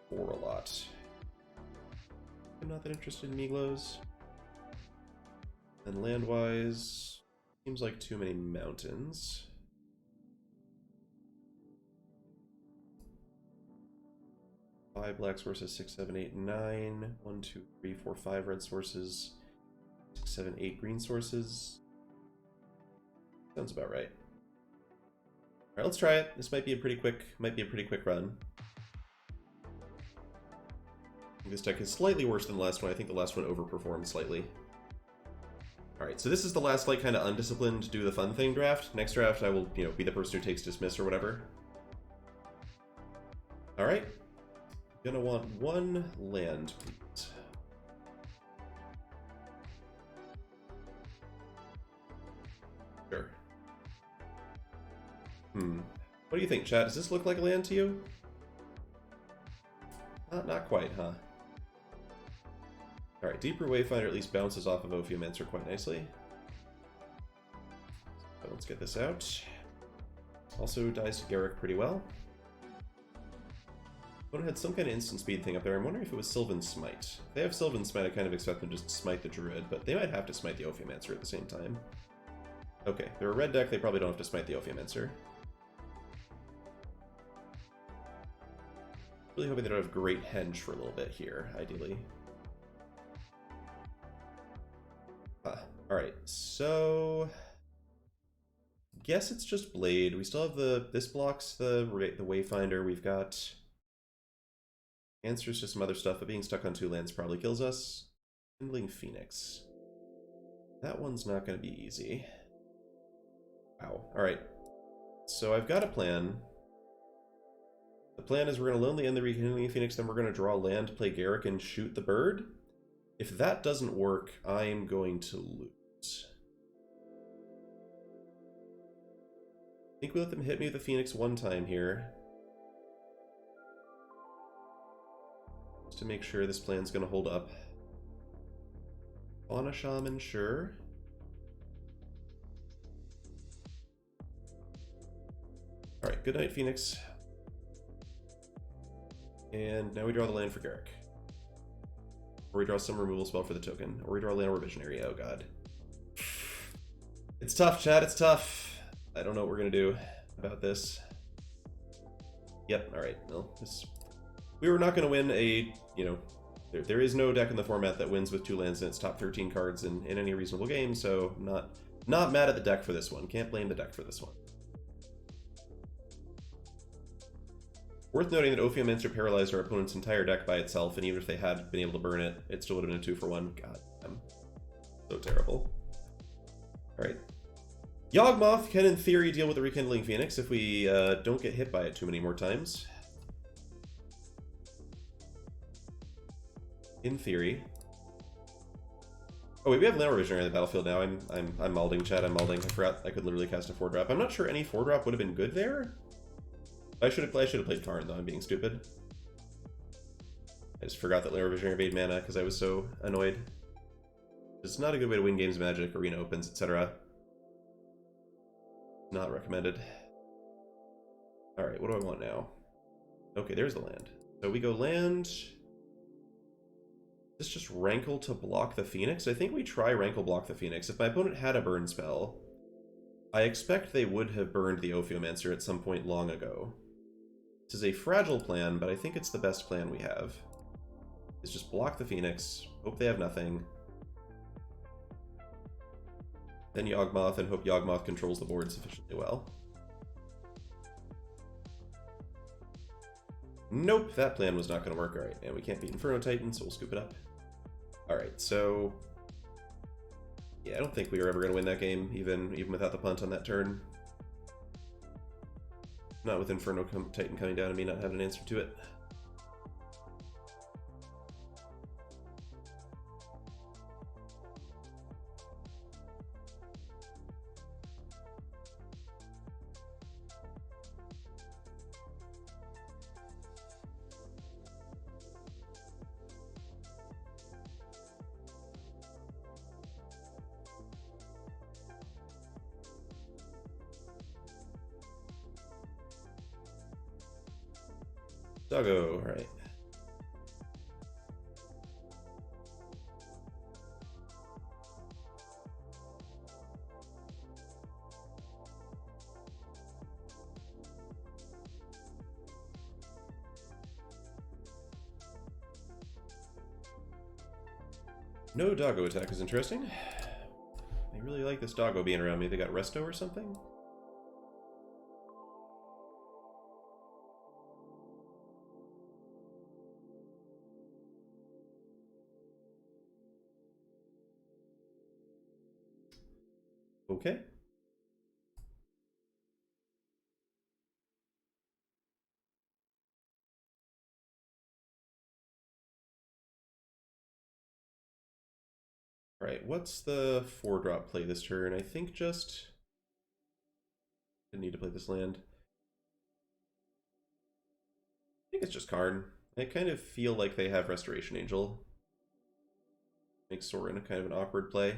4 a lot. I'm not that interested in Meaglows. And land-wise, seems like too many mountains. Five black sources, 6, 7, 8, 9. 1, 2, 3, 4, 5 red sources. 6, 7, 8 green sources. Sounds about right. Alright, let's try it. This might be a pretty quick run. I think this deck is slightly worse than the last one. I think the last one overperformed slightly. Alright, so this is the last, like, kind of undisciplined do the fun thing draft. Next draft, I will, you know, be the person who takes dismiss or whatever. Alright. Gonna want 1 land, please. Sure. What do you think, chat? Does this look like a land to you? Not quite, huh? Alright, Deeper Wayfinder at least bounces off of Ophiomancer quite nicely. So let's get this out. Also dies to Garruk pretty well. Opponent had some kind of instant speed thing up there. I'm wondering if it was Sylvan Smite. If they have Sylvan Smite, I kind of expect them to just smite the Druid, but they might have to smite the Ophiomancer at the same time. Okay, they're a red deck, they probably don't have to smite the Ophiomancer. Really hoping they don't have Great Henge for a little bit here, ideally. Alright, so... guess it's just Blade. We still have this blocks the Wayfinder. We've got answers to some other stuff, but being stuck on 2 lands probably kills us. Kindling Phoenix. That one's not going to be easy. Wow. Alright. So I've got a plan. The plan is we're going to Lonely End the Rekindling Phoenix, then we're going to draw land, play Garruk, and shoot the bird. If that doesn't work, I'm going to lose. I think we let them hit me with the Phoenix 1 time here. Just to make sure this plan's going to hold up. Fauna Shaman, sure. Alright, good night, Phoenix. And now we draw the land for Garruk. Or we draw some removal spell for the token. Or we draw Llanowar Visionary. Oh god. It's tough, chat, it's tough. I don't know what we're gonna do about this. Yep, alright. Well, we were not gonna win a, you know, there is no deck in the format that wins with 2 lands in its top 13 cards in any reasonable game, so not mad at the deck for this one. Can't blame the deck for this one. Worth noting that Ophiomancer paralyzed our opponent's entire deck by itself, and even if they had been able to burn it, it still would have been a 2-for-1. God, I'm so terrible. Alright. Yawgmoth can, in theory, deal with the Rekindling Phoenix if we don't get hit by it too many more times. In theory. Oh wait, we have Llanowar Visionary on the battlefield now. I'm malding, chat. I'm malding. I forgot I could literally cast a 4-drop. I'm not sure any 4-drop would have been good there. I should have played Karn though. I'm being stupid. I just forgot that Llanowar Visionary made mana because I was so annoyed. It's not a good way to win games, Magic, Arena Opens, etc. Not recommended. Alright, what do I want now? Okay, there's the land. So we go land. Is this just Rankle to block the Phoenix? I think we try Rankle block the Phoenix. If my opponent had a burn spell, I expect they would have burned the Ophiomancer at some point long ago. This is a fragile plan, but I think it's the best plan we have. Is just block the Phoenix, hope they have nothing. Then Yawgmoth, and hope Yawgmoth controls the board sufficiently well. Nope, that plan was not going to work. Alright, and we can't beat Inferno Titan, so we'll scoop it up. Alright, so... yeah, I don't think we were ever going to win that game, even without the punt on that turn. Not with Inferno Titan coming down and me not having an answer to it. Doggo, alright. No doggo attack is interesting. I really like this doggo being around me. They got resto or something? Okay. Alright, what's the 4-drop play this turn? I think just... didn't need to play this land. I think it's just Karn. I kind of feel like they have Restoration Angel. Makes Sorin kind of an awkward play.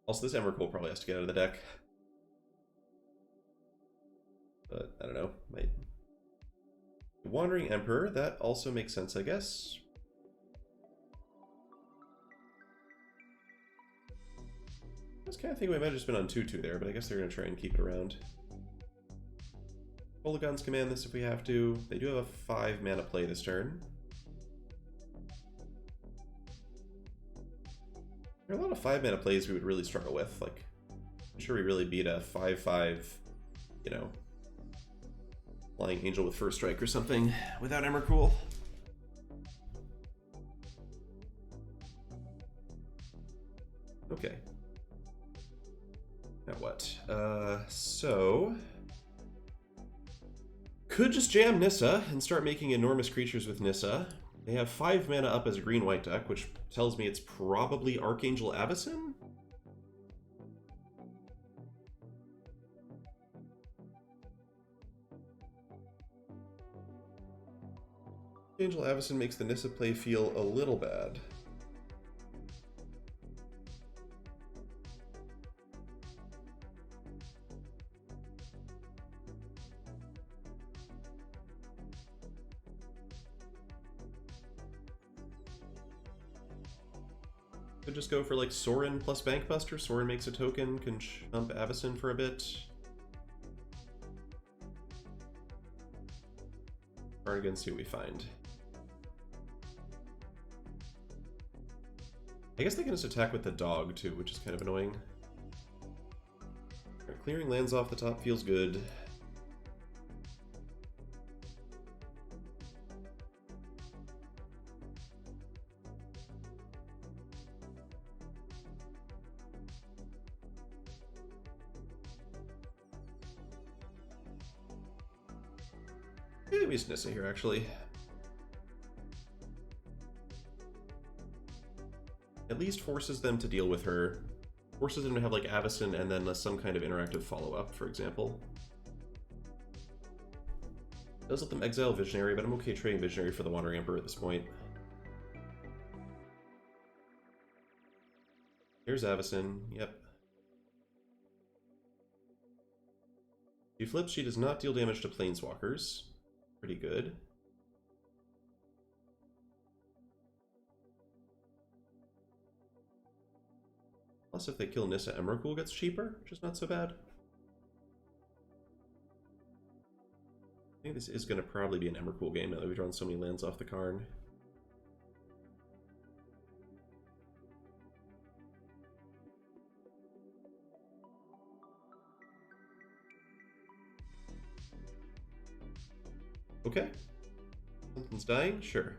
Also, this Emrakul probably has to get out of the deck. But, I don't know. Might... Wandering Emperor, that also makes sense, I guess. I was kind of thinking we might have just been on 2-2 there, but I guess they're going to try and keep it around. Polygons command this if we have to. They do have a 5-mana play this turn. There are a lot of 5-mana plays we would really struggle with. Like, I'm sure we really beat a 5/5, you know, Flying Angel with First Strike or something without Emrakul. Okay. Now what? So... could just jam Nissa and start making enormous creatures with Nissa. They have 5 mana up as a green-white deck, which tells me it's probably Archangel Avacyn? Archangel Avacyn makes the Nissa play feel a little bad. Could just go for like Sorin plus Bankbuster. Sorin makes a token, can jump Avacyn for a bit. Guard again, see what we find. I guess they can just attack with the dog too, which is kind of annoying. Right, clearing lands off the top feels good. Maybe we use Nissa here, actually. At least forces them to deal with her. Forces them to have, like, Avacyn and then some kind of interactive follow-up, for example. Does let them exile Visionary, but I'm okay trading Visionary for the Wandering Emperor at this point. Here's Avacyn, yep. She flips, she does not deal damage to Planeswalkers. Pretty good. Plus, if they kill Nissa, Emrakul gets cheaper, which is not so bad. I think this is going to probably be an Emrakul game now that we've drawn so many lands off the Karn. Okay. Something's dying? Sure.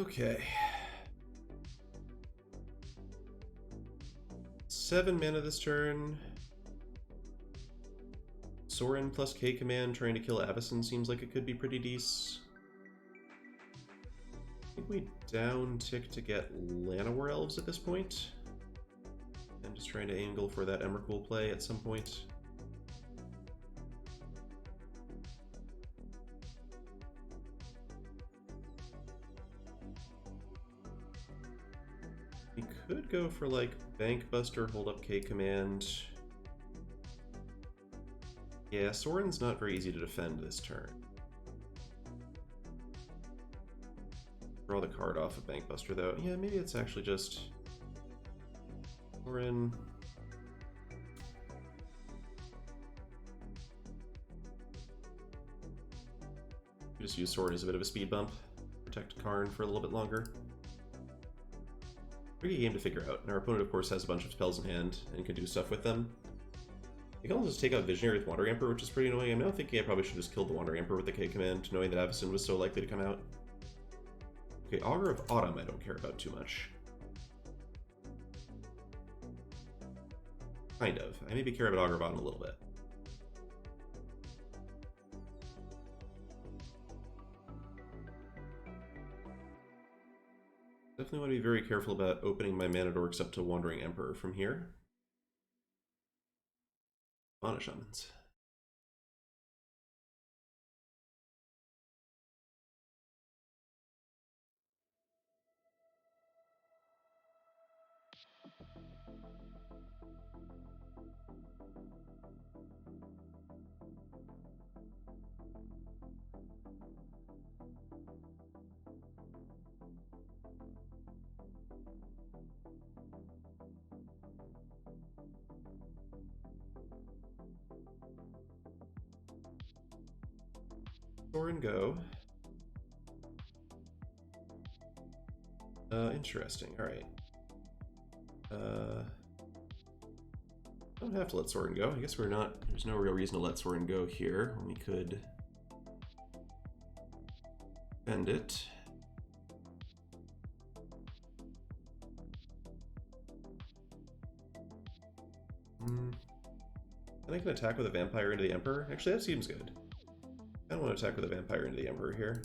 Okay. 7 mana this turn. Sorin plus K command trying to kill Avacyn seems like it could be pretty decent. I think we down tick to get Llanowar Elves at this point. I'm just trying to angle for that Emrakul play at some point. We could go for like Bankbuster, hold up K command. Yeah, Sorin's not very easy to defend this turn. Draw the card off of Bankbuster though. Yeah, maybe it's actually just Sorin. Just use Sorin as a bit of a speed bump. Protect Karn for a little bit longer. Tricky game to figure out, and our opponent of course has a bunch of spells in hand and can do stuff with them. You can also just take out Visionary with Wandering Emperor, which is pretty annoying. I'm now thinking I probably should have just killed the Wandering Emperor with the K command, knowing that Avacyn was so likely to come out. Okay, Augur of Autumn I don't care about too much. Kind of. I maybe care about Augur of Autumn a little bit. Definitely want to be very careful about opening my mana dorks up to Wandering Emperor from here. Mana Shamans. Sorin go. Interesting. Alright. Don't have to let Sorin go. I guess we're not... There's no real reason to let Sorin go here when we could end it. And I can attack with a Vampire into the Emperor. Actually, that seems good. I don't want to attack with a Vampire into the Emperor here.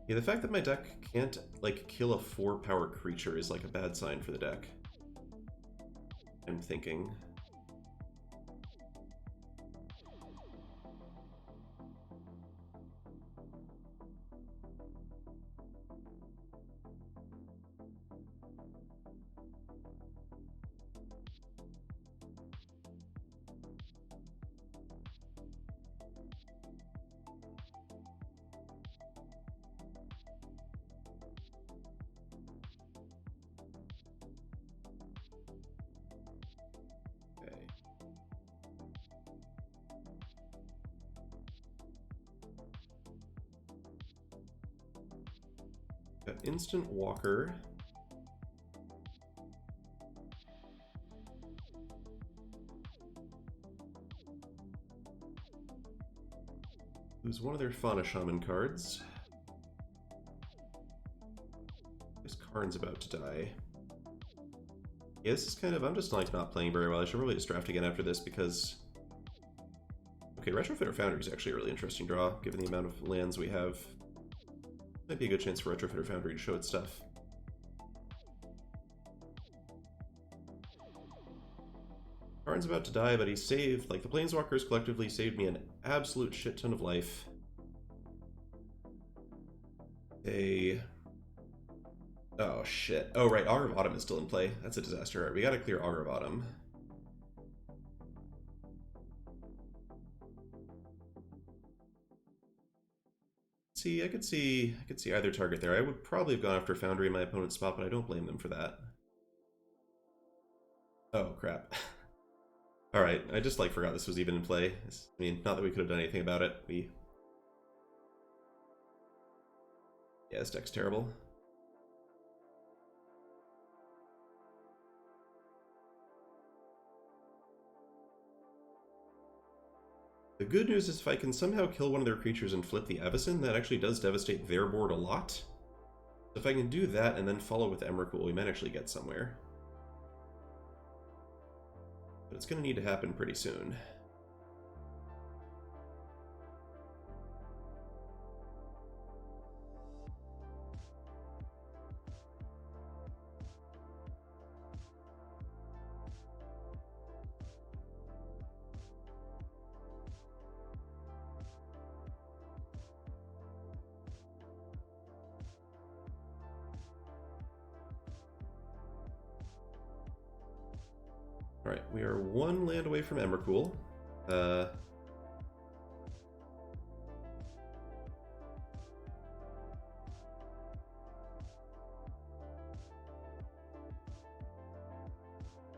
Yeah, the fact that my deck can't, like, kill a 4-power creature is, like, a bad sign for the deck. I'm thinking. Instant Walker. Lose one of their Fauna Shaman cards. This Karn's about to die. Yeah, this is kind of... I'm just like not playing very well. I should probably just draft again after this because... Okay, Retrofitter Foundry is actually a really interesting draw, given the amount of lands we have. Might be a good chance for Retrofitter Foundry to show its stuff. Karn's about to die, but he saved, like, the Planeswalkers collectively saved me an absolute shit ton of life. Oh, shit. Oh, right, Augur of Autumn is still in play. That's a disaster. All right, we gotta clear Augur of Autumn. See, I could see either target there. I would probably have gone after Foundry in my opponent's spot, but I don't blame them for that. Oh, crap. Alright, I just, like, forgot this was even in play. I mean, not that we could have done anything about it. Yeah, this deck's terrible. The good news is if I can somehow kill one of their creatures and flip the Avacyn, that actually does devastate their board a lot. So if I can do that and then follow with Emrakul, we might actually get somewhere. But it's going to need to happen pretty soon. Alright, we are one land away from Emrakul.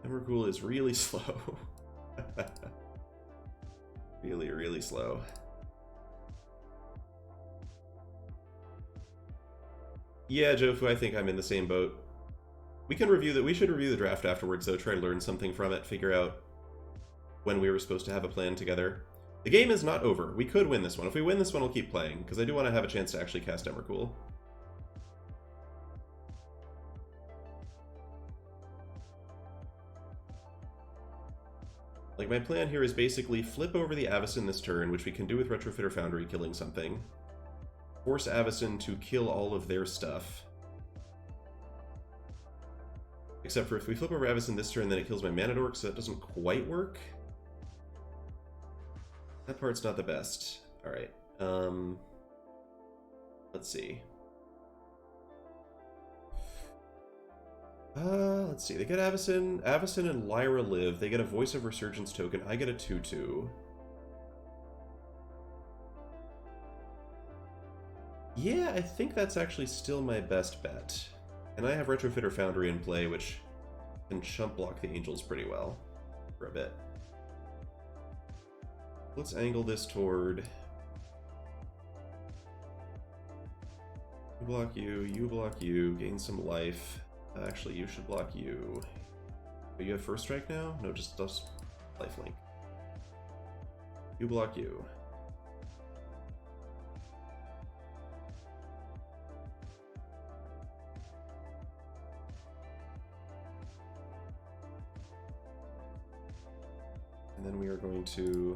Emrakul is really slow. Really, really slow. Yeah, Jofu, I think I'm in the same boat. We can review that. We should review the draft afterwards, though. Try to learn something from it. Figure out when we were supposed to have a plan together. The game is not over. We could win this one. If we win this one, we'll keep playing, because I do want to have a chance to actually cast Emrakul. Like, my plan here is basically flip over the Avacyn this turn, which we can do with Retrofitter Foundry killing something. Force Avacyn to kill all of their stuff. Except for if we flip over Avacyn this turn, then it kills my Mana Dork, so that doesn't quite work. That part's not the best. Alright. Let's see. Let's see. They get Avacyn. Avacyn and Lyra live. They get a Voice of Resurgence token. I get a 2/2. Yeah, I think that's actually still my best bet. And I have Retrofitter Foundry in play, which can chump block the Angels pretty well for a bit. Let's angle this toward... You block you block you, gain some life. Actually, you should block you. Oh, you have first strike now? No, just lifelink. You block you. And then we are going to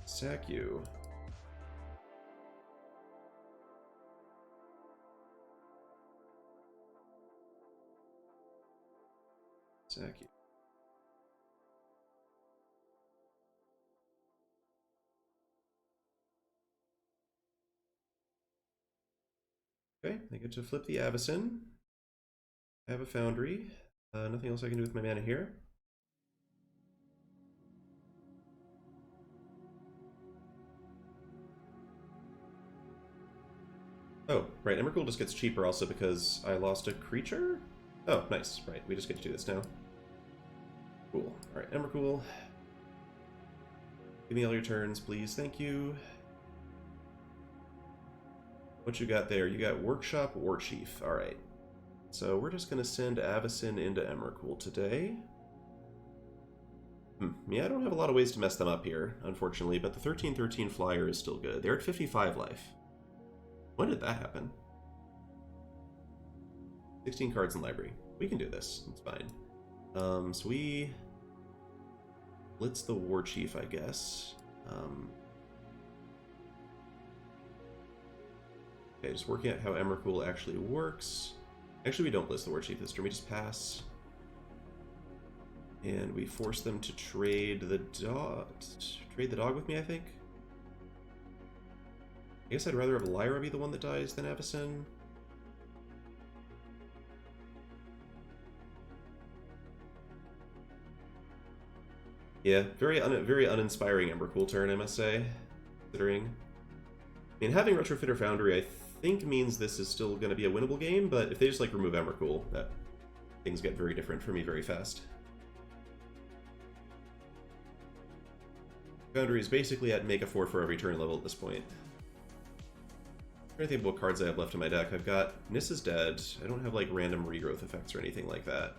sack you. Sack you. Okay, I get to flip the Avacyn. I have a Foundry. Nothing else I can do with my mana here. Oh, right, Emrakul just gets cheaper also because I lost a creature? Oh, nice. Right, we just get to do this now. Cool. Alright, Emrakul. Give me all your turns, please. Thank you. What you got there? You got Workshop Warchief. Alright. So we're just going to send Avacyn into Emrakul today. Yeah, I don't have a lot of ways to mess them up here, unfortunately, but the 13/13 flyer is still good. They're at 55 life. When did that happen? 16 cards in library. We can do this. It's fine. So we blitz the Warchief, I guess. Okay, just working out how Emrakul actually works. Actually, we don't blitz the Warchief this turn. We just pass. And we force them to trade the dog. Trade the dog with me, I think. I guess I'd rather have Lyra be the one that dies than Avacyn. Yeah, very uninspiring Emrakul turn, I must say. considering. I mean, having Retrofitter Foundry, I think means this is still going to be a winnable game, but if they just like remove Emrakul, that things get very different for me very fast. Foundry is basically at make a 4 for every turn level at this point. I'm trying to think what cards I have left in my deck. I've got Nissa's Dead. I don't have like random regrowth effects or anything like that.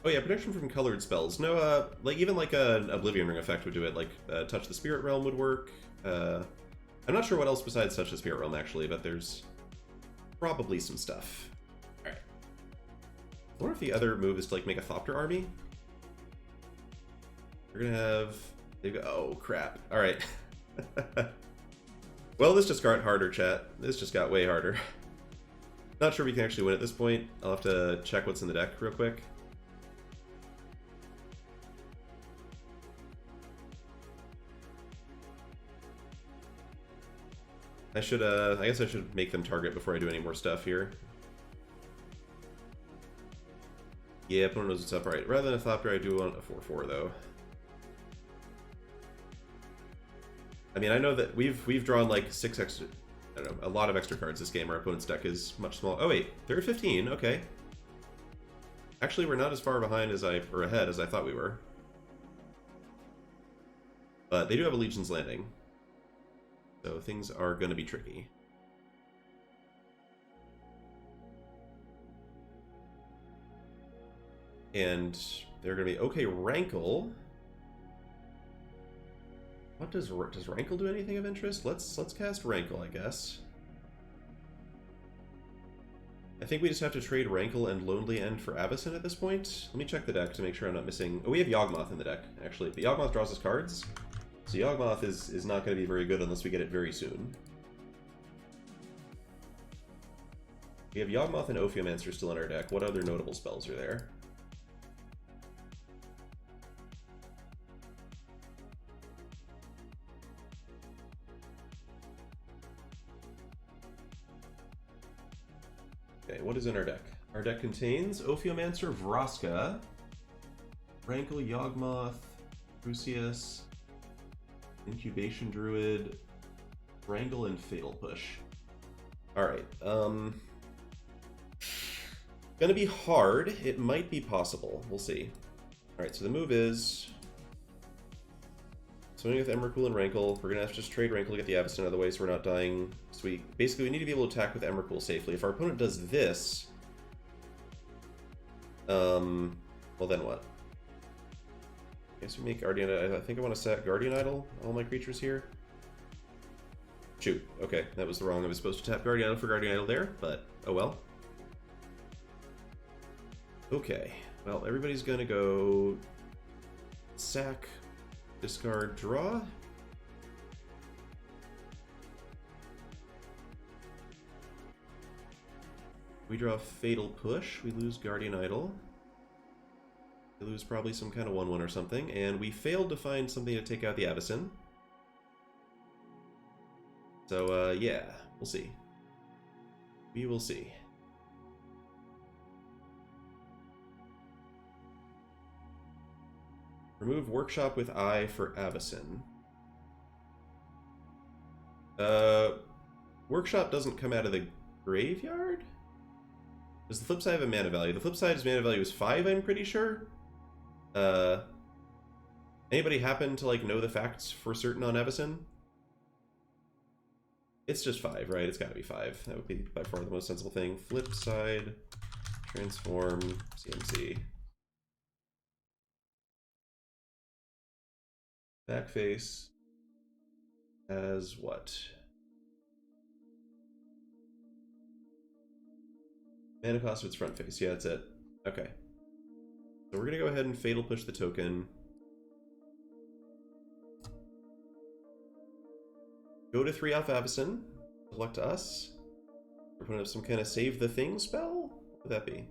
Oh yeah, protection from colored spells. No, like even like an Oblivion Ring effect would do it. Like Touch the Spirit Realm would work. I'm not sure what else besides Touch the Spirit Realm actually, but there's probably some stuff. All right. I wonder if the other move is to like make a Thopter army. We're gonna have. They go. Oh crap! All right. Well, this just got harder, chat. This just got way harder. Not sure we can actually win at this point. I'll have to check what's in the deck real quick. I should, I guess I should make them target before I do any more stuff here. Yeah, opponent knows what's up. Right. Rather than a Thopter, I do want a 4/4 though. I mean, I know that we've drawn like 6 extra, I don't know, a lot of extra cards this game. Our opponent's deck is much smaller. Oh wait, they're at 15. Okay. Actually, we're not as far behind as or ahead as I thought we were. But they do have a Legion's Landing. So things are going to be tricky. And they're going to be, okay, Rankle. What does Rankle do anything of interest? Let's cast Rankle, I guess. I think we just have to trade Rankle and Lonely End for Avacyn at this point. Let me check the deck to make sure I'm not missing... Oh, we have Yawgmoth in the deck, actually. But Yawgmoth draws us cards. So Yawgmoth is not going to be very good unless we get it very soon. We have Yawgmoth and Ophiomancer still in our deck. What other notable spells are there? Okay, what is in our deck? Our deck contains Ophiomancer, Vraska, Rankle, Yawgmoth, Crucius, Incubation Druid, Wrangle, and Fatal Push. Alright, gonna be hard. It might be possible. We'll see. Alright, so the move is... Swimming with Emrakul and Rankle. We're gonna have to just trade Rankle to get the Avacyn out of the way so we're not dying. So basically we need to be able to attack with Emrakul safely. If our opponent does this... well then what? I guess we make Guardian... I think I want to set Guardian Idol all my creatures here. Shoot. Okay, that was the wrong. I was supposed to tap Guardian Idol for Guardian Idol there, but oh well. Okay, well, everybody's gonna go sack, discard, draw. We draw Fatal Push, we lose Guardian Idol. We lose probably some kind of 1/1 or something, and we failed to find something to take out the Avacyn. So, yeah, we'll see. We will see. Remove Workshop with Eye for Avacyn. Workshop doesn't come out of the graveyard? Does the flip side have a mana value? The flip side's mana value is 5, I'm pretty sure. Anybody happen to, like, know the facts for certain on Avacyn? It's just 5, right? It's gotta be 5. That would be by far the most sensible thing. Flip side, transform, CMC. Back face as what? Mana cost of its front face. Yeah, that's it. Okay. So we're gonna go ahead and Fatal Push the token. Go to 3 off Avacyn. Select us. We're gonna have some kind of save the thing spell? What would that be?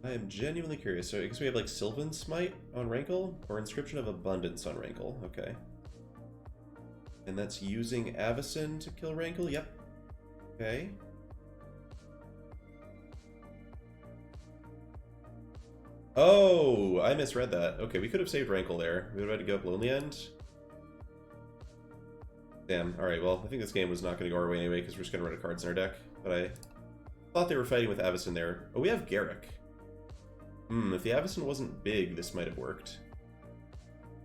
I am genuinely curious. So I guess we have like Sylvan Smite on Rankle or Inscription of Abundance on Rankle. Okay. And that's using Avacyn to kill Rankle? Yep. Okay. Oh, I misread that. Okay, we could have saved Rankle there. We would have had to go up Lonely End. Damn. Alright, well, I think this game was not going to go our way anyway because we're just going to run out of cards in our deck. But I thought they were fighting with Avacyn there. Oh, we have Garruk. If the Avacyn wasn't big, this might have worked.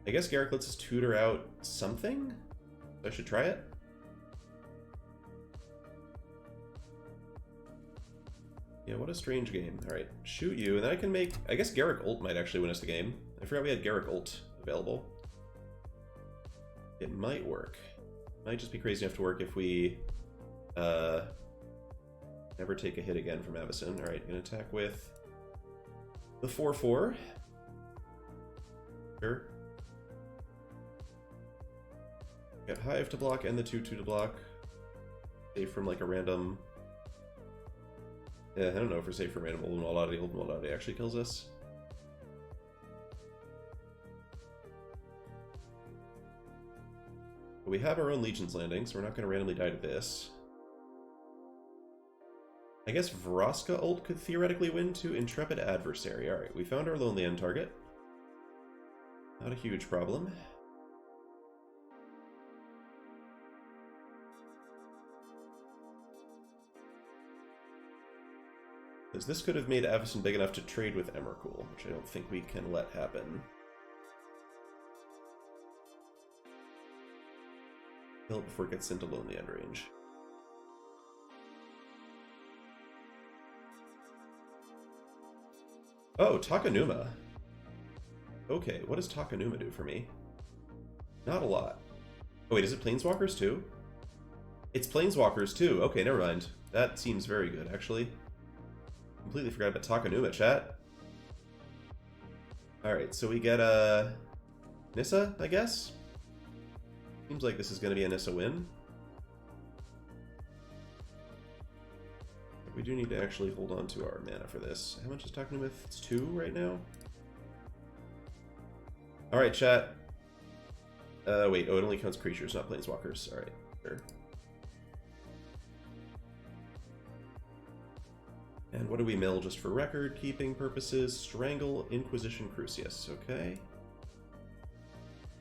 I guess Garruk lets us tutor out something? I should try it. Yeah, what a strange game. Alright, shoot you, and then I can make... I guess Garruk ult might actually win us the game. I forgot we had Garruk ult available. It might work. Might just be crazy enough to work if we never take a hit again from Avacyn. Alright, gonna attack with the 4/4. Sure. Got Hive to block and the 2/2 to block. Safe from like a random... Yeah, I don't know if we're safe from random Old Maldadi. Old Maldadi actually kills us. But we have our own Legion's Landing, so we're not going to randomly die to this. I guess Vraska ult could theoretically win to Intrepid Adversary. Alright, we found our Lonely End target. Not a huge problem. Because this could have made Avacyn big enough to trade with Emrakul, which I don't think we can let happen. Kill it before it gets into Lonely End range. Oh, Takenuma. Okay, what does Takenuma do for me? Not a lot. Oh wait, is it Planeswalkers too? It's Planeswalkers too. Okay, never mind. That seems very good, actually. Completely forgot about Takenuma, chat. Alright, so we get Nissa, I guess? Seems like this is going to be a Nissa win. But we do need to actually hold on to our mana for this. How much is Takenuma? It's 2 right now? Alright, chat. Wait, oh, it only counts creatures, not planeswalkers. Alright, sure. And what do we mill just for record-keeping purposes? Strangle Inquisition Crucius, okay.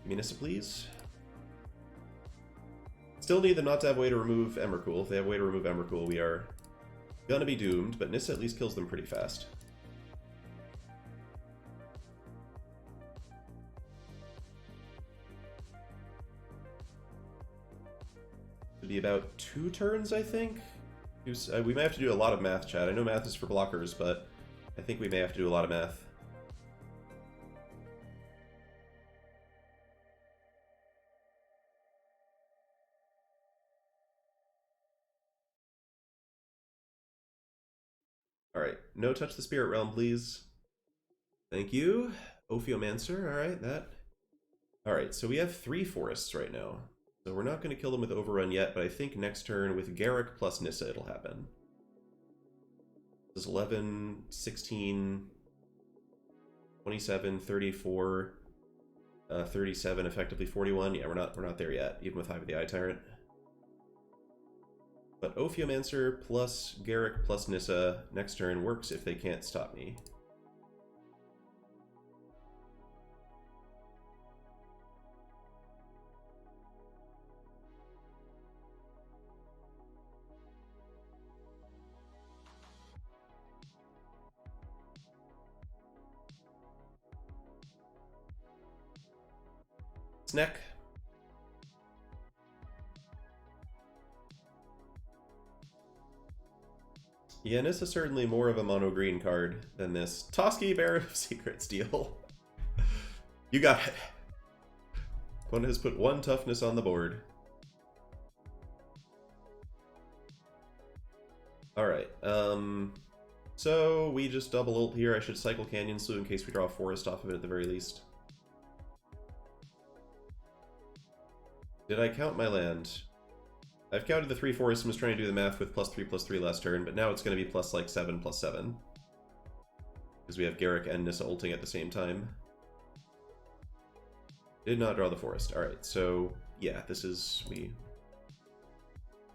Munissa, please. Still need them not to have a way to remove Emrakul. If they have a way to remove Emrakul, we are gonna be doomed, but Nissa at least kills them pretty fast. It'll be about 2 turns, I think? We may have to do a lot of math, chat. I know math is for blockers, but I think we may have to do a lot of math. Alright, no touch the Spirit Realm, please. Thank you. Ophiomancer, alright, that. Alright, so we have 3 forests right now. So we're not going to kill them with Overrun yet, but I think next turn with Garruk plus Nissa it'll happen. This is 11, 16, 27, 34, 37, effectively 41. Yeah, we're not there yet, even with Hive of the Eye Tyrant. But Ophiomancer plus Garruk plus Nissa next turn works if they can't stop me. Snack. Yeah, Nissa is certainly more of a mono green card than this. Toski, Bear of Secret Steel. You got it. One has put 1 toughness on the board. Alright, so we just double ult here. I should cycle Canyon Slough in case we draw a forest off of it at the very least. Did I count my land? I've counted the 3 forests and was trying to do the math with +3/+3 last turn, but now it's going to be plus like 7/7. Because we have Garruk and Nissa ulting at the same time. Did not draw the forest. Alright, so yeah, this is me.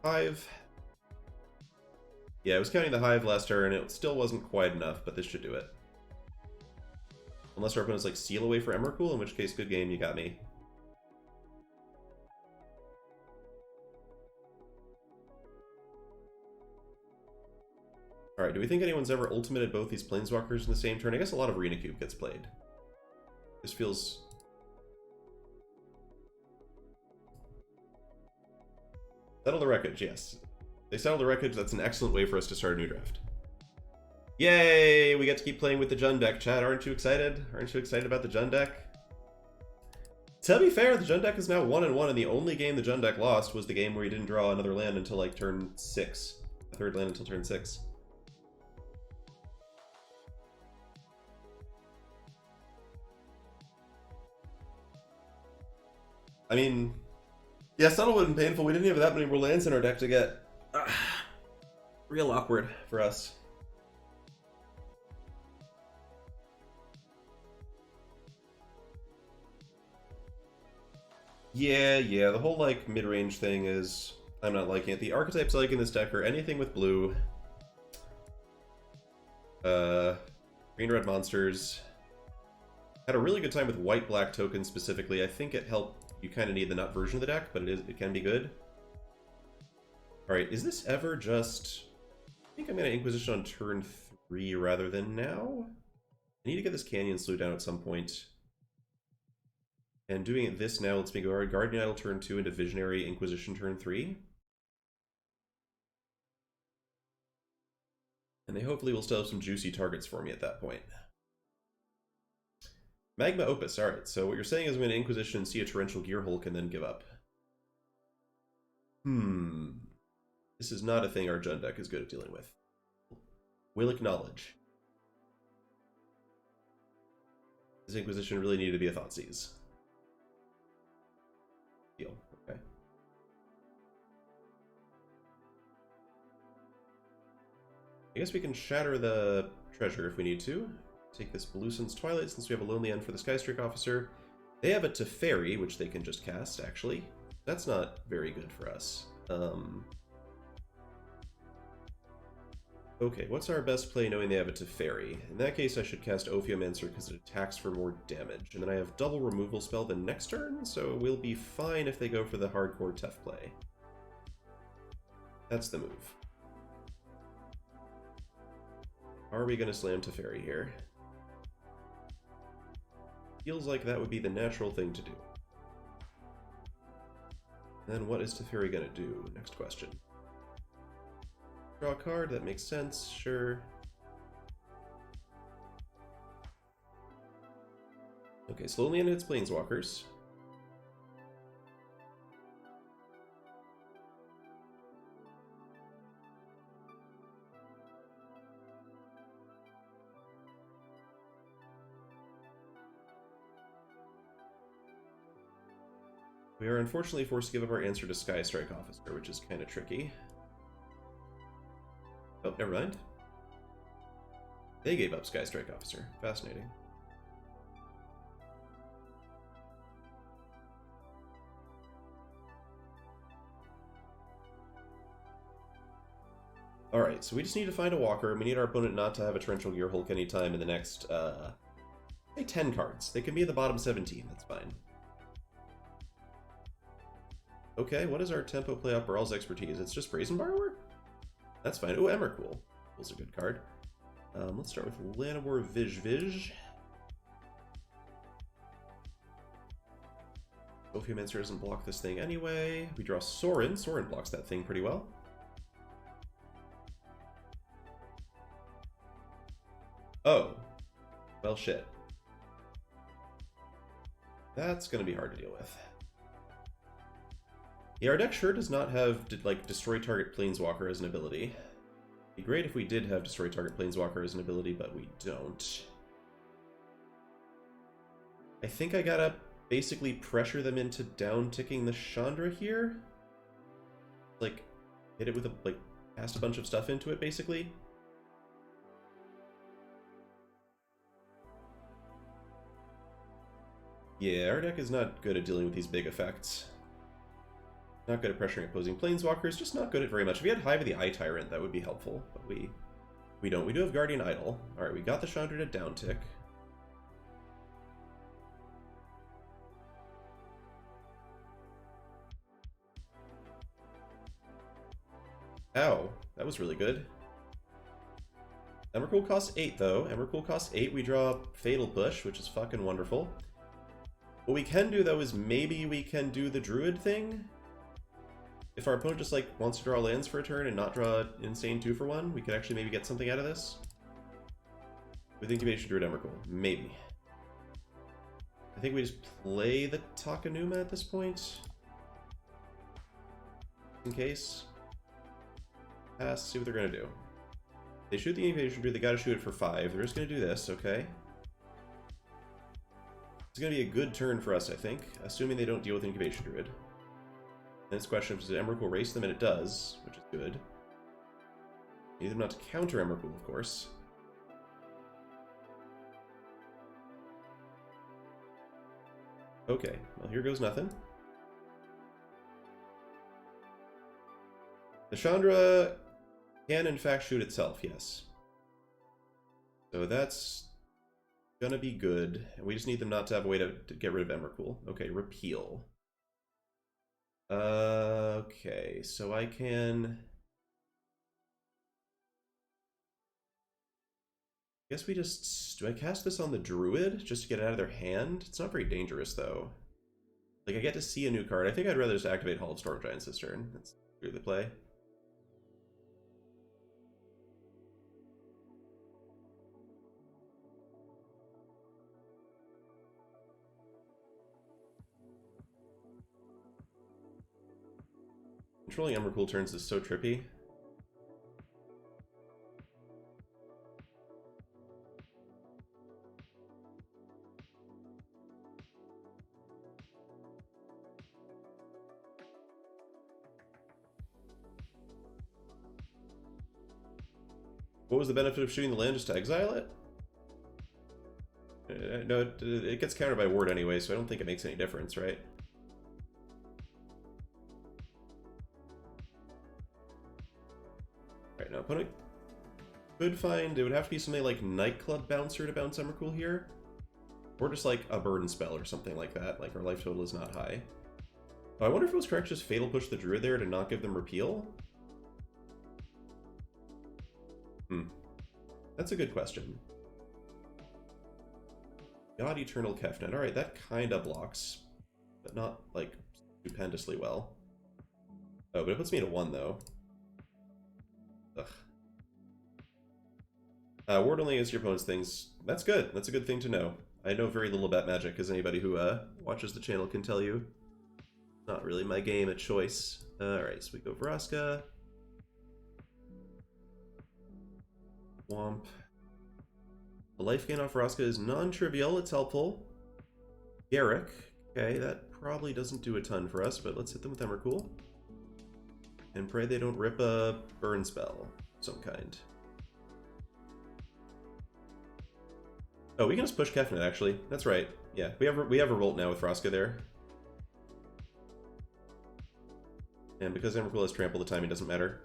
Hive. Yeah, I was counting the Hive last turn, and it still wasn't quite enough, but this should do it. Unless our opponent's like seal away for Emrakul, in which case, good game, you got me. Alright, do we think anyone's ever ultimated both these Planeswalkers in the same turn? I guess a lot of Arena Cube gets played. This feels... Settle the wreckage, yes. They settle the wreckage, that's an excellent way for us to start a new draft. Yay! We get to keep playing with the Jund deck, chat. Aren't you excited? Aren't you excited about the Jund deck? To be fair, the Jund deck is now 1-1, and the only game the Jund deck lost was the game where you didn't draw another land until like turn 6. A third land until turn 6. I mean, yeah, Settle would have been painful. We didn't have that many more lands in our deck to get. Real awkward for us. Yeah, the whole, like, mid-range thing is... I'm not liking it. The archetypes I like in this deck are anything with blue. Green-red monsters. Had a really good time with white-black tokens specifically. I think it helped... You kind of need the nut version of the deck, but it can be good. Alright, is this ever just... I think I'm going to Inquisition on turn 3 rather than now. I need to get this Canyon Slough down at some point. And doing it this now lets me go Guardian Idol turn 2 into Visionary Inquisition turn 3. And they hopefully will still have some juicy targets for me at that point. Magma Opus, alright, so what you're saying is I'm going to Inquisition and see a Torrential Gearhulk and then give up. This is not a thing our Jund deck is good at dealing with. Will acknowledge. This Inquisition really needed to be a Thoughtseize. Deal, okay. I guess we can shatter the treasure if we need to. Take this Belusin's Twilight since we have a Lonely End for the Skystrike Officer. They have a Teferi, which they can just cast, actually. That's not very good for us. Okay, what's our best play knowing they have a Teferi? In that case, I should cast Ophiomancer because it attacks for more damage. And then I have double removal spell the next turn, so we'll be fine if they go for the hardcore Tef play. That's the move. Are we going to slam Teferi here? Feels like that would be the natural thing to do. Then what is Teferi gonna do? Next question. Draw a card, that makes sense, sure. Okay, slowly into its Planeswalkers. We are unfortunately forced to give up our answer to Skystrike Officer, which is kind of tricky. Oh, never mind. They gave up Skystrike Officer. Fascinating. Alright, so we just need to find a walker, and we need our opponent not to have a Torrential Gearhulk anytime in the next, say 10 cards. They can be at the bottom 17, that's fine. Okay, what is our tempo play off Baral's expertise? It's just Brazen Borrower? That's fine. Oh, Emrakul. Emrakul's a good card. Let's start with Llanowar Vizh. Ophiomancer doesn't block this thing anyway. We draw Sorin. Sorin blocks that thing pretty well. Oh. Well, shit. That's gonna be hard to deal with. Yeah, our deck sure does not have, like, Destroy Target Planeswalker as an ability. It'd be great if we did have Destroy Target Planeswalker as an ability, but we don't. I think I gotta basically pressure them into down-ticking the Chandra here. Like, hit it with a, like, cast a bunch of stuff into it, basically. Yeah, our deck is not good at dealing with these big effects. Not good at pressuring opposing planeswalkers, just not good at very much. If we had Hive of the Eye Tyrant, that would be helpful, but we don't. We do have Guardian Idol. Alright, we got the Chandra to downtick. Ow, that was really good. Emrakul costs 8, though. Emrakul costs 8. We draw Fatal Push, which is fucking wonderful. What we can do, though, is maybe we can do the Druid thing. If our opponent just, like, wants to draw lands for a turn and not draw an insane 2-for-1, we could actually maybe get something out of this. With Incubation Druid Emrakul. Maybe. I think we just play the Takenuma at this point. In case. Pass, see what they're going to do. They shoot the Incubation Druid, they gotta shoot it for 5. They're just gonna do this, okay. It's gonna be a good turn for us, I think, assuming they don't deal with Incubation Druid. Then it's a question of does Emrakul race them, and it does, which is good. Need them not to counter Emrakul, of course. Okay, well here goes nothing. The Chandra can in fact shoot itself, yes. So that's gonna be good. And we just need them not to have a way to get rid of Emrakul. Okay, repeal. Okay, so I can... I guess we just... Do I cast this on the Druid just to get it out of their hand? It's not very dangerous, though. Like, I get to see a new card. I think I'd rather just activate Hall of Stormgiants this turn. That's really the play. Controlling Emrakul turns is so trippy. What was the benefit of shooting the land, just to exile it? No, it gets countered by ward anyway, so I don't think it makes any difference, right? Alright, now opponent could find... It would have to be something like Nightclub Bouncer to bounce Emrakul here. Or just like a burn spell or something like that, like our life total is not high. Oh, I wonder if it was correct to just Fatal Push the Druid there to not give them repeal? That's a good question. God Eternal Kefnet. Alright, that kinda blocks. But not, like, stupendously well. Oh, but it puts me at a 1, though. Ugh. Ward only against your opponent's things. That's good. That's a good thing to know. I know very little about Magic, as anybody who watches the channel can tell you. Not really my game of choice. Alright, so we go Vraska. Womp. The life gain off Vraska is non-trivial, it's helpful. Garruk. Okay, that probably doesn't do a ton for us, but let's hit them with Emrakul. And pray they don't rip a burn spell of some kind. Oh, we can just push Kefnet, actually. That's right. Yeah, we have Revolt now with Vraska there. And because Emrakul has Trample, the timing doesn't matter.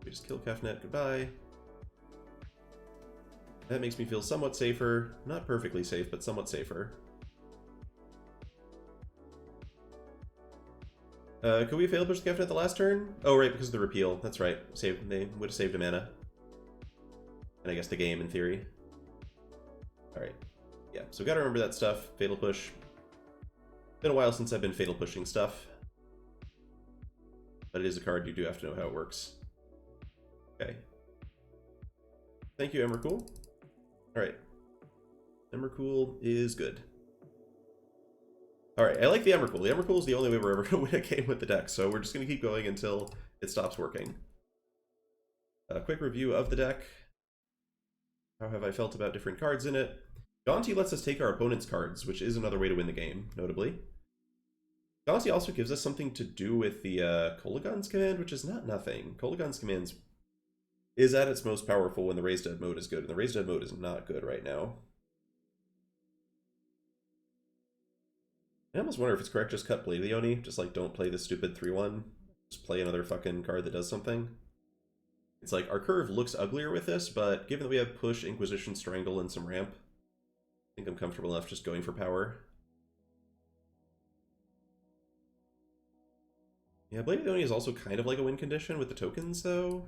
We just kill Kefnet. Goodbye. That makes me feel somewhat safer. Not perfectly safe, but somewhat safer. Could we fail push the Kefnet the last turn? Oh, right, because of the repeal. That's right. They would have saved a mana. And I guess the game, in theory. Alright. Yeah, so gotta remember that stuff. Fatal Push. Been a while since I've been Fatal Pushing stuff. But it is a card, you do have to know how it works. Okay. Thank you, Emrakul. Alright. Emrakul is good. Alright, I like the Emrakul. The Emrakul is the only way we're ever going to win a game with the deck, so we're just going to keep going until it stops working. A quick review of the deck. How have I felt about different cards in it? Gonti lets us take our opponent's cards, which is another way to win the game, notably. Gonti also gives us something to do with the Kolaghan's Command, which is not nothing. Kolaghan's Command is at its most powerful when the Raised Dead mode is good, and the Raised Dead mode is not good right now. I almost wonder if it's correct just cut Blade of the Oni, just like don't play the stupid 3-1. Just play another fucking card that does something. It's like, our curve looks uglier with this, but given that we have Push, Inquisition, Strangle, and some ramp, I think I'm comfortable enough just going for power. Yeah, Blade of the Oni is also kind of like a win condition with the tokens, though.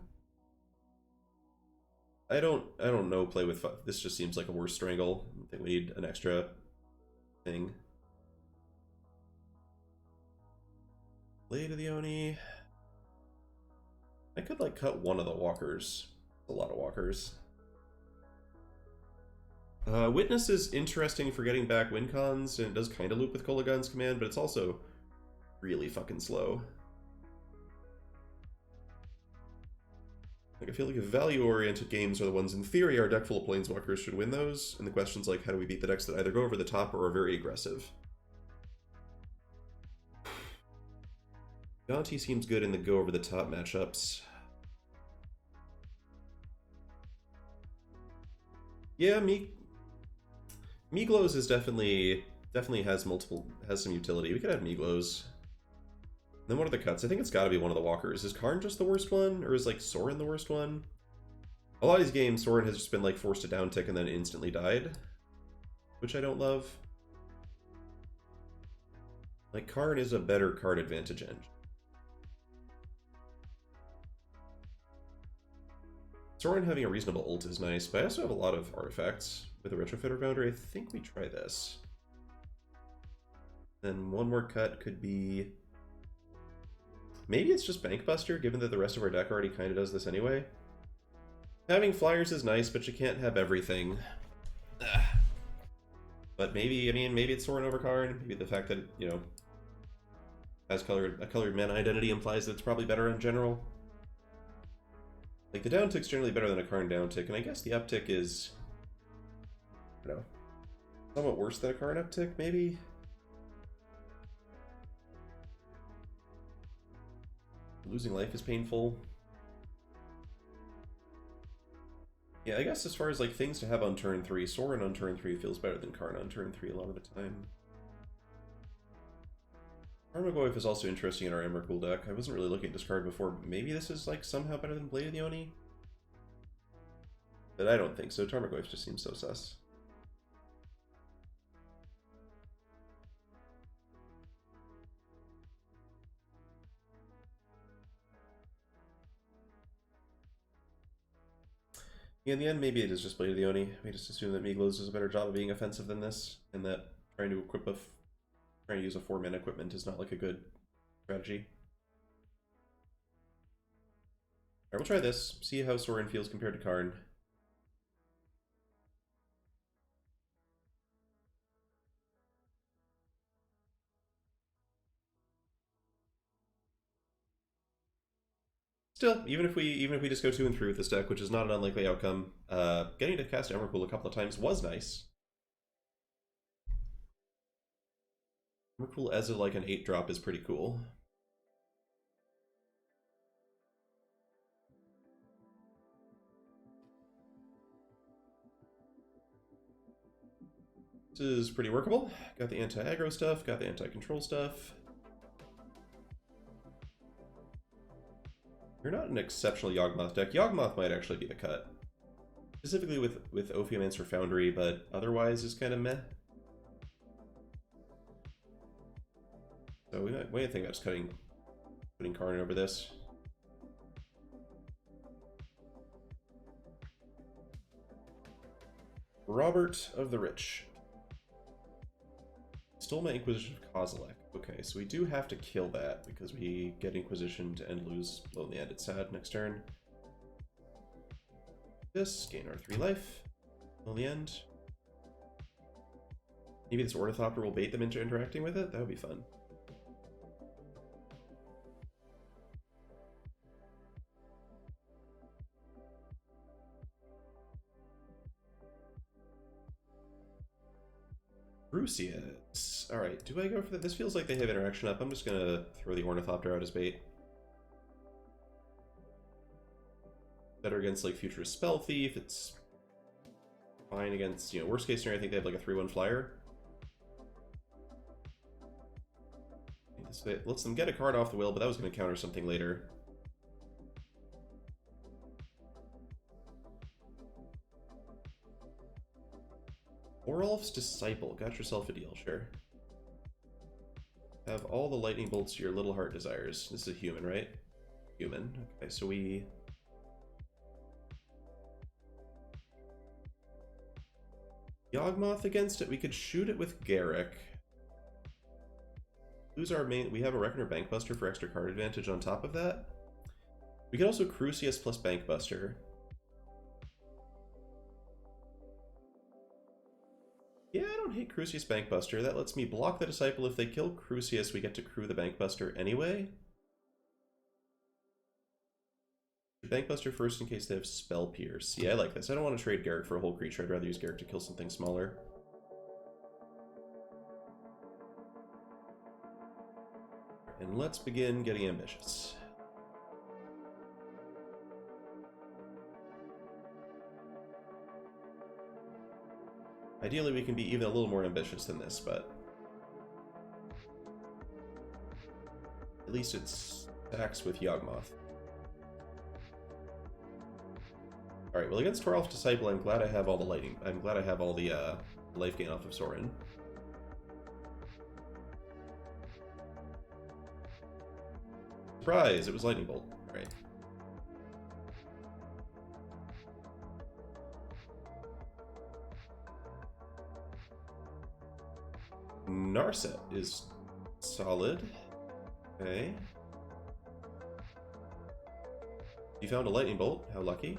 I don't know play with... This just seems like a worse Strangle. I think we need an extra thing. Blade of the Oni. I could, like, cut one of the walkers. A lot of walkers. Witness is interesting for getting back win cons, and it does kind of loop with Kolaghan's command, but it's also really fucking slow. Like, I feel like if value-oriented games are the ones in theory our deck full of Planeswalkers should win those, and the question's like, how do we beat the decks that either go over the top or are very aggressive? Gonti seems good in the go over the top matchups. Yeah, Miglos is definitely has some utility. We could have Miglos. Then what are the cuts? I think it's got to be one of the walkers. Is Karn just the worst one, or is like Sorin the worst one? A lot of these games, Sorin has just been like forced to down tick and then instantly died, which I don't love. Like, Karn is a better card advantage engine. Sorin having a reasonable ult is nice, but I also have a lot of artifacts with a Retrofitter Foundry. I think we try this. Then one more cut could be... Maybe it's just Bankbuster, given that the rest of our deck already kind of does this anyway. Having flyers is nice, but you can't have everything. Ugh. But maybe, I mean, maybe it's Sorin over Karn. Maybe the fact that, you know, has a colored mana identity implies that it's probably better in general. Like, the down tick's generally better than a Karn down tick, and I guess the uptick is, I don't know, somewhat worse than a Karn uptick, maybe? Losing life is painful. Yeah, I guess as far as like things to have on turn 3, Sorin on turn 3 feels better than Karn on turn 3 a lot of the time. Tarmogoyf is also interesting in our Emrakul deck. I wasn't really looking at this card before. Maybe this is like somehow better than Blade of the Oni? But I don't think so. Tarmogoyf just seems so sus. Yeah, in the end, maybe it is just Blade of the Oni. We just assume that Miglos does a better job of being offensive than this, and that trying to use a 4-mana equipment is not like a good strategy. Alright, we'll try this. See how Sorin feels compared to Karn. Still, even if we just go 2 and 3 with this deck, which is not an unlikely outcome, getting to cast Emrakul a couple of times was nice. Emrakul as like an 8-drop is pretty cool. This is pretty workable. Got the anti-aggro stuff, got the anti-control stuff. You're not an exceptional Yawgmoth deck. Yawgmoth might actually be the cut. Specifically with Ophiomancer Foundry, but otherwise is kind of meh. So we might think about just putting Karn over this. Robert of the Rich. Stole my Inquisition of Kozilek. Okay, so we do have to kill that because we get Inquisition to end lose Lonely End. It's sad next turn. This, gain our 3 life. Lonely End. Maybe this Ornithopter will bait them into interacting with it? That would be fun. Crucius. Alright, do I go for that? This feels like they have interaction up. I'm just gonna throw the Ornithopter out as bait. Better against like Futurist Spell Thief. It's fine against, you know, worst case scenario, I think they have like a 3-1 flyer. This lets them get a card off the wheel, but that was going to counter something later. Oralf's Disciple. Got yourself a deal, sure. Have all the lightning bolts your little heart desires. This is a human, right? Human. Okay, so we... Yawgmoth against it. We could shoot it with Garruk. Who's our main... We have a Reckoner Bankbuster for extra card advantage on top of that. We could also Crucius plus Bankbuster. Yeah, I don't hate Crucius Bankbuster. That lets me block the Disciple. If they kill Crucius, we get to crew the Bankbuster anyway. Bankbuster first in case they have Spell Pierce. Yeah, I like this. I don't want to trade Garruk for a whole creature. I'd rather use Garruk to kill something smaller. And let's begin getting ambitious. Ideally, we can be even a little more ambitious than this, but... At least it's attacks with Yawgmoth. Alright, well against Toralf's Disciple, I'm glad I have all the lightning. I'm glad I have all the life gain off of Sorin. Surprise! It was Lightning Bolt. Alright. Narset is solid. Okay. You found a Lightning Bolt. How lucky.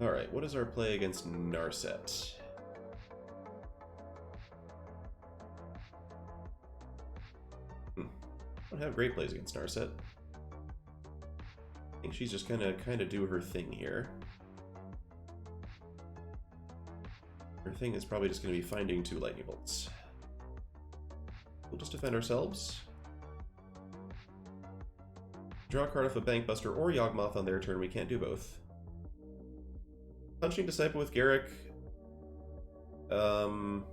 Alright, what is our play against Narset? I don't have great plays against Narset. I think she's just gonna kinda do her thing here. Her thing is probably just gonna be finding 2 Lightning Bolts. We'll just defend ourselves. Draw a card off a Bankbuster or Yawgmoth on their turn. We can't do both. Punching Disciple with Garruk. I don't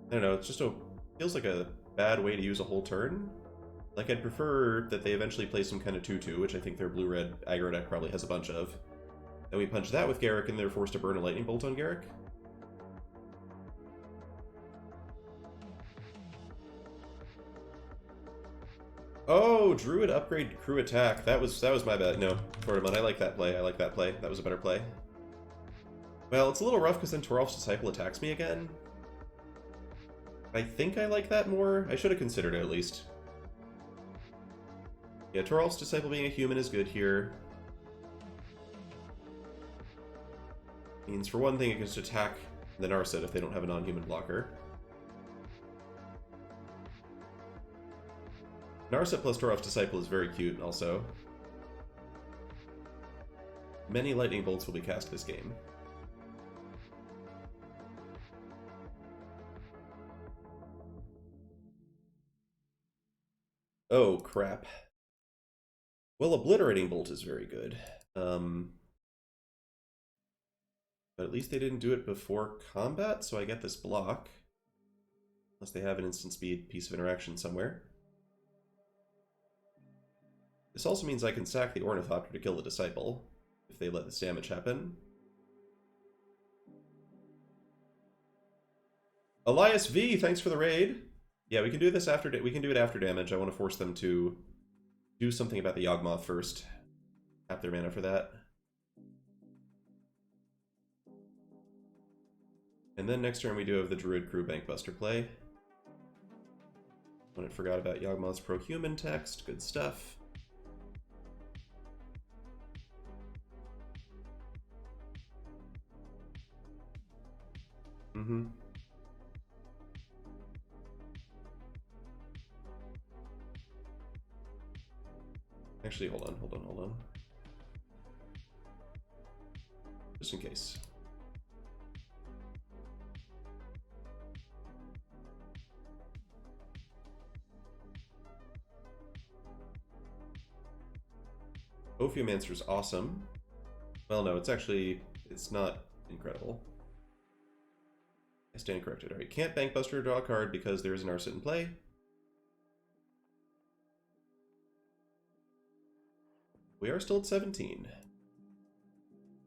know, it's just feels like a bad way to use a whole turn. Like, I'd prefer that they eventually play some kind of 2-2, which I think their blue-red aggro deck probably has a bunch of. Then we punch that with Garruk, and they're forced to burn a Lightning Bolt on Garruk. Oh, Druid upgrade crew attack. That was my bad. No, Tortamon, I like that play. I like that play. That was a better play. Well, it's a little rough because then Toralf's Disciple attacks me again. I think I like that more. I should have considered it at least. Yeah, Toralf's Disciple being a human is good here. Means, for one thing, it can just attack the Narset if they don't have a non-human blocker. Narset plus Toralf's Disciple is very cute, also. Many Lightning Bolts will be cast this game. Oh, crap. Well, Obliterating Bolt is very good. But at least they didn't do it before combat, so I get this block. Unless they have an instant speed piece of interaction somewhere. This also means I can sack the Ornithopter to kill the Disciple, if they let this damage happen. Elias V, thanks for the raid. Yeah, we can do this after. We can do it after damage. I want to force them to do something about the Yawgmoth first. Tap their mana for that. And then next turn we do have the Druid Crew Bankbuster play. When I forgot about Yawgmoth's pro-human text. Good stuff. Mm-hmm. Actually, hold on. Just in case. Ophiomancer's awesome. Well, no, it's not incredible. I stand corrected. Alright, can't Bankbuster or draw a card because there is an Narset in play. We are still at 17.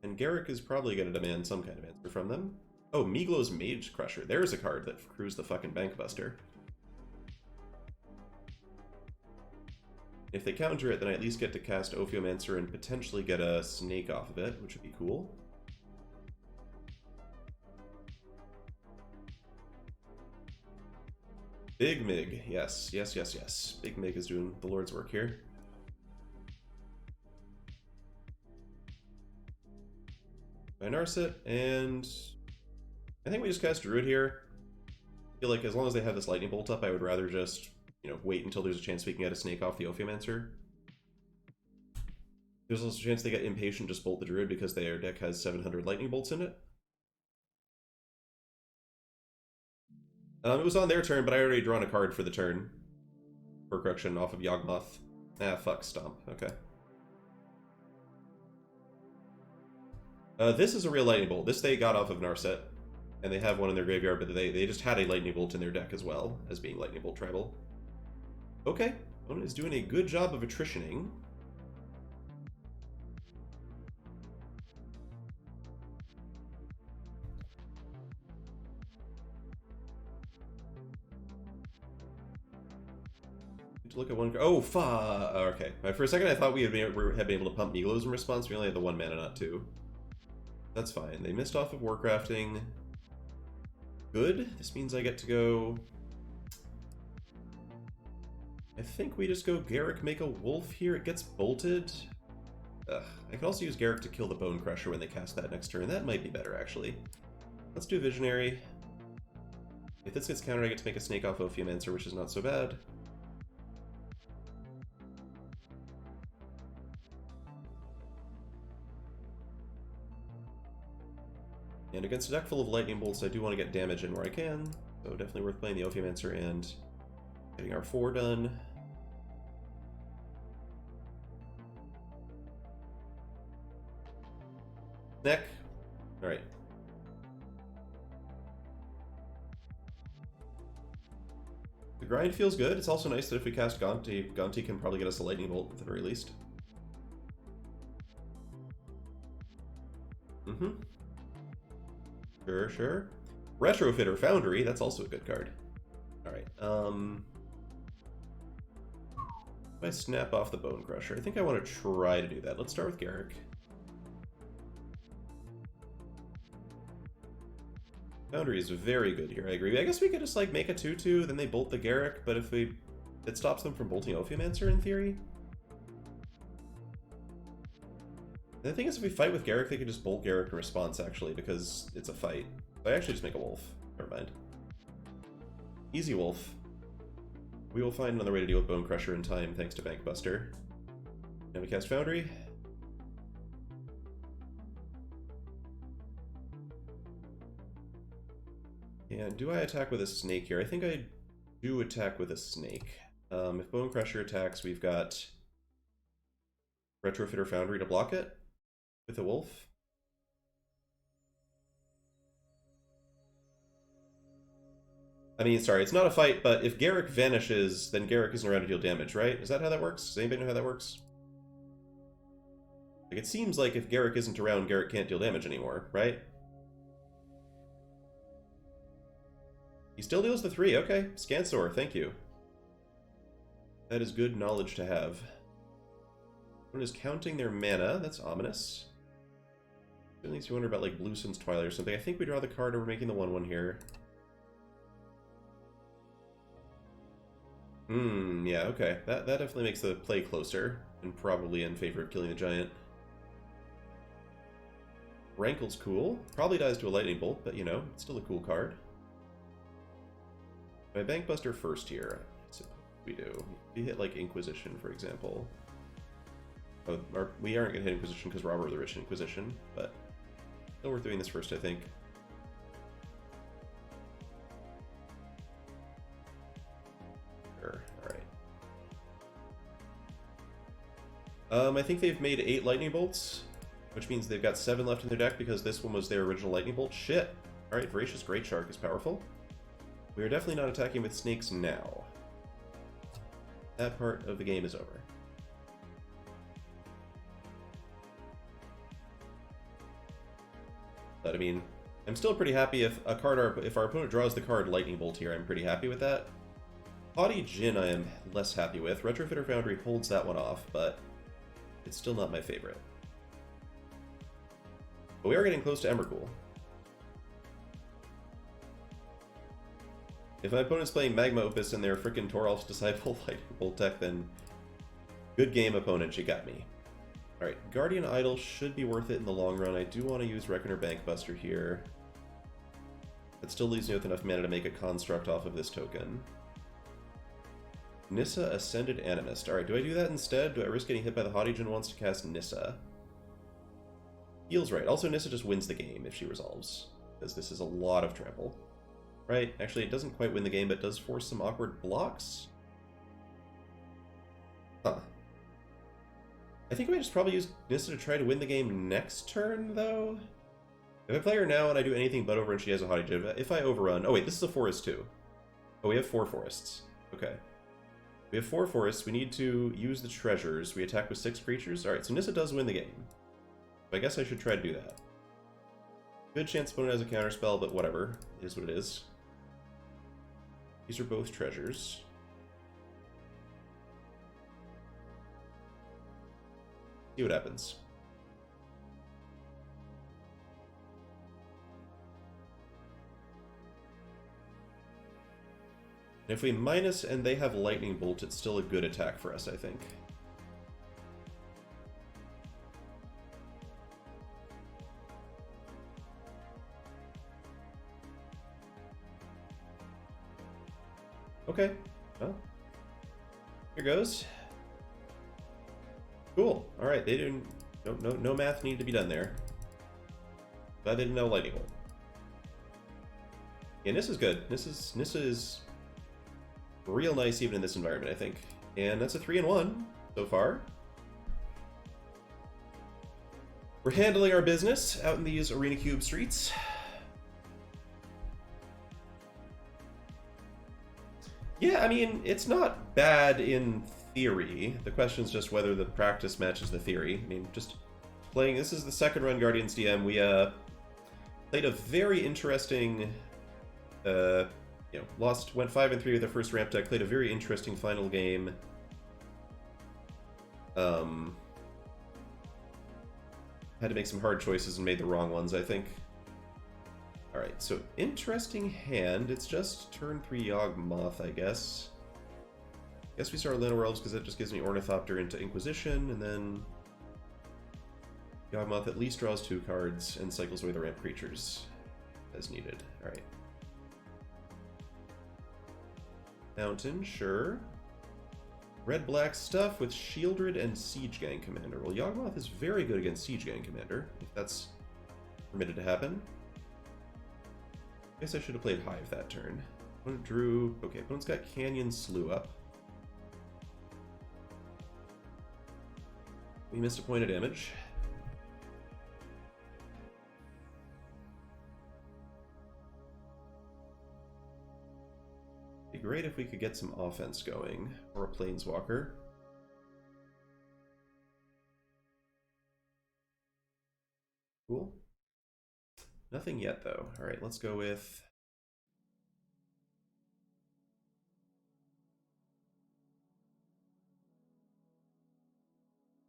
And Garruk is probably going to demand some kind of answer from them. Oh, Meaglo's Mage Crusher. There's a card that crews the fucking Bankbuster. If they counter it, then I at least get to cast Ophiomancer and potentially get a Snake off of it, which would be cool. Big Mig, yes, yes, yes, yes. Big Mig is doing the Lord's work here. By Narset, and I think we just cast Druid here. I feel like as long as they have this Lightning Bolt up, I would rather just, you know, wait until there's a chance we can get a Snake off the Ophiomancer. There's also a chance they get Impatient, just bolt the Druid because their deck has 700 Lightning Bolts in it. It was on their turn, but I already drawn a card for the turn. For correction, off of Yawgmoth. Ah, fuck, Stomp. Okay. This is a real Lightning Bolt. This they got off of Narset, and they have one in their graveyard, but they just had a Lightning Bolt in their deck as well, as being Lightning Bolt Tribal. Okay, opponent is doing a good job of attritioning. Look at one. Oh, okay. For a second, I thought we had been able to pump Meaglos in response. We only had the 1 mana, not 2. That's fine. They missed off of Warcrafting. Good. This means I get to go. I think we just go Garruk, make a wolf here. It gets bolted. Ugh. I can also use Garruk to kill the Bone Crusher when they cast that next turn. That might be better, actually. Let's do Visionary. If this gets countered, I get to make a Snake off Ophiomancer, which is not so bad. And against a deck full of Lightning Bolts, I do want to get damage in where I can. So definitely worth playing the Ophiomancer and getting our 4 done. Neck. Alright. The grind feels good. It's also nice that if we cast Gonti, Gonti can probably get us a Lightning Bolt at the very least. Mm-hmm. Sure, sure. Retrofitter Foundry, that's also a good card. Alright, if I snap off the Bone Crusher, I think I want to try to do that. Let's start with Garruk. Foundry is very good here, I agree. I guess we could just like make a 2/2, then they bolt the Garruk, but if it stops them from bolting Ophiomancer in theory. The thing is, if we fight with Garruk, they could just bolt Garruk in response, actually, because it's a fight. So I actually just make a wolf. Never mind. Easy wolf. We will find another way to deal with Bone Crusher in time, thanks to Bankbuster. Now we cast Foundry. And do I attack with a Snake here? I think I do attack with a Snake. If Bone Crusher attacks, we've got Retrofitter Foundry to block it with a wolf. I mean, sorry, it's not a fight, but if Garruk vanishes, then Garruk isn't around to deal damage, right? Is that how that works? Does anybody know how that works? Like, it seems like if Garruk isn't around, Garruk can't deal damage anymore, right? He still deals the 3, okay. Scansor, thank you. That is good knowledge to have. One is counting their mana, that's ominous. It makes you wonder about like Blue Sun's Twilight or something. I think we draw the card over making the 1/1 here. Yeah, okay. That definitely makes the play closer, and probably in favor of killing the giant. Rankle's cool. Probably dies to a Lightning Bolt, but you know, it's still a cool card. My Bankbuster first here. We do. We hit like Inquisition, for example. Oh, we aren't going to hit Inquisition because Robber of the Rich Inquisition, but still worth doing this first, I think. Sure, alright. I think they've made 8 Lightning Bolts, which means they've got 7 left in their deck because this one was their original Lightning Bolt. Shit! Alright, Voracious Great Shark is powerful. We are definitely not attacking with snakes now. That part of the game is over. But I mean, I'm still pretty happy if our opponent draws the card Lightning Bolt here, I'm pretty happy with that. Haughty Djinn I am less happy with. Retrofitter Foundry holds that one off, but it's still not my favorite. But we are getting close to Emrakul. If my opponent's playing Magma Opus and they're frickin' Toralf's Disciple Lightning Bolt deck, then good game, opponent, you got me. Alright, Guardian Idol should be worth it in the long run. I do want to use Reckoner Bankbuster here. That still leaves me with enough mana to make a construct off of this token. Nissa Ascended Animist. Alright, do I do that instead? Do I risk getting hit by the Haughty Djinn wants to cast Nissa? Feels right. Also, Nissa just wins the game if she resolves, because this is a lot of trample. Right, actually it doesn't quite win the game, but it does force some awkward blocks. Huh. I think I might just probably use Nissa to try to win the game next turn, though. If I play her now and I do anything but over and she has a Haughty Djinn, if I overrun... Oh wait, this is a forest too. Oh, we have 4 forests. Okay. We have 4 forests, we need to use the treasures. We attack with 6 creatures. Alright, so Nissa does win the game. I guess I should try to do that. Good chance opponent has a counterspell, but whatever. It is what it is. These are both treasures. See what happens. And if we minus and they have Lightning Bolt, it's still a good attack for us, I think. Okay, well, here goes. Cool. All right, they didn't. No math needed to be done there. Glad they didn't know Lightning Bolt. Yeah, Nissa is good. Nissa is real nice even in this environment, I think. And that's a 3-1 so far. We're handling our business out in these Arena Cube streets. Yeah, I mean, it's not bad in theory. The question is just whether the practice matches the theory. I mean, just playing... This is the second run Guardians DM. We played a very interesting... went 5-3 with the first ramp deck. Played a very interesting final game. Had to make some hard choices and made the wrong ones, I think. Alright, so interesting hand. It's just turn 3 Yawgmoth, I guess. Guess we start Llanowar Elves because that just gives me Ornithopter into Inquisition, and then Yawgmoth at least draws 2 cards and cycles away the ramp creatures as needed. Alright. Mountain, sure. Red-black stuff with Shieldred and Siege Gang Commander. Well, Yawgmoth is very good against Siege Gang Commander, if that's permitted to happen. I guess I should have played Hive that turn. Opponent drew... Okay, opponent's got Canyon Slough up. We missed a point of damage. It'd be great if we could get some offense going, or a Planeswalker. Cool. Nothing yet, though. Alright, let's go with...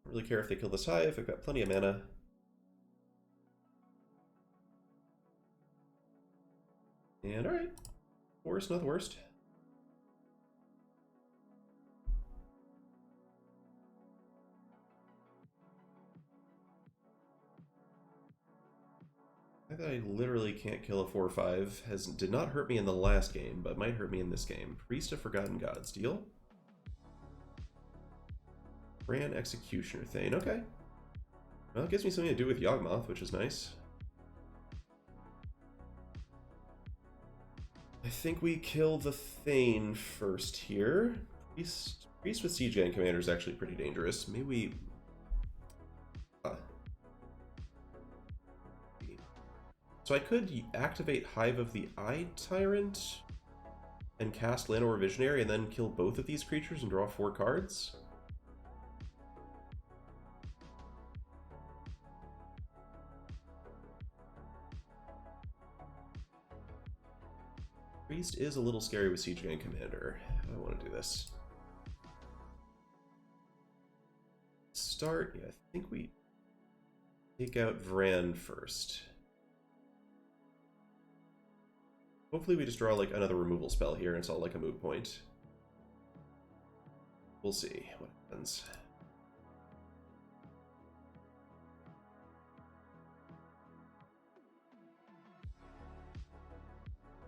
Don't really care if they kill this Hive. I've got plenty of mana. And alright. Worst, not the worst. I thought I literally can't kill a 4/5. Did not hurt me in the last game, but might hurt me in this game. Priest of Forgotten Gods. Deal? Grand Executioner Thane. Okay. Well, it gives me something to do with Yawgmoth, which is nice. I think we kill the Thane first here. Priest with Siege Gang Commander is actually pretty dangerous. Maybe we... So I could activate Hive of the Eye Tyrant and cast Llanowar Visionary and then kill both of these creatures and draw 4 cards. Priest is a little scary with Siege Gang Commander. I want to do this. Start, yeah, I think we take out Vrand first. Hopefully we just draw like another removal spell here and it's all like a moot point. We'll see what happens.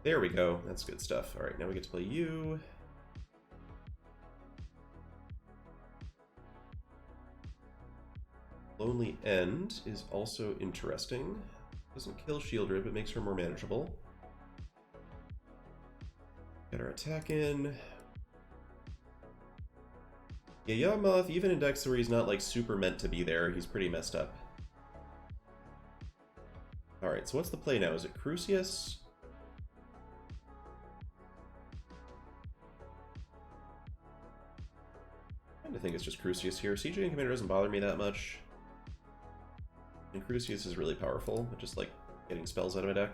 There we go. That's good stuff. Alright, now we get to play you. Lonely End is also interesting. Doesn't kill Shieldred, but makes her more manageable. Get our attack in. Yeah, Yawgmoth, even in decks where he's not like super meant to be there, he's pretty messed up. Alright, so what's the play now? Is it Crucius? I think it's just Crucius here. Siege Gang Commander doesn't bother me that much. And Crucius is really powerful, but just like getting spells out of my deck.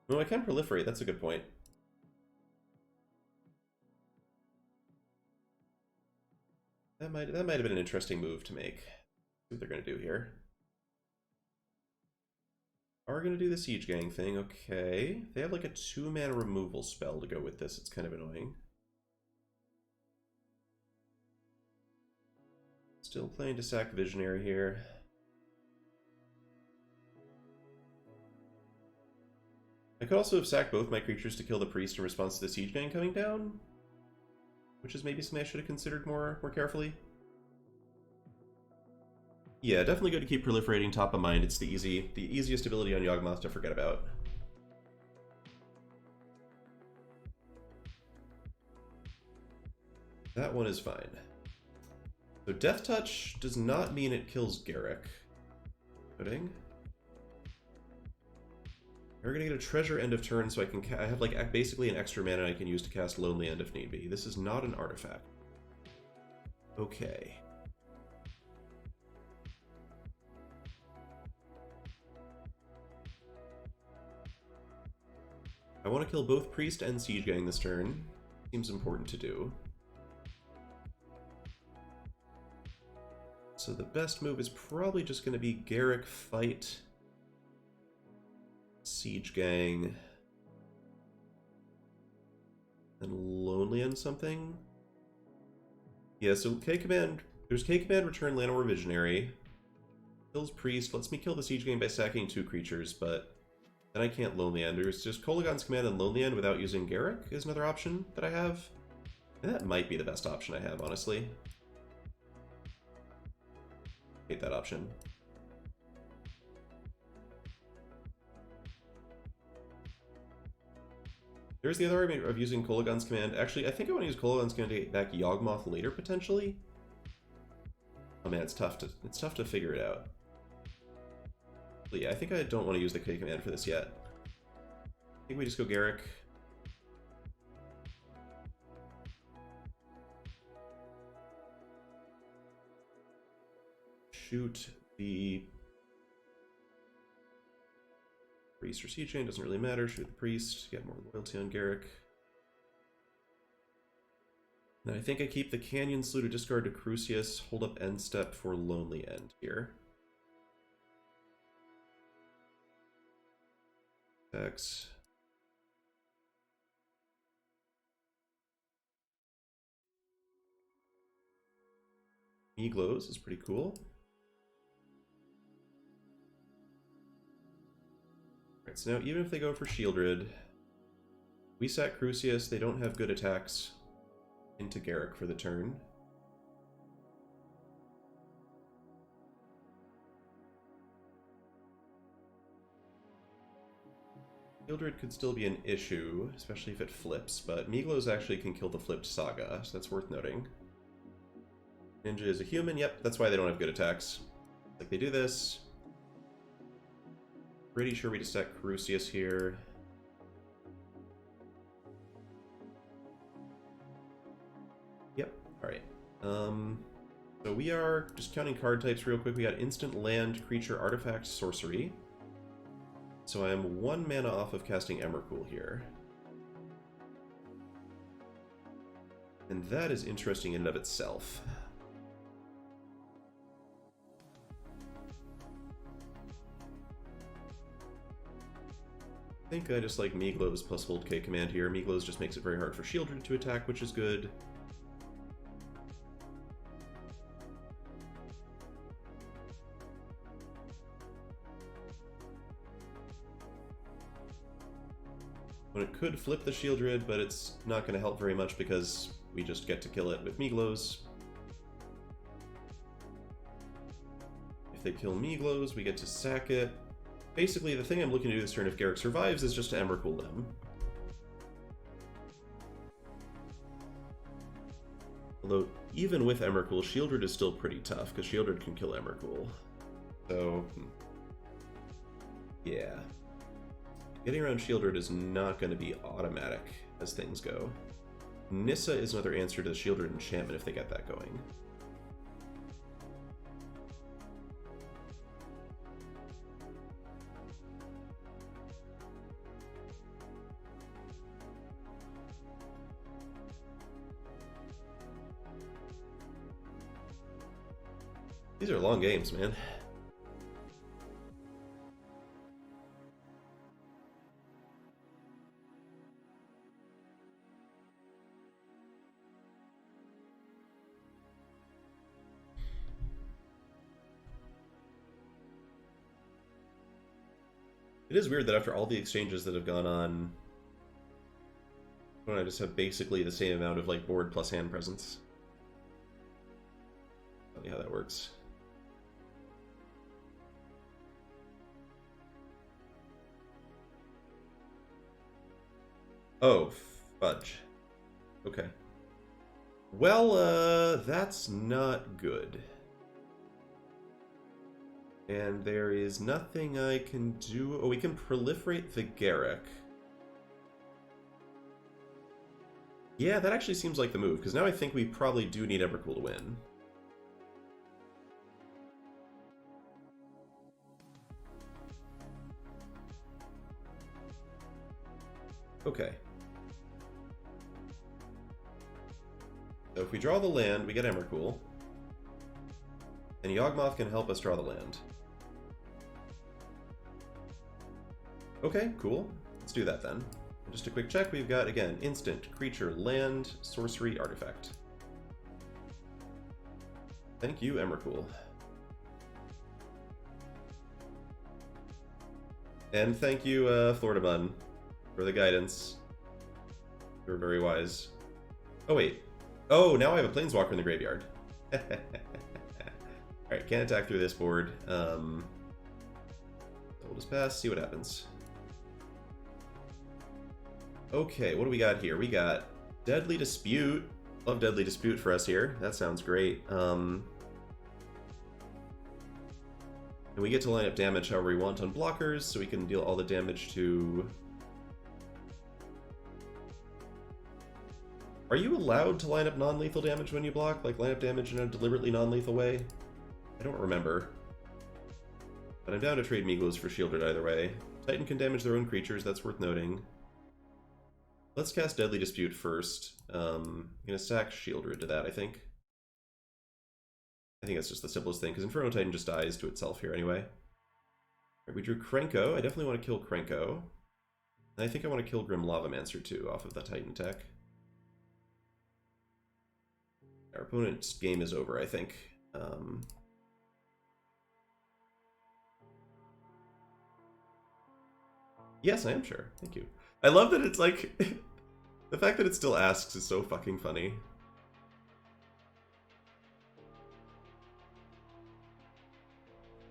No, I can proliferate, that's a good point. That might have been an interesting move to make. See what they're gonna do here. Are going to do the Siege Gang thing, okay. They have like a 2-mana removal spell to go with this, it's kind of annoying. Still playing to sack Visionary here. I could also have sacked both my creatures to kill the Priest in response to the Siege Gang coming down, which is maybe something I should have considered more carefully. Yeah, definitely good to keep proliferating top of mind. It's the easiest ability on Yawgmoth to forget about. That one is fine. So Death Touch does not mean it kills Garruk. Pudding. We're gonna get a treasure end of turn, so I have like basically an extra mana I can use to cast Lonely End if need be. This is not an artifact. Okay. I want to kill both Priest and Siege Gang this turn. Seems important to do. So the best move is probably just going to be Garruk fight Siege Gang and Lonely End something. Yeah, so K-Command, there's K-Command return Llanowar Visionary. Kills Priest, lets me kill the Siege Gang by sacking 2 creatures, but then I can't Lonely End. There's just Kolaghan's Command and Lonely End without using Garruk is another option that I have. And that might be the best option I have, honestly. Hate that option. There's the other argument of using Kolaghan's Command. Actually, I think I want to use Kolaghan's Command to get back Yawgmoth later, potentially. Oh man, it's tough to figure it out. But yeah, I think I don't want to use the K-Command for this yet. I think we just go Garruk. Shoot the Priest or Siege Gang, doesn't really matter. Shoot the Priest, get more loyalty on Garruk. And I think I keep the Canyon Slough to discard to Crucius, hold up end step for Lonely End here. X. Meaglows is pretty cool. Alright, so now even if they go for Shieldred, we sack Crucius, they don't have good attacks into Garruk for the turn. Shieldred could still be an issue, especially if it flips, but Meaglows actually can kill the flipped Saga, so that's worth noting. Ninja is a human, yep, that's why they don't have good attacks. Like they do this. Pretty sure we just stack Crucius here. Yep, alright. So we are just counting card types real quick. We got instant land, creature, artifact, sorcery. So I am 1 mana off of casting Emrakul here. And that is interesting in and of itself. I think I just like Meaglo's plus Hold K command here. Meaglo's just makes it very hard for Shieldred to attack, which is good. When it could flip the Shieldred, but it's not going to help very much because we just get to kill it with Meaglo's. If they kill Meaglo's, we get to sack it. Basically, the thing I'm looking to do this turn if Garruk survives is just to Emrakul them. Although, even with Emrakul, Shieldred is still pretty tough, because Shieldred can kill Emrakul. So, yeah. Getting around Shieldred is not going to be automatic as things go. Nissa is another answer to the Shieldred enchantment if they get that going. These are long games, man. It is weird that after all the exchanges that have gone on, I just have basically the same amount of like board plus hand presence. Funny how that works. Oh, fudge. Okay. Well, that's not good. And there is nothing I can do. Oh, we can proliferate the Garruk. Yeah, that actually seems like the move, because now I think we probably do need Emrakul to win. Okay. So if we draw the land, we get Emrakul. And Yawgmoth can help us draw the land. Okay, cool. Let's do that then. Just a quick check, we've got, again, instant, creature, land, sorcery, artifact. Thank you, Emrakul. And thank you, Floridamun, for the guidance. You're very wise. Oh, wait. Oh, now I have a Planeswalker in the graveyard. Alright, can't attack through this board. So we'll just pass, see what happens. Okay, what do we got here? We got Deadly Dispute. Love Deadly Dispute for us here. That sounds great. And we get to line up damage however we want on blockers, so we can deal all the damage to... Are you allowed to line up non-lethal damage when you block? Like, line up damage in a deliberately non-lethal way? I don't remember. But I'm down to trade Meaglos for Shieldred either way. Titan can damage their own creatures, that's worth noting. Let's cast Deadly Dispute first. I'm going to stack Shieldred to that, I think. I think that's just the simplest thing, because Inferno Titan just dies to itself here anyway. Right, we drew Krenko. I definitely want to kill Krenko. And I think I want to kill Grim Lavamancer too, off of the Titan tech. Our opponent's game is over, I think. Yes, I am sure. Thank you. I love that it's like... the fact that it still asks is so fucking funny.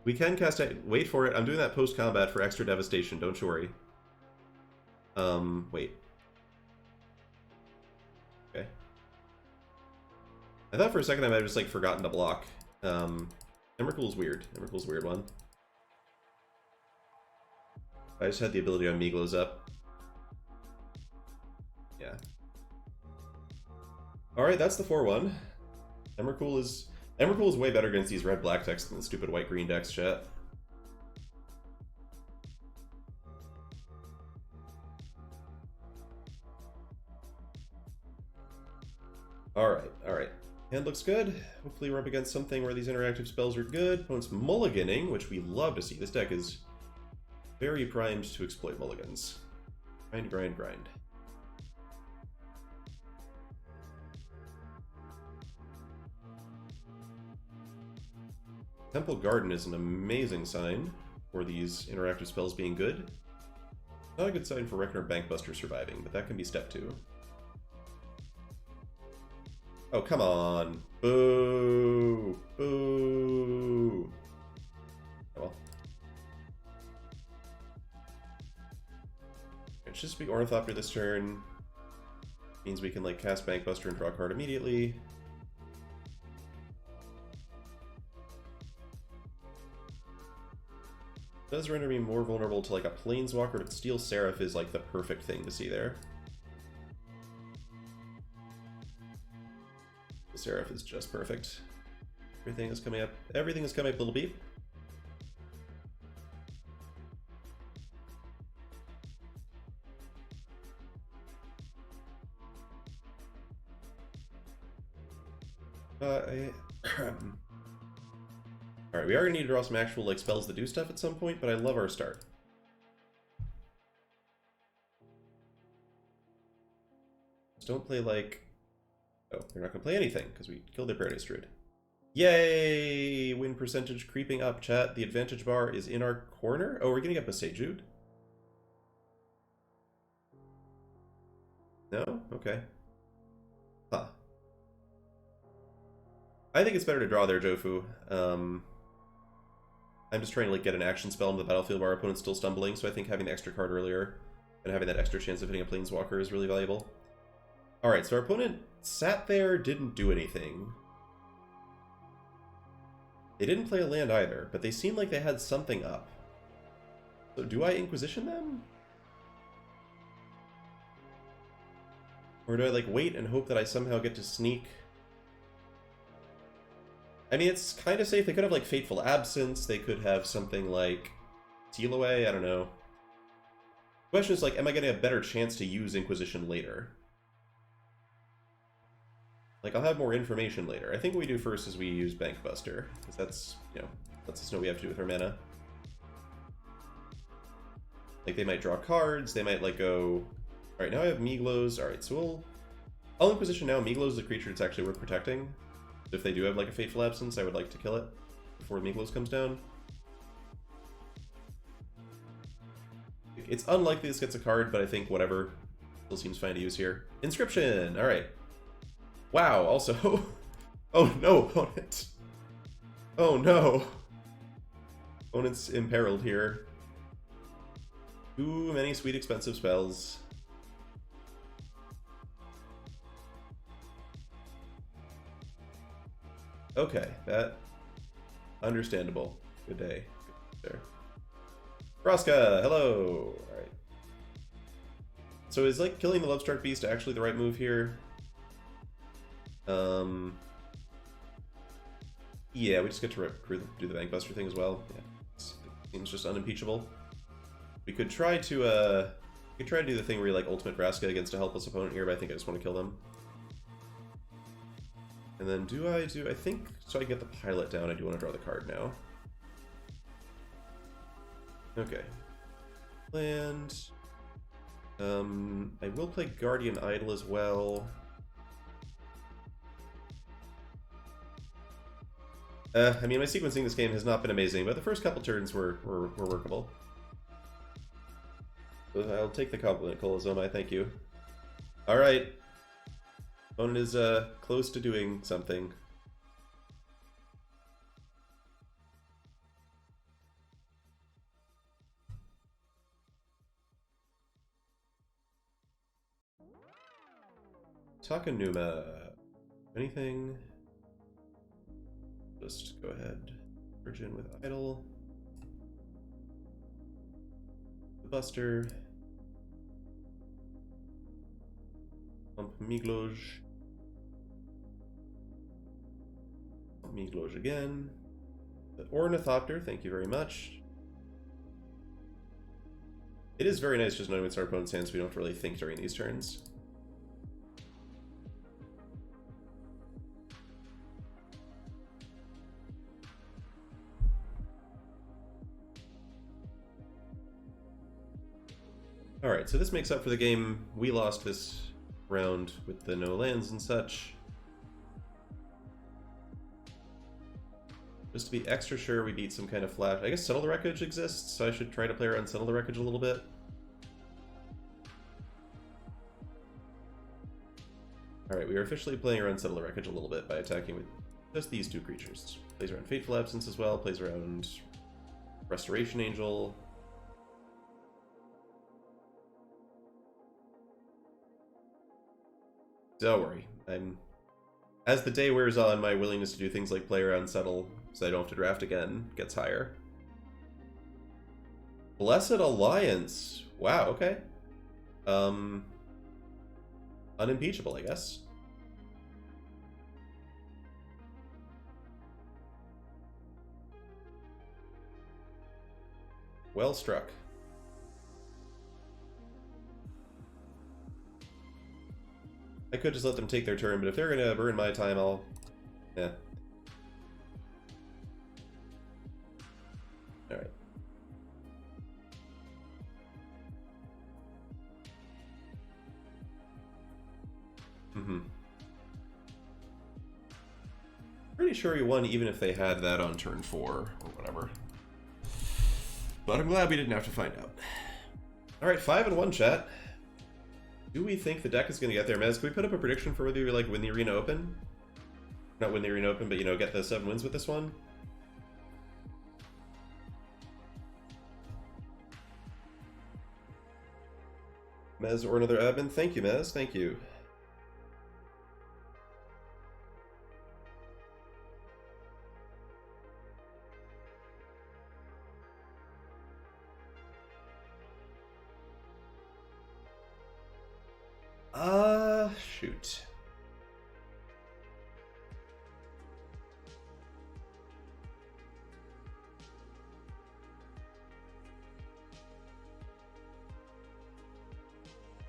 We can cast... Wait for it. I'm doing that post-combat for extra devastation. Don't you worry. Wait. Okay. I thought for a second I might have just, like, forgotten to block. Emrakul's weird. Emrakul's a weird one. I just had the ability on Miglos up. Yeah. Alright, that's the 4-1. Emrakul is way better against these red-black decks than the stupid white-green decks, chat. Alright, alright. Hand looks good. Hopefully we're up against something where these interactive spells are good. Opponent's mulliganing, which we love to see. This deck is very primed to exploit mulligans. Grind, grind, grind. Temple Garden is an amazing sign for these interactive spells being good. Not a good sign for Reckoner Bankbuster surviving, but that can be step 2. Oh, come on. Boo! Boo! Oh well. It should just be Ornithopter this turn. Means we can, like, cast Bankbuster and draw a card immediately. Does render me more vulnerable to, like, a Planeswalker, but Steel Seraph is, like, the perfect thing to see there. Seraph is just perfect. Everything is coming up. Everything is coming up, Little Beep. Alright, we are going to need to draw some actual, like, spells that do stuff at some point, but I love our start. Just don't play, like... Oh, they're not going to play anything, because we killed their Paradise Druid. Yay! Win percentage creeping up, chat. The advantage bar is in our corner. Oh, we're getting up a Sejude? No? Okay. Huh. I think it's better to draw there, Jofu. I'm just trying to, like, get an action spell into the battlefield while our opponent's still stumbling, so I think having the extra card earlier and having that extra chance of hitting a Planeswalker is really valuable. Alright, so our opponent sat there, didn't do anything. They didn't play a land either, but they seemed like they had something up. So do I Inquisition them? Or do I, like, wait and hope that I somehow get to sneak? I mean, it's kind of safe. They could have, like, Fateful Absence. They could have something like Seal Away. I don't know. The question is, like, am I getting a better chance to use Inquisition later? Like, I'll have more information later. I think what we do first is we use Bankbuster, because that's, you know, lets us know what we have to do with our mana. Like, they might draw cards. They might, like, go... Alright, now I have Miglos. Alright, so I'll Inquisition now. Miglos is a creature that's actually worth protecting. If they do have, like, a Fateful Absence, I would like to kill it before Miglos comes down. It's unlikely this gets a card, but I think whatever still seems fine to use here. Inscription! Alright. Wow, also... Oh no, opponent. Oh no. Opponent's imperiled here. Too many sweet expensive spells. Okay, that... Understandable. Good day. Good there. Vraska, hello! Alright. So is, like, killing the Lovestruck Beast actually the right move here? Yeah, we just get to do the Bankbuster thing as well. Yeah, it seems just unimpeachable. We could try to, do the thing where you, like, ultimate Vraska against a helpless opponent here, but I think I just want to kill them. And then I think, so I can get the pilot down, I do want to draw the card now. Okay. Land. I will play Guardian Idol as well. I mean, my sequencing this game has not been amazing, but the first couple turns were workable. So I'll take the compliment, Colosoma, thank you. Alright. Opponent is close to doing something. Takanuma. Anything? Just go ahead. Virgin with Idol. The Buster. Pump Migloj. Pump Migloj again. The Ornithopter, thank you very much. It is very nice just knowing it's our opponent's hand so we don't have to really think during these turns. Alright, so this makes up for the game we lost this round with the no lands and such. Just to be extra sure we beat some kind of flash. I guess Settle the Wreckage exists, so I should try to play around Settle the Wreckage a little bit. Alright, we are officially playing around Settle the Wreckage a little bit by attacking with just these two creatures. Plays around Fateful Absence as well, plays around Restoration Angel. Don't worry, as the day wears on, my willingness to do things like play around Settle so I don't have to draft again gets higher. Blessed Alliance. Wow, okay. Unimpeachable, I guess. Well struck. I could just let them take their turn, but if they're gonna burn my time, I'll... yeah. Alright. Pretty sure he won even if they had that on turn 4, or whatever. But I'm glad we didn't have to find out. Alright, 5-1, chat. Do we think the deck is going to get there? Mez, can we put up a prediction for whether we like win the Arena Open? Not win the Arena Open, but, you know, get the 7 wins with this one? Mez or another admin? Thank you, Mez. Thank you. Shoot.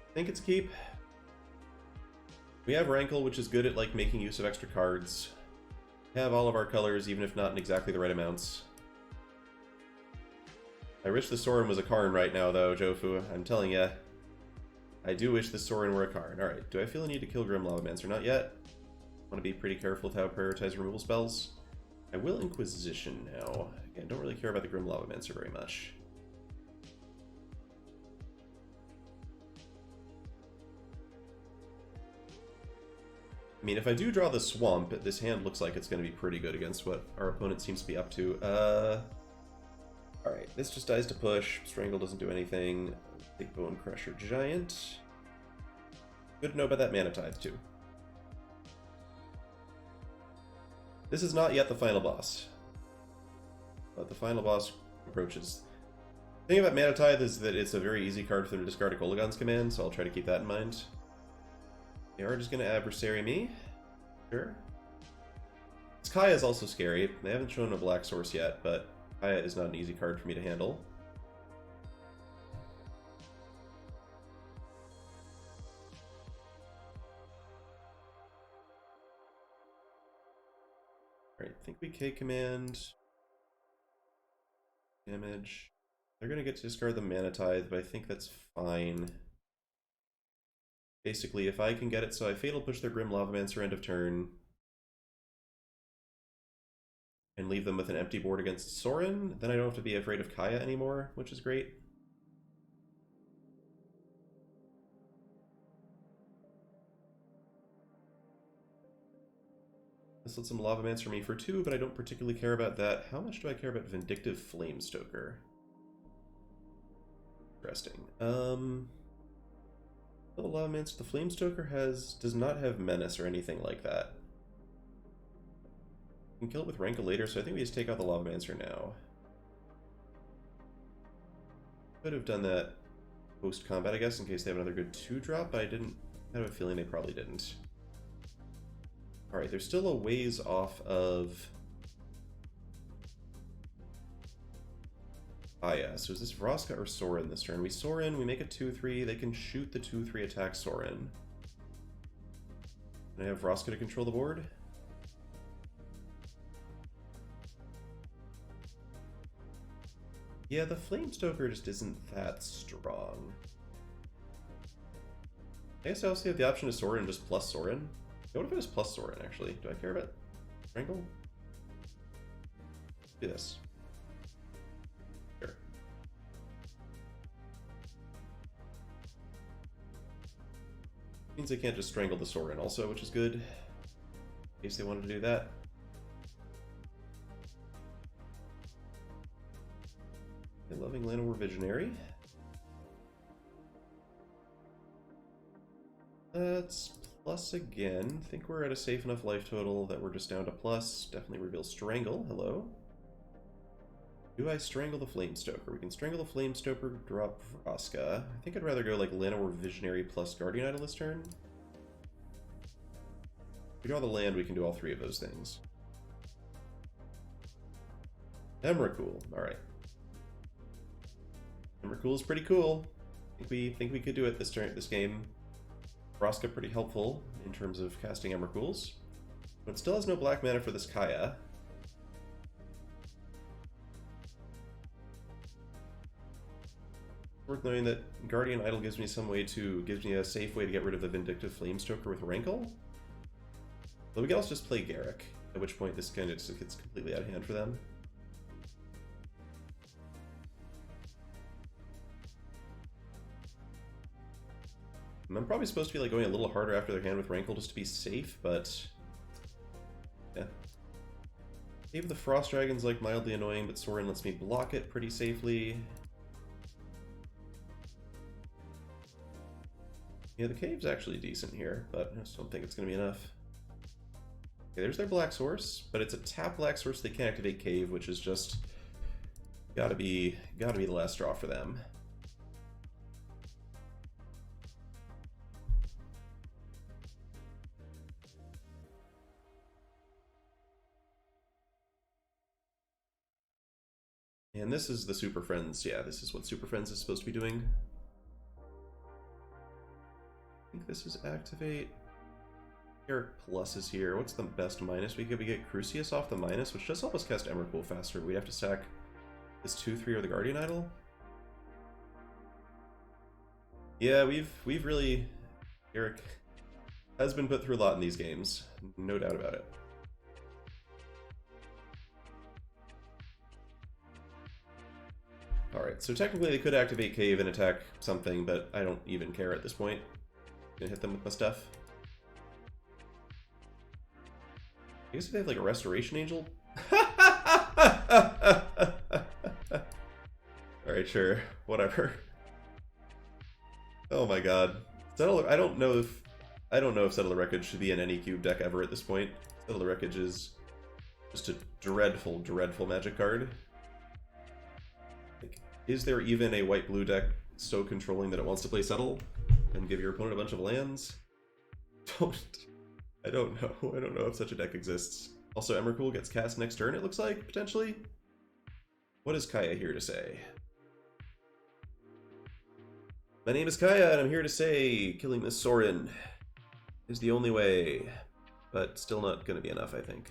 I think it's keep. We have Rankle, which is good at like making use of extra cards. We have all of our colors, even if not in exactly the right amounts. I wish the Sorin was a Karn right now, though, Jofu. I'm telling ya. I do wish the Sorin were a Karn. Alright, do I feel a need to kill Grim Lavamancer? Not yet. I want to be pretty careful with how I prioritize removal spells. I will Inquisition now. Again, don't really care about the Grim Lavamancer very much. I mean, if I do draw the Swamp, this hand looks like it's going to be pretty good against what our opponent seems to be up to. Alright, this just dies to push. Strangle doesn't do anything. Big Bone Crusher Giant. Good to know about that Mana Tithe, too. This is not yet the final boss. But the final boss approaches. The thing about Mana Tithe is that it's a very easy card for them to discard a Kolaghan's Command, so I'll try to keep that in mind. They are just going to adversary me. Sure. Kaya is also scary. They haven't shown a black source yet, but Kaya is not an easy card for me to handle. Alright, I think we K-Command. Damage. They're going to get to discard the Mana Tithe, but I think that's fine. Basically, if I can get it so I Fatal Push their Grim Lavamancer end of turn, and leave them with an empty board against Sorin, then I don't have to be afraid of Kaya anymore, which is great. This lets them Lavamancer me for 2, but I don't particularly care about that. How much do I care about Vindictive Flamestoker? Interesting. The Lavamancer, the Flamestoker does not have Menace or anything like that. We can kill it with Rankle later, so I think we just take out the Lavamancer now. Could have done that post-combat, I guess, in case they have another good 2-drop, but I have a feeling they probably didn't. Alright, they're still a ways off of... Ah, yeah, so is this Vraska or Sorin this turn? We Sorin, we make a 2-3, they can shoot the 2-3 attack Sorin. Can I have Vraska to control the board? Yeah, the Flamestoker just isn't that strong. I guess I also have the option to Sorin just plus Sorin. What if it was plus Sorin, actually? Do I care about Rankle? Do this. Sure. Means they can't just strangle the Sorin also, which is good. In case they wanted to do that. Loving Llanowar Visionary. That's plus again. I think we're at a safe enough life total that we're just down to plus. Definitely reveal Strangle. Hello. Do I strangle the Flamestoker? We can strangle the Flamestoker, drop Vraska. I think I'd rather go like Llanowar Visionary plus Guardian Idol this turn. If we draw the land, we can do all three of those things. Emrakul. Alright. Emrakul is pretty cool. I think we could do it this game. Vraska pretty helpful in terms of casting Emrakuls. But it still has no black mana for this Kaya. Worth knowing that Guardian Idol gives me a safe way to get rid of the Vindictive Flamestoker with Rankle. But we can also just play Garruk, at which point this kind of just gets completely out of hand for them. I'm probably supposed to be like going a little harder after their hand with Rankle just to be safe, but yeah. Cave of the Frost Dragon's like mildly annoying, but Sorin lets me block it pretty safely. Yeah, the cave's actually decent here, but I just don't think it's going to be enough. Okay, there's their Black Source, but it's a tap Black Source. They can't activate Cave, which is just gotta be the last straw for them. And this is the Super Friends. Yeah, this is what Super Friends is supposed to be doing. I think this is activate. Garruk Plus is here. What's the best minus we get? We get Crucius off the minus, which does help us cast Emrakul faster. We'd have to sack this 2-3 or the Guardian Idol. Yeah, we've really... Garruk has been put through a lot in these games. No doubt about it. Alright, so technically they could activate Cave and attack something, but I don't even care at this point. Gonna hit them with my stuff. I guess if they have like a Restoration Angel? Alright, sure. Whatever. Oh my god. I don't know if Settle the Wreckage should be in any cube deck ever at this point. Settle the Wreckage is just a dreadful, dreadful Magic card. Like, is there even a white-blue deck so controlling that it wants to play Settle and give your opponent a bunch of lands? I don't know. I don't know if such a deck exists. Also, Emrakul gets cast next turn, it looks like, potentially. What is Kaya here to say? My name is Kaya, and I'm here to say killing this Sorin is the only way, but still not going to be enough, I think.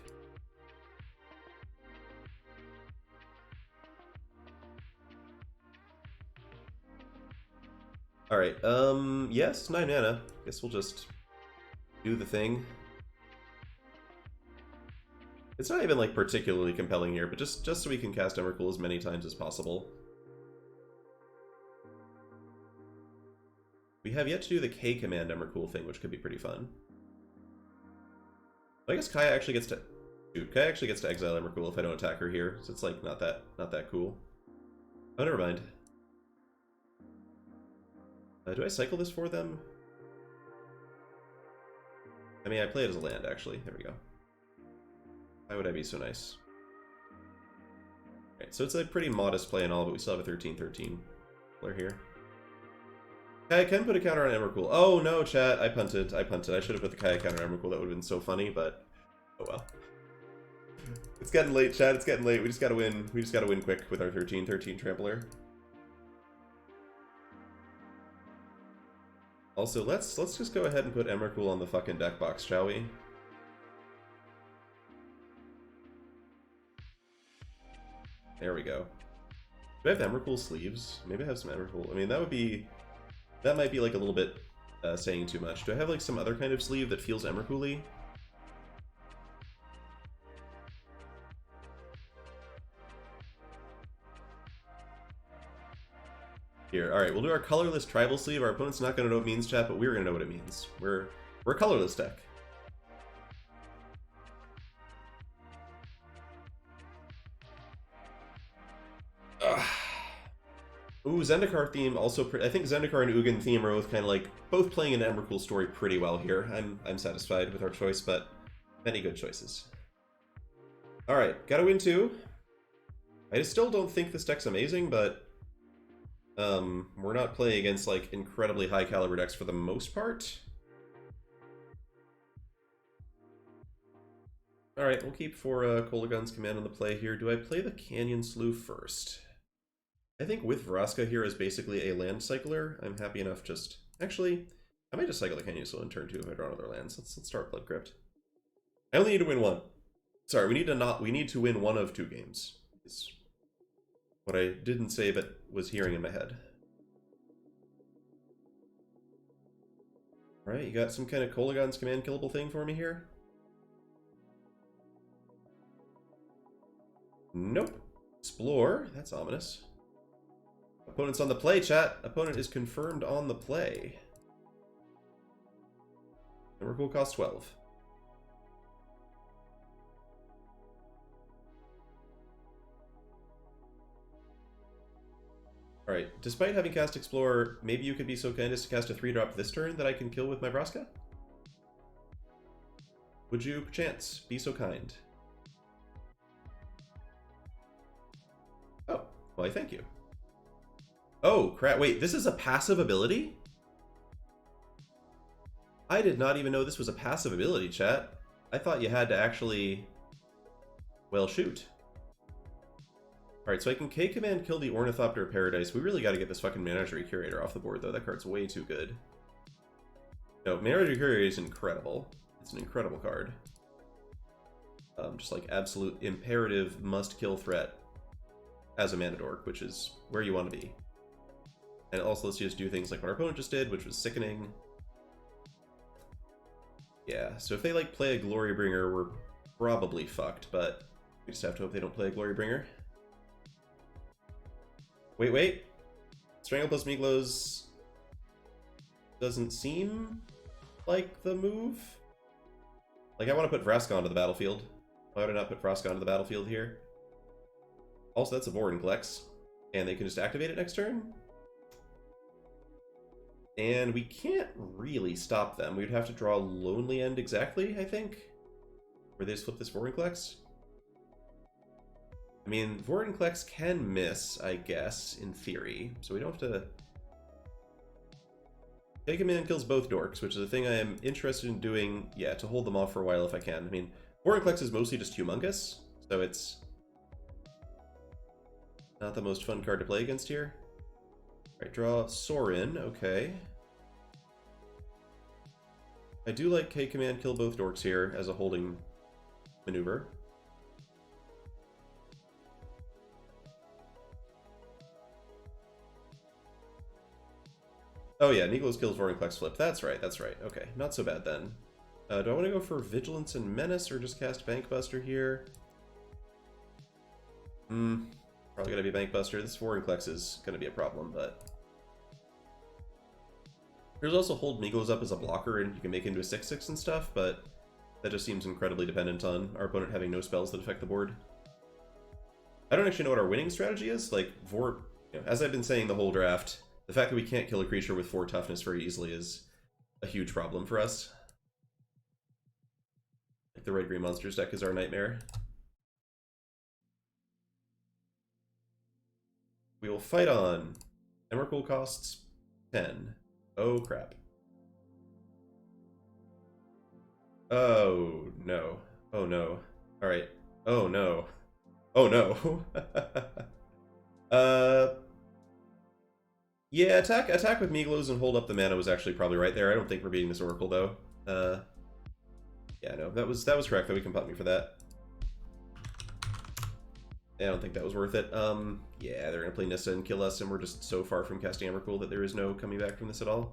Alright, yes, 9 mana. Guess we'll just do the thing. It's not even, like, particularly compelling here, but just so we can cast Emrakul as many times as possible. We have yet to do the K command Emrakul thing, which could be pretty fun. I guess Kaya actually gets to... Dude, Kaya actually gets to exile Emrakul if I don't attack her here, so it's, like, not that cool. Oh, never mind. Do I cycle this for them? I mean, I play it as a land, actually. There we go. Why would I be so nice? Alright, so it's a pretty modest play and all, but we still have a 13-13 player here. Kaya can put a counter on Emrakul. Oh no, chat, I punted. I should have put the Kaya counter on Emrakul. That would have been so funny, but oh well. It's getting late, chat. It's getting late. We just gotta win. We just gotta win quick with our 13-13 trampler. Also, let's just go ahead and put Emrakul on the fucking deck box, shall we? There we go. Do I have Emrakul sleeves? Maybe I have some Emrakul. I mean, that might be like a little bit saying too much. Do I have like some other kind of sleeve that feels Emrakul-y? Here, alright, we'll do our colorless tribal sleeve. Our opponent's not going to know what it means, chat, but we're going to know what it means. We're a colorless deck. Ugh. Ooh, Zendikar theme also. I think Zendikar and Ugin theme are both kind of like both playing an Emrakul story pretty well here. I'm satisfied with our choice, but many good choices. All right, gotta win two. I still don't think this deck's amazing, but we're not playing against like incredibly high caliber decks for the most part. All right, we'll keep for Kolaghan's Command on the play here. Do I play the Canyon Slough first? I think with Vraska here as basically a land cycler, I'm happy enough just... Actually, I might just cycle the Canyon Slough in turn 2 if I draw another lands. Let's start Blood Crypt. I only need to win one. Sorry, we need to win one of 2 games. Is what I didn't say but was hearing in my head. Alright, you got some kind of Kolaghan's Command killable thing for me here? Nope. Explore. That's ominous. Opponent's on the play, chat. Opponent is confirmed on the play. Emrakul costs 12. Alright, despite having cast Explore, maybe you could be so kind as to cast a 3-drop this turn that I can kill with my Vraska? Would you, perchance, be so kind? Oh, why thank you. Oh, crap. Wait, this is a passive ability? I did not even know this was a passive ability, chat. I thought you had to actually... Well, shoot. Alright, so I can K-Command kill the Ornithopter of Paradise. We really got to get this fucking Menagerie Curator off the board, though. That card's way too good. No, Menagerie Curator is incredible. It's an incredible card. Just like absolute imperative must-kill threat as a Mana Dork, which is where you want to be. And also let's just do things like what our opponent just did, which was sickening. Yeah, so if they like play a Glorybringer, we're probably fucked, but we just have to hope they don't play a Glorybringer. Wait. Strangle plus Miglos doesn't seem like the move. Like, I want to put Vraska onto the battlefield. Why would I not put Vraska onto the battlefield here? Also, that's a Vorinclex, and they can just activate it next turn. And we can't really stop them. We'd have to draw Lonely End exactly, I think. Where they just flip this Vorinclex. I mean, Vorinclex can miss, I guess, in theory. So we don't have to... K-Command kills both Dorks, which is a thing I am interested in doing, yeah, to hold them off for a while if I can. I mean, Vorinclex is mostly just humongous, so it's not the most fun card to play against here. Alright, draw Sorin, okay. I do like K-Command kill both Dorks here as a holding maneuver. Oh yeah, Niglos kills Vorinclex flip. That's right, okay. Not so bad then. Do I want to go for Vigilance and Menace or just cast Bankbuster here? Probably gotta be Bankbuster. This Vorinclex is gonna be a problem, but... There's also Hold Miglos up as a blocker and you can make it into a 6/6 and stuff, but that just seems incredibly dependent on our opponent having no spells that affect the board. I don't actually know what our winning strategy is. Like, as I've been saying the whole draft, the fact that we can't kill a creature with 4 toughness very easily is a huge problem for us. Like the red-green monsters deck is our nightmare. We will fight on. Emrakul costs 10. Oh, crap. Oh, no. Oh, no. Alright. Oh, no. Oh, no. Yeah, attack with Meaglows and hold up the mana was actually probably right there. I don't think we're beating this Oracle, though. Yeah, no, that was correct, though. We can pump me for that. I don't think that was worth it. Yeah, they're gonna play Nissa and kill us, and we're just so far from casting Emrakul that there is no coming back from this at all.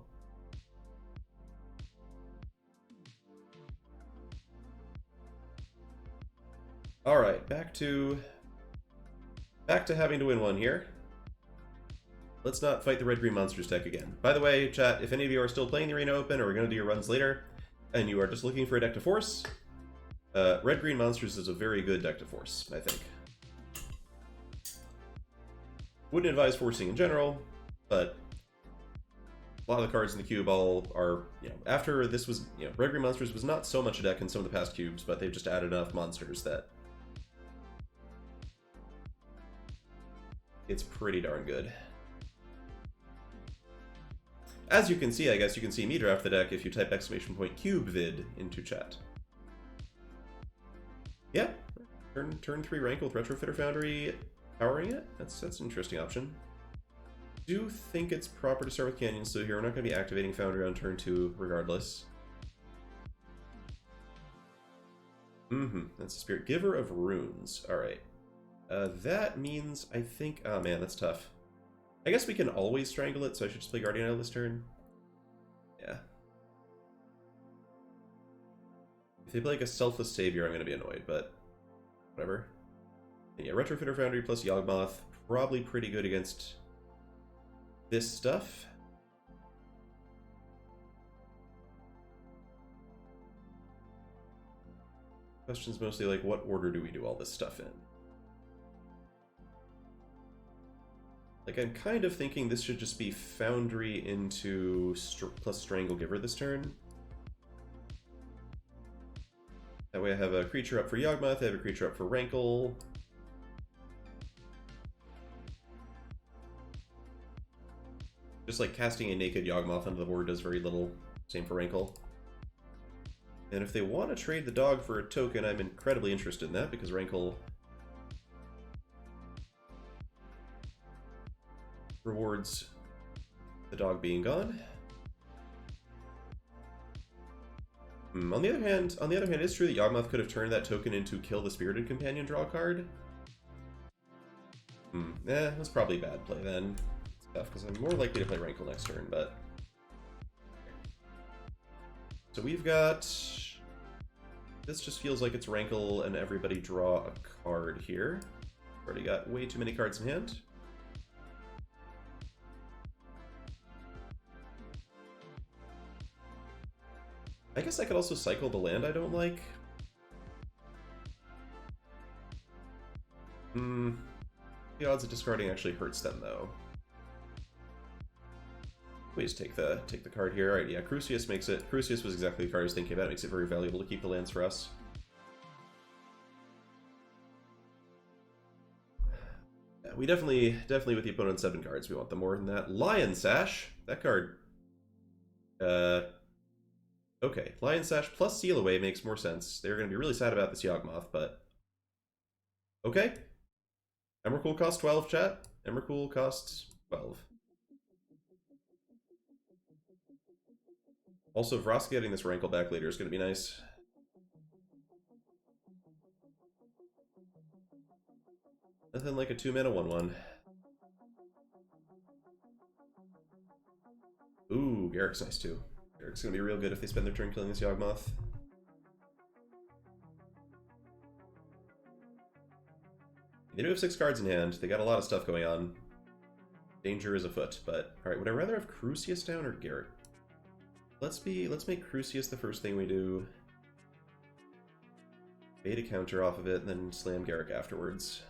Alright, back to having to win one here. Let's not fight the red-green monsters deck again. By the way, chat, if any of you are still playing the Arena Open, or we're gonna do your runs later, and you are just looking for a deck to force, red-green monsters is a very good deck to force, I think. Wouldn't advise forcing in general, but a lot of the cards in the cube all are, you know, after this was, you know, red-green monsters was not so much a deck in some of the past cubes, but they've just added enough monsters that it's pretty darn good. As you can see, I guess you can see me draft the deck if you type !cube vid into chat. Yeah, turn 3 Rankle with Retrofitter Foundry, powering it? That's an interesting option. Do think it's proper to start with Canyon Slough here. We're not going to be activating Foundry on turn 2 regardless. That's a Spirit Giver of Runes. Alright. That means, I think... Oh man, that's tough. I guess we can always strangle it, so I should just play Guardian Idol this turn. Yeah. If they play like a Selfless Savior, I'm going to be annoyed, but whatever. And yeah, Retrofitter Foundry plus Yawgmoth, probably pretty good against this stuff. Question's mostly like, what order do we do all this stuff in? Like, I'm kind of thinking this should just be Foundry into plus Strangle Giver this turn. That way I have a creature up for Yawgmoth, I have a creature up for Rankle. Just like casting a naked Yawgmoth onto the board does very little. Same for Rankle. And if they want to trade the dog for a token, I'm incredibly interested in that, because Rankle rewards the dog being gone. On the other hand, it's true that Yawgmoth could have turned that token into kill the Spirited Companion, draw a card. That's probably a bad play then. It's tough, because I'm more likely to play Rankle next turn, but... So we've got... This just feels like it's Rankle and everybody draw a card here. Already got way too many cards in hand. I guess I could also cycle the land I don't like. The odds of discarding actually hurts them though. We just take the card here. Alright, yeah, Crucius makes it. Crucius was exactly the card I was thinking about. It makes it very valuable to keep the lands for us. Yeah, we definitely with the opponent's 7 cards, we want them more than that. Lion Sash! That card. Okay, Lion Sash plus Seal Away makes more sense. They're going to be really sad about this Yawgmoth, but... Okay. Emrakul costs 12, chat. Emrakul costs 12. Also, Vrosk getting this Rankle back later is going to be nice. Nothing like a 2-mana 1/1. Ooh, Garruk's nice too. Garruk's gonna be real good if they spend their turn killing this Yawgmoth. They do have 6 cards in hand. They got a lot of stuff going on. Danger is afoot, but alright, would I rather have Crucius down or Garruk? Let's make Crucius the first thing we do. Bait a counter off of it, and then slam Garruk afterwards.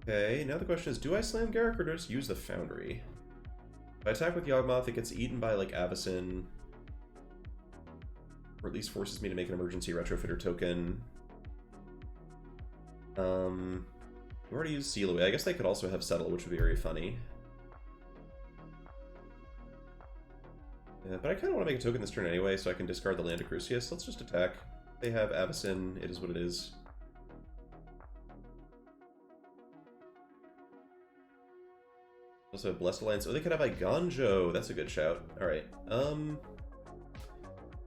Okay, now the question is, do I slam Garruk or do I just use the Foundry? If I attack with Yawgmoth, it gets eaten by, like, Avacyn. Or at least forces me to make an emergency retrofitter token. We already used Seal Away. I guess they could also have Settle, which would be very funny. Yeah, but I kind of want to make a token this turn anyway, so I can discard the Land of Crucius. Let's just attack. They have Avacyn. It is what it is. Also have Blessed Alliance. Oh, they could have Iganjo. That's a good shout. Alright.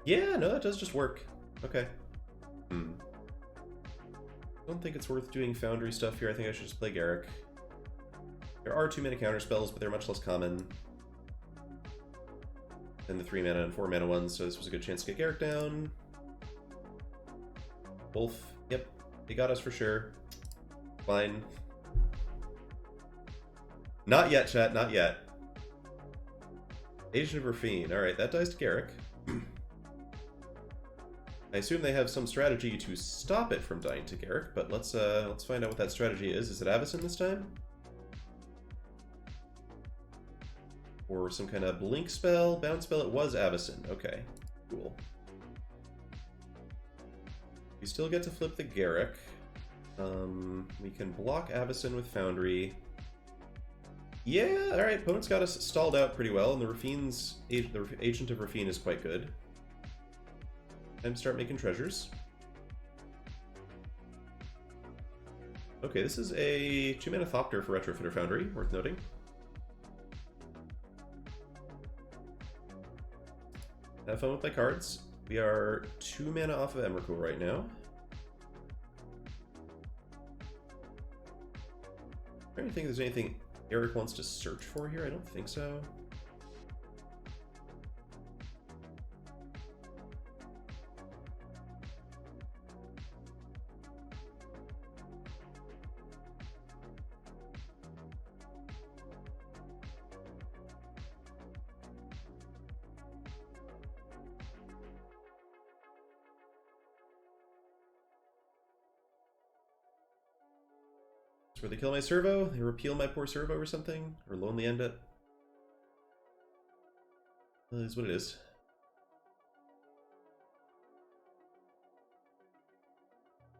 Yeah, no, that does just work. Okay. I don't think it's worth doing Foundry stuff here. I think I should just play Garruk. There are 2-mana counterspells, but they're much less common than the 3-mana and 4-mana ones, so this was a good chance to get Garruk down. Wolf. Yep. They got us for sure. Fine. Not yet, chat. Not yet. Agent of Raffine. Alright, that dies to Garruk. I assume they have some strategy to stop it from dying to Garruk, but let's find out what that strategy is. Is it Avacyn this time? Or some kind of blink spell, bounce spell? It was Avacyn. Okay, cool. We still get to flip the Garruk. We can block Avacyn with Foundry. Yeah, alright, opponent's got us stalled out pretty well, and the Agent of Raffine is quite good. Time to start making treasures. Okay, this is a 2-mana Thopter for Retrofitter Foundry, worth noting. Have fun with my cards. We are 2 mana off of Emrakul right now. I'm trying to think if there's anything Eric wants to search for here. I don't think so. Where they kill my servo, they repeal my poor servo or something, or lonely end it. That is what it is.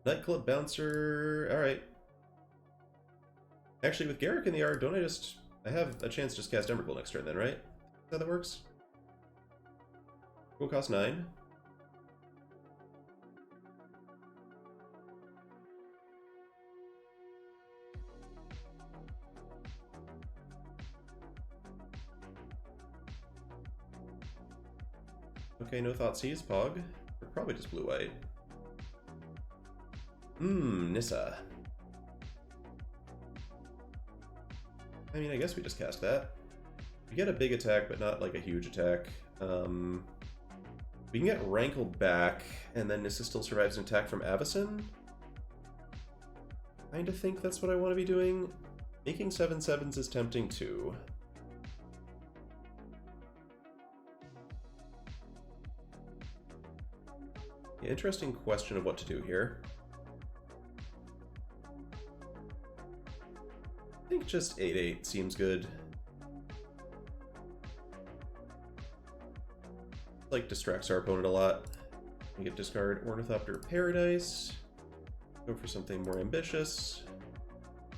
Nightclub Bouncer, alright. Actually, with Garruk in the yard, don't I have a chance to just cast Emrakul next turn then, right? Is that how that works? Will cost 9. Okay, no Thoughtseize, Pog. Or probably just blue-white. Nissa. I mean, I guess we just cast that. We get a big attack, but not like a huge attack. We can get Rankle back, and then Nissa still survives an attack from Avacyn. Kinda think that's what I want to be doing. Making 7/7s is tempting too. Yeah, interesting question of what to do here. I think just 8/8 seems good. Like distracts our opponent a lot. We get discard Ornithopter Paradise. Go for something more ambitious.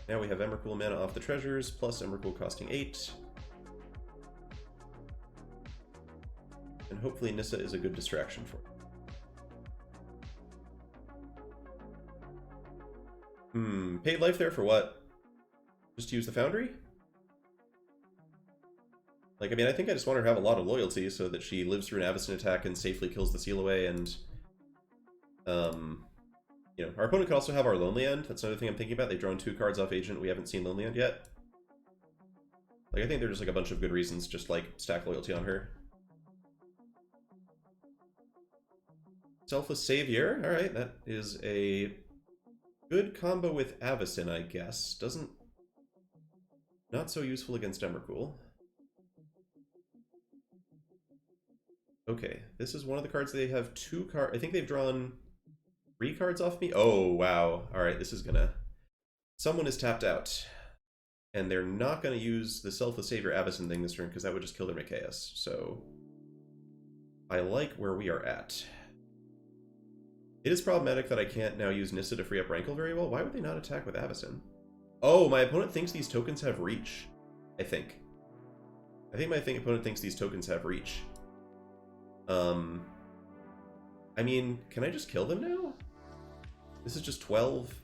Now we have Emrakul mana off the treasures, plus Emrakul costing 8. And hopefully Nissa is a good distraction for it. Paid life there for what? Just to use the Foundry? Like, I mean, I think I just want her to have a lot of loyalty so that she lives through an Avacyn attack and safely kills the Seal Away, and you know, our opponent could also have our Lonely End. That's another thing I'm thinking about. They've drawn 2 cards off Agent. We haven't seen Lonely End yet. Like, I think there's just like a bunch of good reasons just like stack loyalty on her. Selfless Savior. Alright, that is a good combo with Avacyn, I guess. Doesn't... Not so useful against Emrakul. Okay, this is one of the cards they have 2 cards. I think they've drawn 3 cards off me. Oh, wow. Alright, this is gonna... Someone is tapped out. And they're not gonna use the Selfless Savior Avacyn thing this turn, because that would just kill their Mikaeus. So... I like where we are at. It is problematic that I can't now use Nissa to free up Rankle very well. Why would they not attack with Avacyn? Oh, my opponent thinks these tokens have reach. I think my opponent thinks these tokens have reach. I mean, can I just kill them now? This is just 12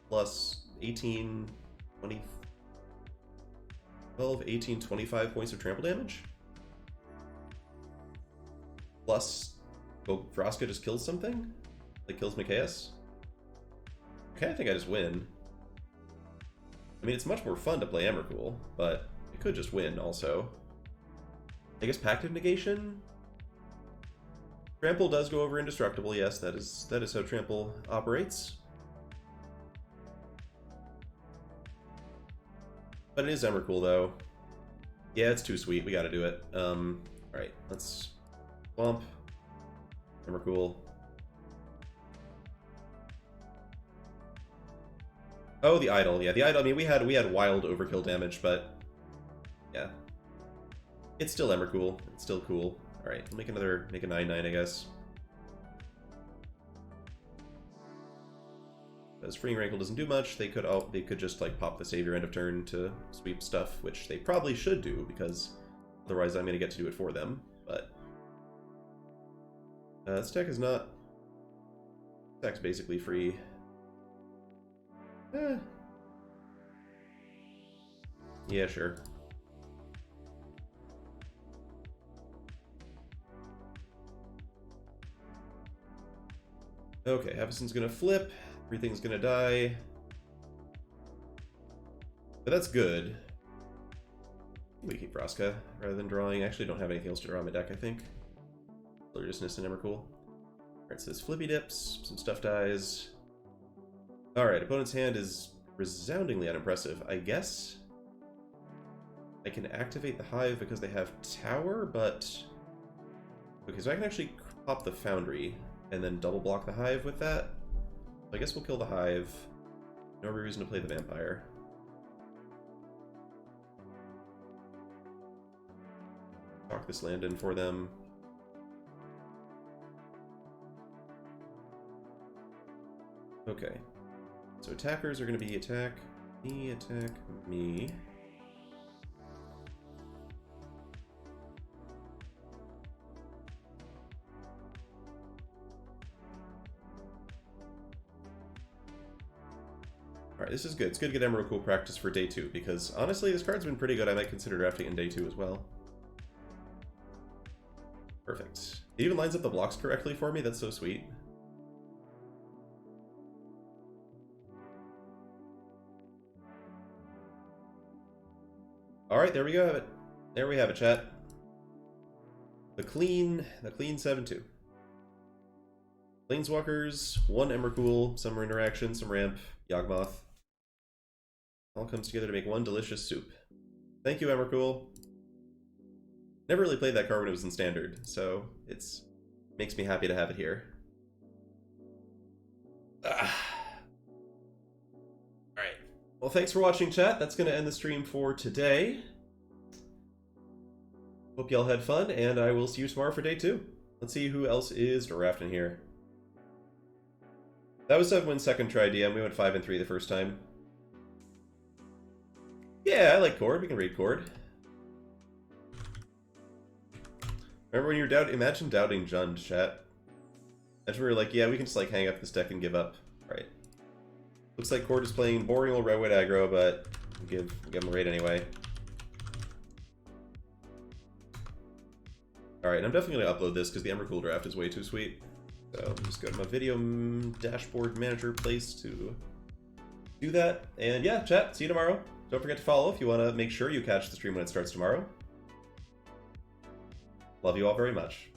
plus 18, 20... 12, 18, 25 points of trample damage? Plus, oh, Vraska just kills something? Like, kills Mikaeus? Okay, I think I just win. I mean, it's much more fun to play Emrakul, but it could just win also. I guess Pact of Negation? Trample does go over Indestructible, yes, that is how Trample operates. But it is Emrakul, though. Yeah, it's too sweet, we gotta do it. Alright, let's bump. Emrakul. Oh, the Idol. Yeah, the Idol. I mean, we had wild overkill damage, but yeah, it's still Emrakul. It's still cool. All right, make a 9/9, I guess. Because freeing Rankle doesn't do much. They could just like pop the Savior end of turn to sweep stuff, which they probably should do because otherwise I'm gonna get to do it for them. But this deck is not. This deck's basically free. Yeah, sure. Okay, Avacyn's gonna flip. Everything's gonna die. But that's good. We keep Vraska rather than drawing. I actually don't have anything else to draw on my deck, I think. Deliriousness and Emrakul. Alright, so this Flippy dips, some stuff dies. Alright, opponent's hand is resoundingly unimpressive. I guess I can activate the Hive because they have Tower, but... Okay, so I can actually pop the Foundry and then double block the Hive with that. I guess we'll kill the Hive. No reason to play the Vampire. Talk this land in for them. Okay. So attackers are going to be attack me. Alright, this is good. It's good to get Emrakul practice for day 2, because honestly, this card's been pretty good. I might consider drafting it in day 2 as well. Perfect. It even lines up the blocks correctly for me. That's so sweet. Alright, there we go. Have it. There we have it, chat. The clean 7-2. Planeswalkers, 1 Emrakul, Summer Interaction, some ramp, Yawgmoth. All comes together to make one delicious soup. Thank you, Emrakul. Never really played that card when it was in Standard, so it's makes me happy to have it here. Alright. Well, thanks for watching, chat. That's going to end the stream for today. Hope y'all had fun, and I will see you tomorrow for day 2. Let's see who else is drafting here. That was 7-win second try DM. We went 5-3 the first time. Yeah, I like Cord. We can read Cord. Remember when you were imagine doubting Jund, chat. Imagine we were like, yeah, we can just like hang up this deck and give up. Right. Looks like Cord is playing boring old red-white aggro, but we'll give him a raid anyway. Alright, I'm definitely going to upload this because the Emrakul draft is way too sweet. So just go to my video dashboard manager place to do that. And yeah, chat, see you tomorrow. Don't forget to follow if you want to make sure you catch the stream when it starts tomorrow. Love you all very much.